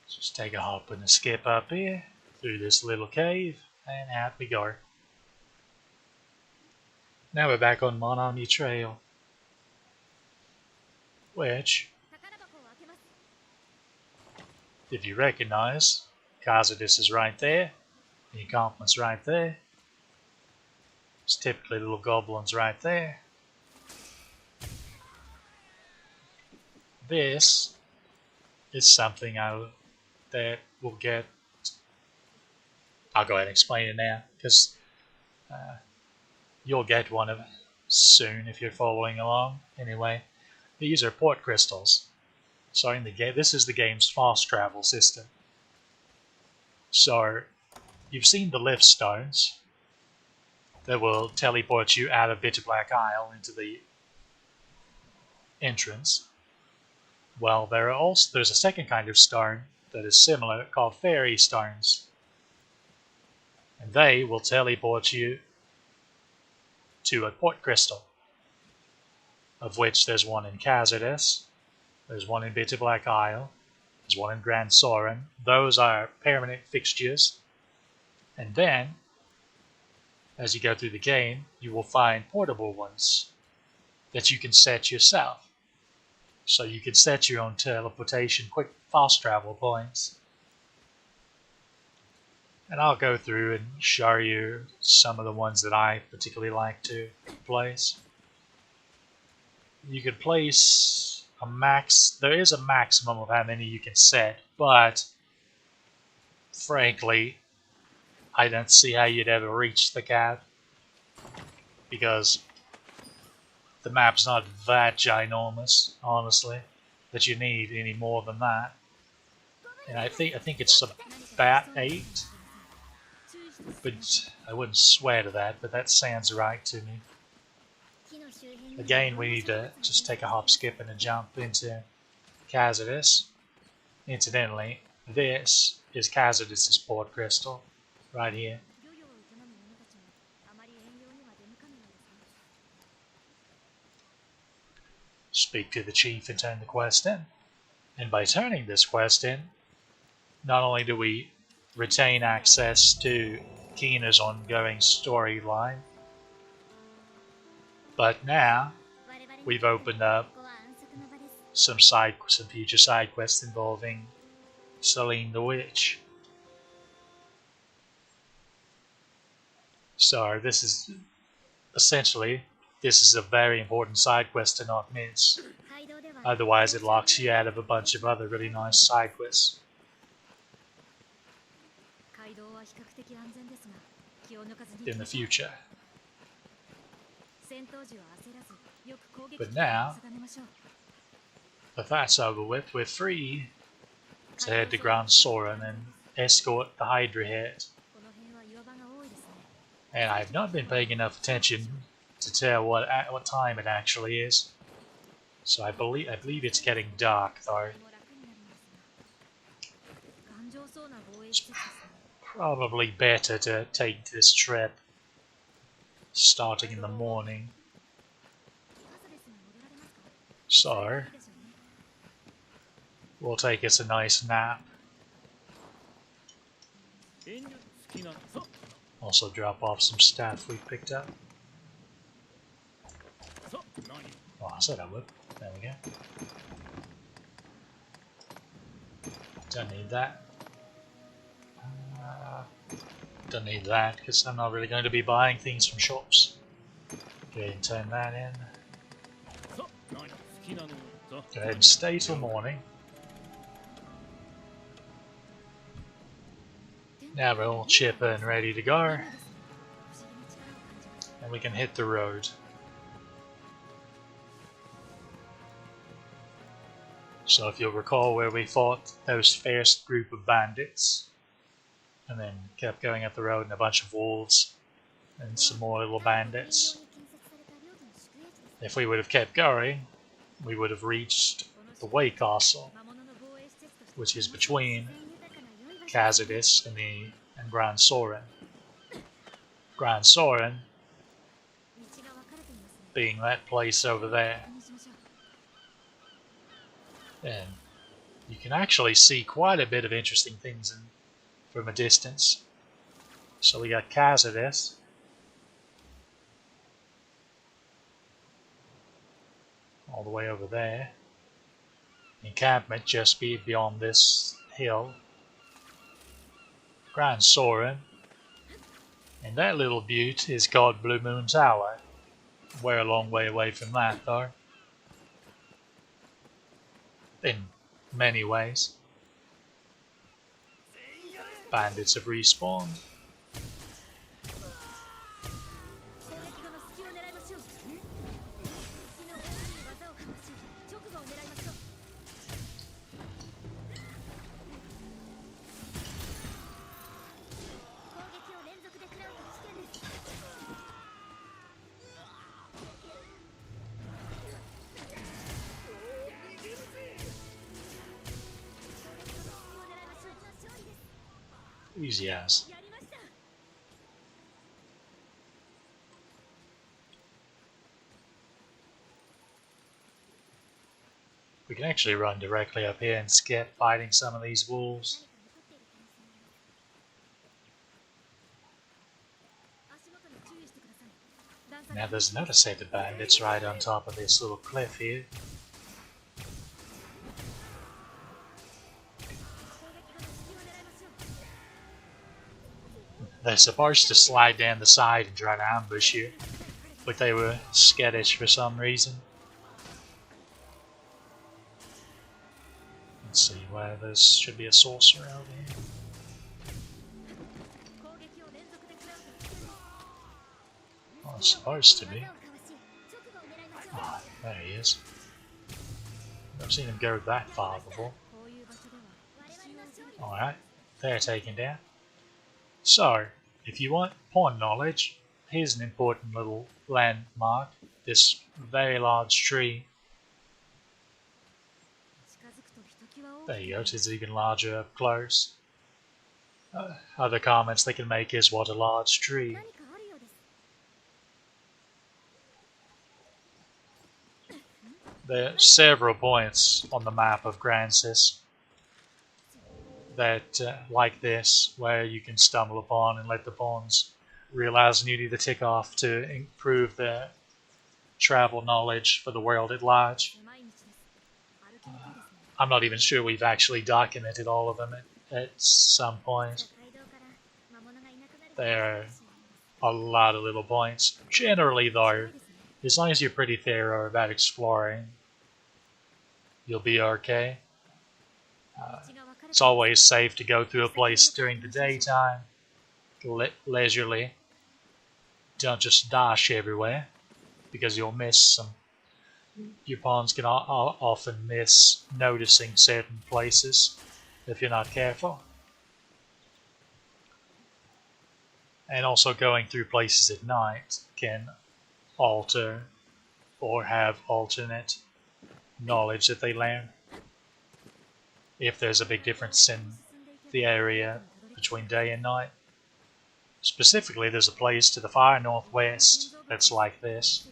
A: Just take a hop and a skip up here, through this little cave, and out we go. Now we're back on Monami Trail, which, if you recognize, Kazadis is right there, the encampment's right there, there's typically little goblins right there. This is something that will get. I'll go ahead and explain it now, because you'll get one of it soon if you're following along. Anyway, these are port crystals. So in the game, this is the game's fast travel system. So you've seen the lift stones that will teleport you out of Bitter Black Isle into the entrance. Well, there's a second kind of stone that is similar called fairy stones. And they will teleport you to a port crystal, of which there's one in Kazadis, there's one in Bitter Black Isle, there's one in Grand Soren. Those are permanent fixtures. And then, as you go through the game, you will find portable ones that you can set yourself. So you can set your own teleportation, quick, fast travel points. And I'll go through and show you some of the ones that I particularly like to place. You can place a max. There is a maximum of how many you can set, but frankly, I don't see how you'd ever reach the cap, because the map's not that ginormous, honestly, that you need any more than that. And I think it's about 8. But I wouldn't swear to that, but that sounds right to me. Again, we need to just take a hop, skip, and a jump into Kazadis. Incidentally, this is Kazadis' port crystal, right here. Speak to the chief and turn the quest in. And by turning this quest in, not only do we retain access to Kina's ongoing storyline, but now we've opened up some future side quests involving Celine the Witch. So this is essentially this is a very important side quest to not miss.
B: 街道では
A: Otherwise, it locks you out of a bunch of other really nice side quests
B: 街道は比較的安全ですが気を抜かずに
A: in the future.
B: 戦闘時は焦らずよく攻撃
A: But
B: 機会を
A: now-
B: 定めましょう
A: But that's over with. We're free to head to Grand Soren and escort the Hydra Head.
B: この辺は岩場が多いですね
A: And I've not been paying enough attention to tell what time it actually is. So I believe it's getting dark though.
B: とても楽になりますが頑丈そうな防衛施設ですね
A: Probably better to take this trip starting in the morning.
B: 朝ですが戻られますか
A: So
B: いいでしょうね
A: we'll take us a nice nap.
C: 遠慮好きなのさ
A: Also drop off some stuff we picked up.
C: さ何
A: Oh, I said I would. There we go. Don't need that. Don't need that because I'm not really going to be buying things from shops. Go ahead and turn that in.
C: さ何好きなのさ
A: Go ahead and stay till morning. Now we're all chipper and ready to go,
B: 不思議な力を感じます
A: and we can hit the road. So if you'll recall where we fought those first group of bandits, and then kept going up the road and a bunch of wolves, and some more little bandits. If we would have kept going, we would have reached the Way Castle, which is between Kazadis and Grand Soren. Grand Soren being that place over there. And you can actually see quite a bit of interesting things from a distance. So we got Kazadis. All the way over there. Encampment just beyond this hill. Grand Soren. And that little butte is called Blue Moon Tower. We're a long way away from that though. In many ways. Bandits have respawned.
B: 攻撃後の隙を狙いましょう敵の技をかわし直後を狙いましょう攻撃を連続で食らうと危険です
A: Easy as.
B: やりました
A: We can actually run directly up here and skip fighting some of these wolves.
B: 足元に注意してください段差
A: Now there's another set of bandits right on top of this little cliff here.
B: 攻撃後の隙を狙いましょう
A: They're supposed to slide down the side and try to ambush you, but they were skittish for some reason. Let's see where there should be a sorcerer over here.
B: 攻撃を連続で食らうと危険です
A: Oh, it's supposed to be.
B: 技をかわし直後を狙いましょう
A: Ah, there he is. I've seen him go that far before.
B: こういう場所では我々の勝利
A: Alright, they're taken down. So, if you want pawn knowledge, here's an important little landmark. This very large tree.
B: 近づくとひときわ大
A: There
B: き
A: you go, it's even larger up close. Other comments they can make is what a large tree.
B: 何かあるようです
A: There are several points on the map of Grancis that, like this, where you can stumble upon and let the pawns realize and you need to tick off to improve their travel knowledge for the world at large.
B: 狭い道です歩きにくいですね
A: I'm not even sure we've actually documented all of them at some point.
B: 街道から魔物がいなくなる
A: There are
B: かもしれない
A: a lot of little points. Generally, though,
B: ですね
A: As long as you're pretty thorough about exploring, you'll be okay. It's always safe to go through a place during the daytime, leisurely. Don't just dash everywhere, because you'll miss some. Your pawns can often miss noticing certain places if you're not careful. And also going through places at night can alter or have alternate knowledge that they learn. If there's a big difference in the area between day and night. Specifically, there's a place to the far northwest that's like this.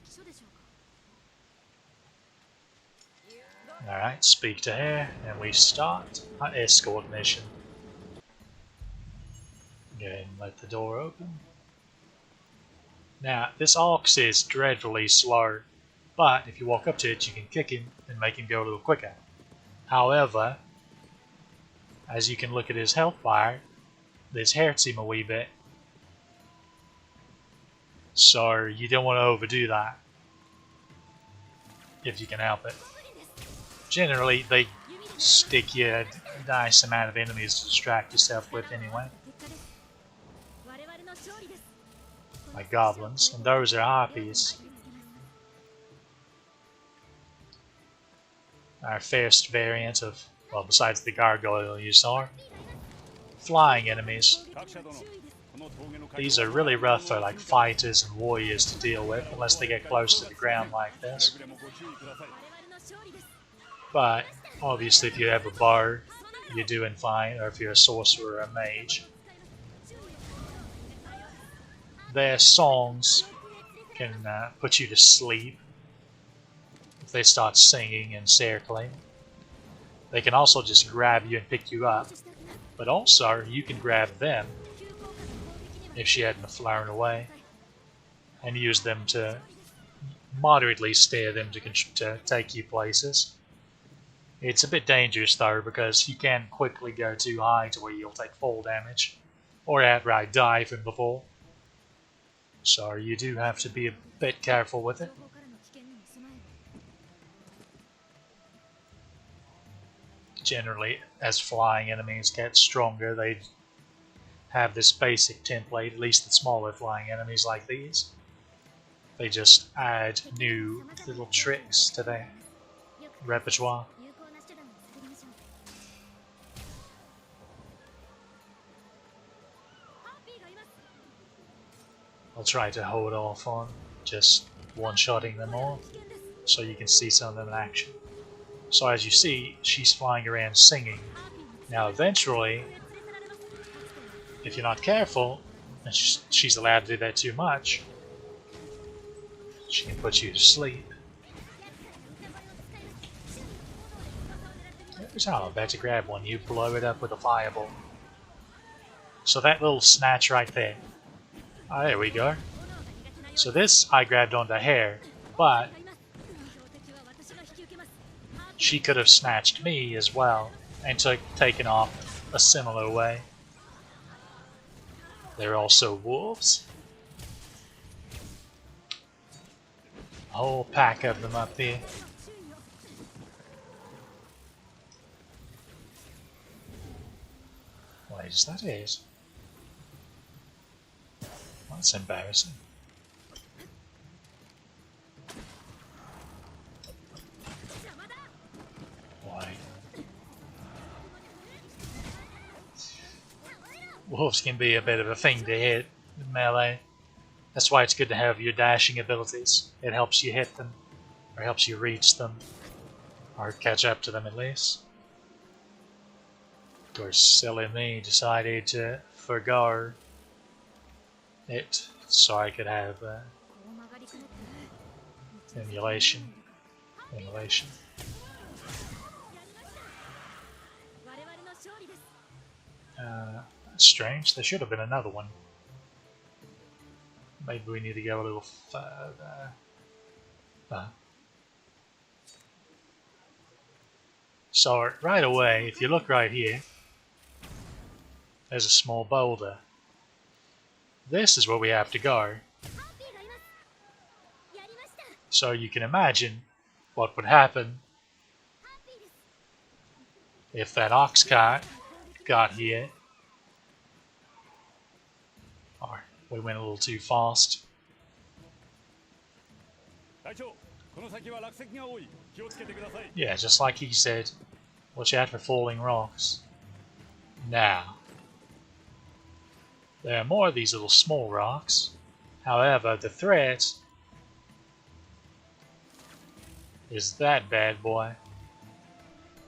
A: Alright, speak to her, and we start our escort mission. Go ahead and let the door open. Now, this ox is dreadfully slow, but if you walk up to it, you can kick him and make him go a little quicker. However, as you can look at his health bar, this hurts him a wee bit. So you don't want to overdo that, if you can help it. Generally, they stick you a nice amount of enemies to distract yourself with anyway. Like goblins, and those are harpies. Our first variant of, well, besides the gargoyle you saw, flying enemies. These are really rough for like fighters and warriors to deal with, unless they get close to the ground like this. But obviously if you have a bow, you're doing fine, or if you're a sorcerer or a mage. Their songs can put you to sleep if they start singing and circling. They can also just grab you and pick you up, but also you can grab them if she hadn't flown away and use them to moderately steer them to take you places. It's a bit dangerous though, because you can quickly go too high to where you'll take fall damage or outright die from the fall. So you do have to be a bit careful with it. Generally, as flying enemies get stronger, they have this basic template, at least the smaller flying enemies like these. They just add new little tricks to their repertoire. I'll try to hold off on just one-shotting them all, so you can see some of them in action. So as you see, she's flying around singing. Now eventually, if you're not careful, and she's allowed to do that too much, she can put you to sleep. Oh, I'm about to grab one. You blow it up with a fireball. So that little snatch right there. Oh, there we go. So this I grabbed onto her, but she could have snatched me as well and taken off a similar way. They're also wolves. A whole pack of them up here. What is that? That's embarrassing. Why? Wolves can be a bit of a thing to hit in melee. That's why it's good to have your dashing abilities. It helps you hit them, or helps you reach them, or catch up to them at least. Of course, silly me decided to forgo it so I could have emulation. That's strange. There should have been another one. Maybe we need to go a little further. So right away, if you look right here, there's a small boulder. This is where we have to go. So you can imagine what would happen if that ox cart got here. Or we went a little too fast.
C: 隊長、この先は落石が多い。気をつけてください。
A: Yeah, just like he said, watch out for falling rocks. Now, there are more of these little small rocks. However, the threat is that bad boy.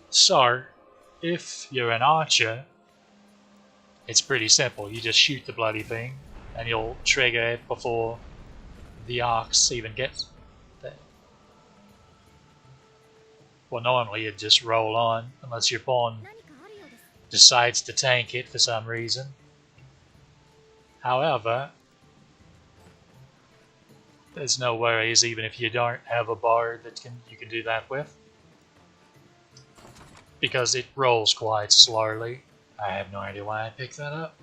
A: So, if you're an archer, it's pretty simple. You just shoot the bloody thing, and you'll trigger it before the ox even gets there. Well, normally you'd just roll on, unless your pawn
B: 何かあるようです。
A: decides to tank it for some reason. However, there's no worries even if you don't have a bard that you can do that with, because it rolls quite slowly. I have no idea why I picked that up.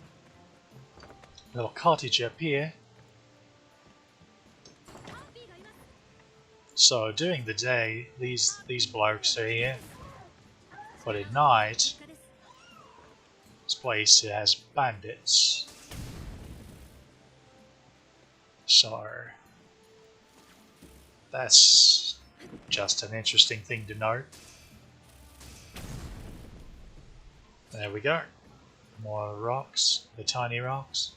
A: Little cottage up here. So during the day, these blokes are here, but at night, this place has bandits. So that's just an interesting thing to note. There we go. More rocks, the tiny rocks.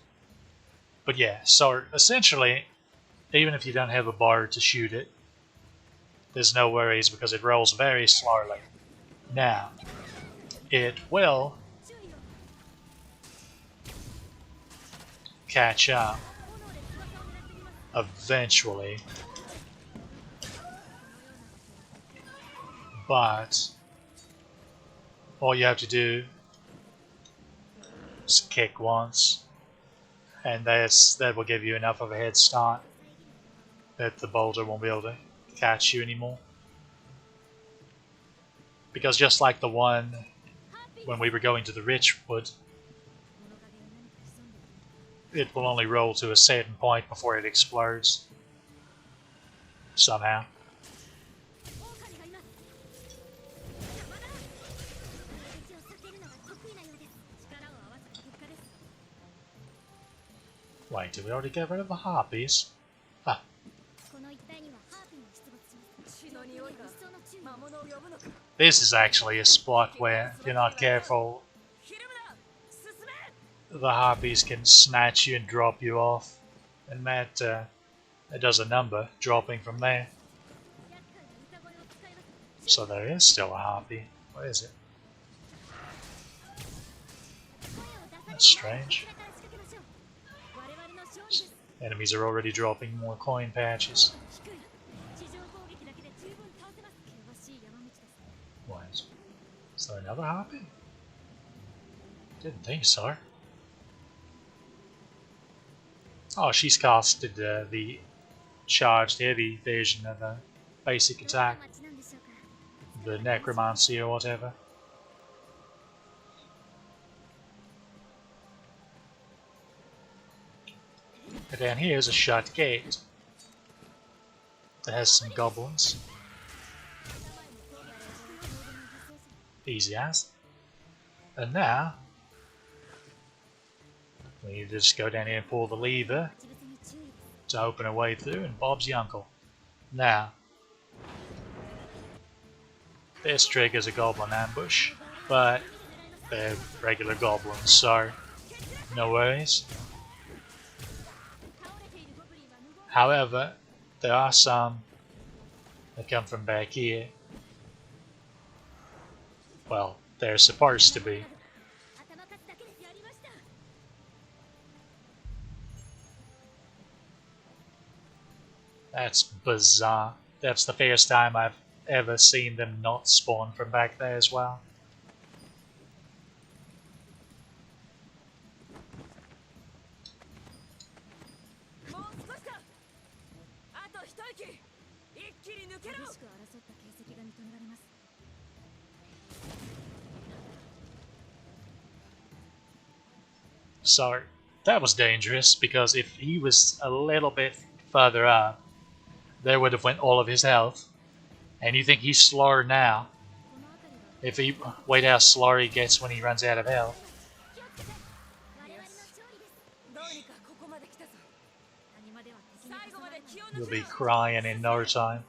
A: But yeah, so essentially, even if you don't have a bar to shoot it, there's no worries because it rolls very slowly. Now, it will catch up eventually, but all you have to do is kick once, and that will give you enough of a head start that the boulder won't be able to catch you anymore. Because just like the one when we were going to the Richwood, it will only roll to a certain point before it explodes. Somehow. Wait, did we already get rid of the harpies? Ah. This is actually a spot where, if you're not careful, the harpies can snatch you and drop you off. And that does a number, dropping from there. So there is still a harpy. What is it? That's strange. Enemies are already dropping more coin patches. What? Is there another harpy? Didn't think so. Oh, she's casted the charged heavy version of the basic attack. The necromancy or whatever. And down here is a shut gate that has some goblins. Easy as. And now we need to just go down here and pull the lever to open a way through, and Bob's your uncle. Now, this triggers a goblin ambush, but they're regular goblins, so no worries. However, there are some that come from back here. Well, they're supposed to be. That's bizarre. That's the first time I've ever seen them not spawn from back there as well. So that was dangerous, because if he was a little bit further up, there would have went all of his health. And you think he's slower now? If he wait how slow he gets when he runs out of health.
B: 我々の勝利です。
D: どうにかここまで来たぞ。
B: 谷間では敵に
D: 最後まで気を
A: You'll
D: 抜く
A: be
D: な。
A: crying in no time.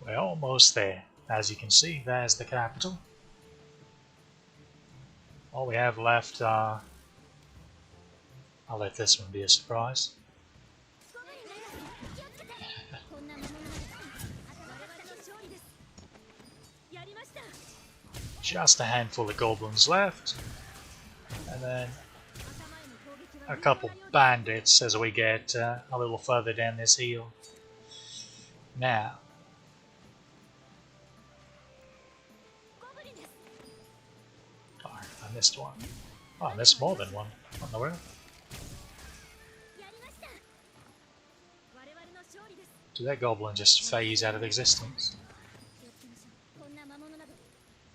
A: We're almost there. As you can see, there's the capital. All we have left are... I'll let this one be a surprise.
B: こんなものなのです。我々の勝利です。やりました。
A: Just a handful of goblins left. And then a couple bandits as we get a little further down this hill. Now,
B: ゴブリンです。
A: oh, I missed one. Oh, I missed more than one. What in the world?
B: やりました。我々の勝利です。
A: Did that goblin just phase out of existence?
B: 気をつけましょう。こんな魔物など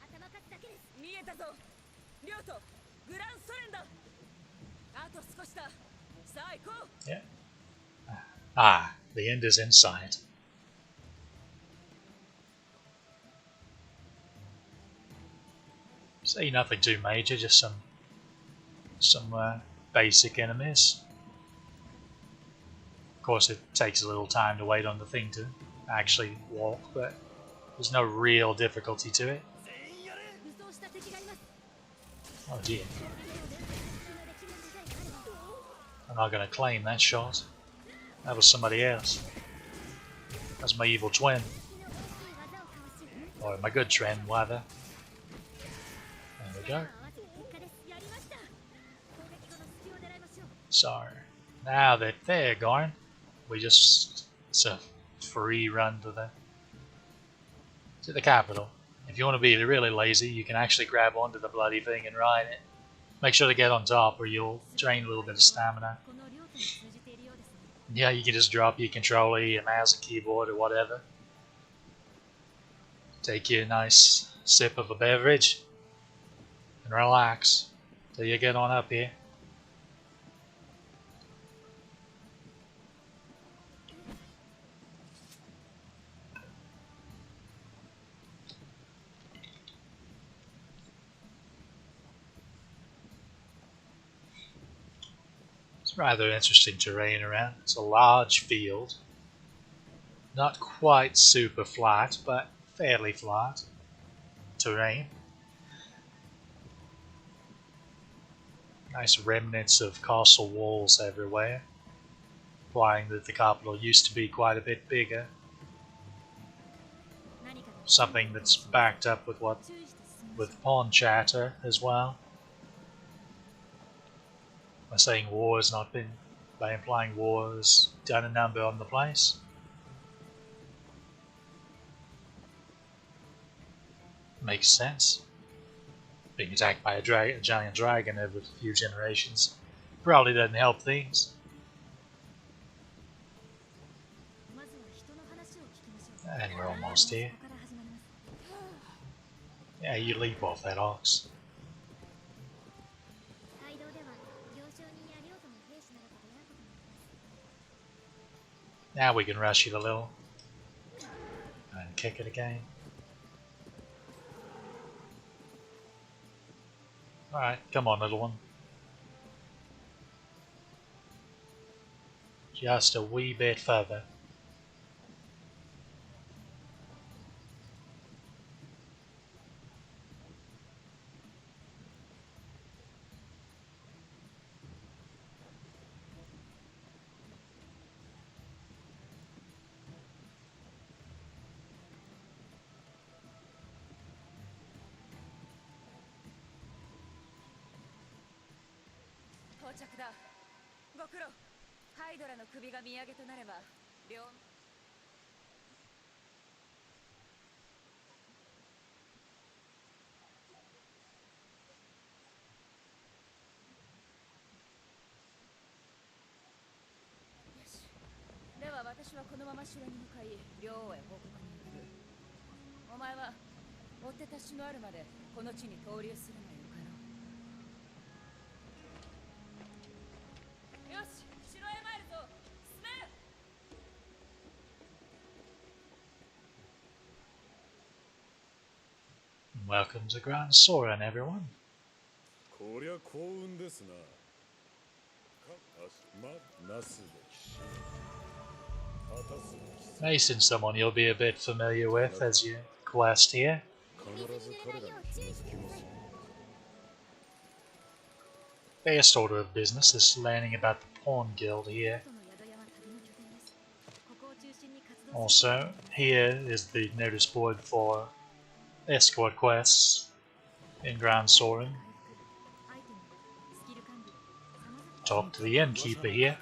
B: 頭かすだけです。
D: 見えたぞ。リョウとグランソレンだ。あと少しだ。さあ行こう。
A: Yeah. Ah, the end is in sight. See, nothing too major, just some basic enemies. Of course, it takes a little time to wait on the thing to actually walk, but there's no real difficulty to it.
B: 武装した敵がいます。
A: Oh dear,
B: 敵のできる事態があれば
A: I'm not going to claim that shot. That was somebody else. That's my evil twin,
B: 敵の大きい技をかわし
A: or my good twin, rather. There we go.
B: 合わせた結果です。やりました。攻撃後の隙を狙いましょう。
A: So, now that they're gone, it's a free run to the capital. If you want to be really lazy, you can actually grab onto the bloody thing and ride it. Make sure to get on top or you'll drain a little bit of stamina.
B: この両手に通じているようですね。
A: Yeah, you can just drop your controller, your mouse and keyboard or whatever. Take you a nice sip of a beverage and relax till you get on up here. It's rather interesting terrain around. It's a large field. Not quite super flat, but fairly flat terrain. Nice remnants of castle walls everywhere, implying that the capital used to be quite a bit bigger.
B: 何かが
A: Something that's backed up with
B: 注意して進みましょう。
A: with pawn chatter as well. By saying war has not been, by implying war has done a number on the place. Makes sense. Being attacked by a giant dragon over a few generations probably doesn't help things.
B: まずは人の話を聞きましょう。
A: And we're almost here.
B: ここから始まります。
A: Yeah, you leap off that ox.
B: 街道では行商人や領土の兵士などと出会うこともあります。
A: Now we can rush it a little. And kick it again. Alright, come on, little one. Just a wee bit further.
D: 到着だ。ご苦労。ハイドラの首が見上げとなれば、両。よし。では私はこのまま城に向かい、両王へ報告に行く。お前は追ってた城あるまでこの地に投留するのよかろう。よし、城へ参るぞ。
A: Welcome to Grand Soren, everyone.
C: こりゃ幸運ですな。なすべきし。果たすべきせ。
A: Mason's someone you'll be a bit familiar with as you quest here.
C: 必ず彼らに気づきますよ。
A: First order of business is learning about the Pawn Guild here.
B: 元の宿屋は旅の拠点です。ここを中心に活動
A: Also, here is the notice board for escort quests in Grand Soren.
B: アイテム、スキル管理、様々
A: Talk to the innkeeper here,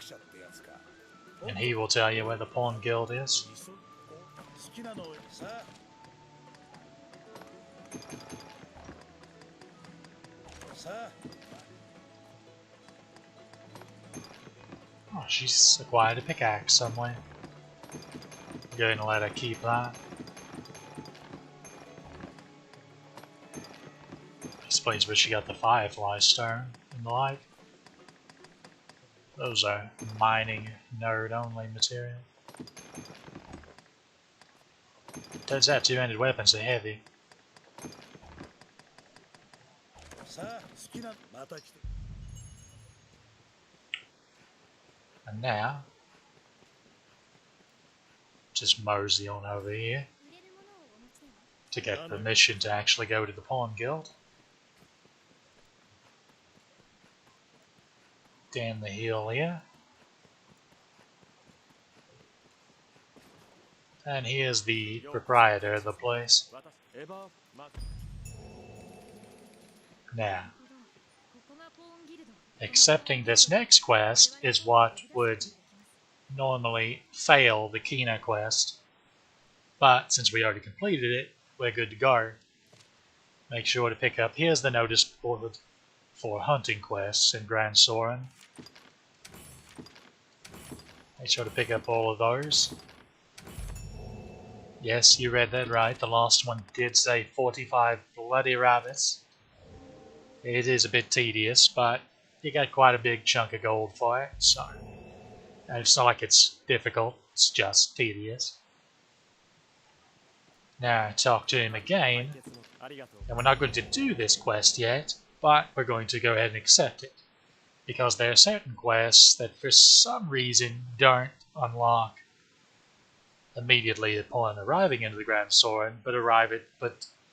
A: and he will tell you where the Pawn Guild is.
C: 好きなのさあ。さあ。
A: Oh, she's acquired a pickaxe somewhere. Going to let her keep that. This place where she got the Firefly Stone and the like. Those are mining nerd-only material. Turns out two-handed weapons are heavy.
C: さあ、好きなまた来て。
A: And now, just mosey on over here
B: 売れるものをお持ちでは
A: to get permission to actually go to the Pawn Guild. Down the hill here. And here's the proprietor of the place.
C: エヴァマ
A: Now,
B: ここがポーンギルド
A: accepting this next quest is what would normally fail the Kina quest, but since we already completed it, we're good to go. Make sure to pick up, here's the notice board for hunting quests in Grand Soren. Make sure to pick up all of those. Yes, you read that right, the last one did say 45 bloody rabbits. It is a bit tedious, but you got quite a big chunk of gold for it, so and it's not like it's difficult, it's just tedious. Now talk to him again,
C: ありがとう。
A: and we're not going to do this quest yet, but we're going to go ahead and accept it, because there are certain quests that for some reason don't unlock immediately upon arriving into the Grand Soren, but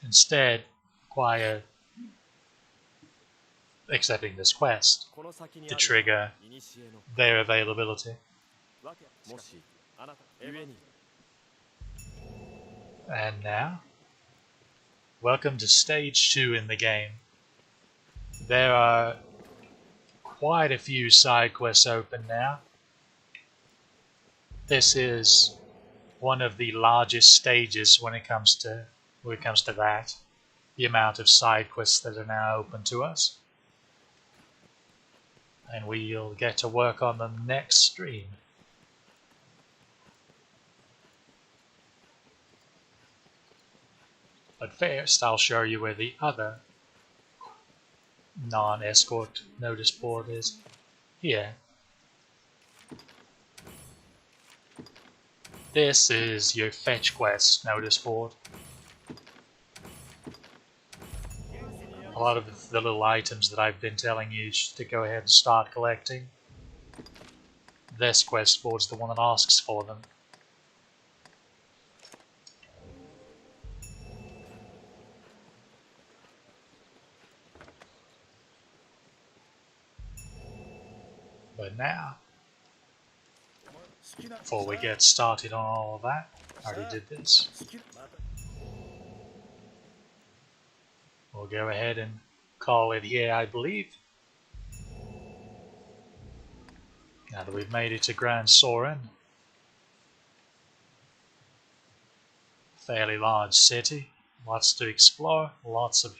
A: instead require accepting this quest
C: この先に
A: to
C: ある
A: trigger
C: 古の
A: their availability.
C: わけもしあなたゆえに
A: And now, welcome to stage 2 in the game. There are quite a few side quests open now. This is one of the largest stages when it comes to that. The amount of side quests that are now open to us. And we'll get to work on them next stream. But first, I'll show you where the other non-escort notice board is. Here. This is your fetch quest notice board. A lot of the little items that I've been telling you to go ahead and start collecting. This quest board's the one that asks for them. But now, before we get started on all of that, I already did this. We'll go ahead and call it here, I believe. Now that we've made it to Grand Soren, fairly large city, lots to explore, lots of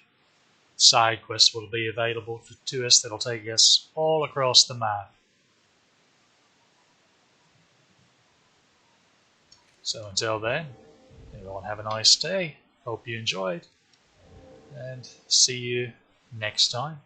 A: side quests will be available to us that'll take us all across the map. So until then, everyone have a nice day, hope you enjoyed, and see you next time.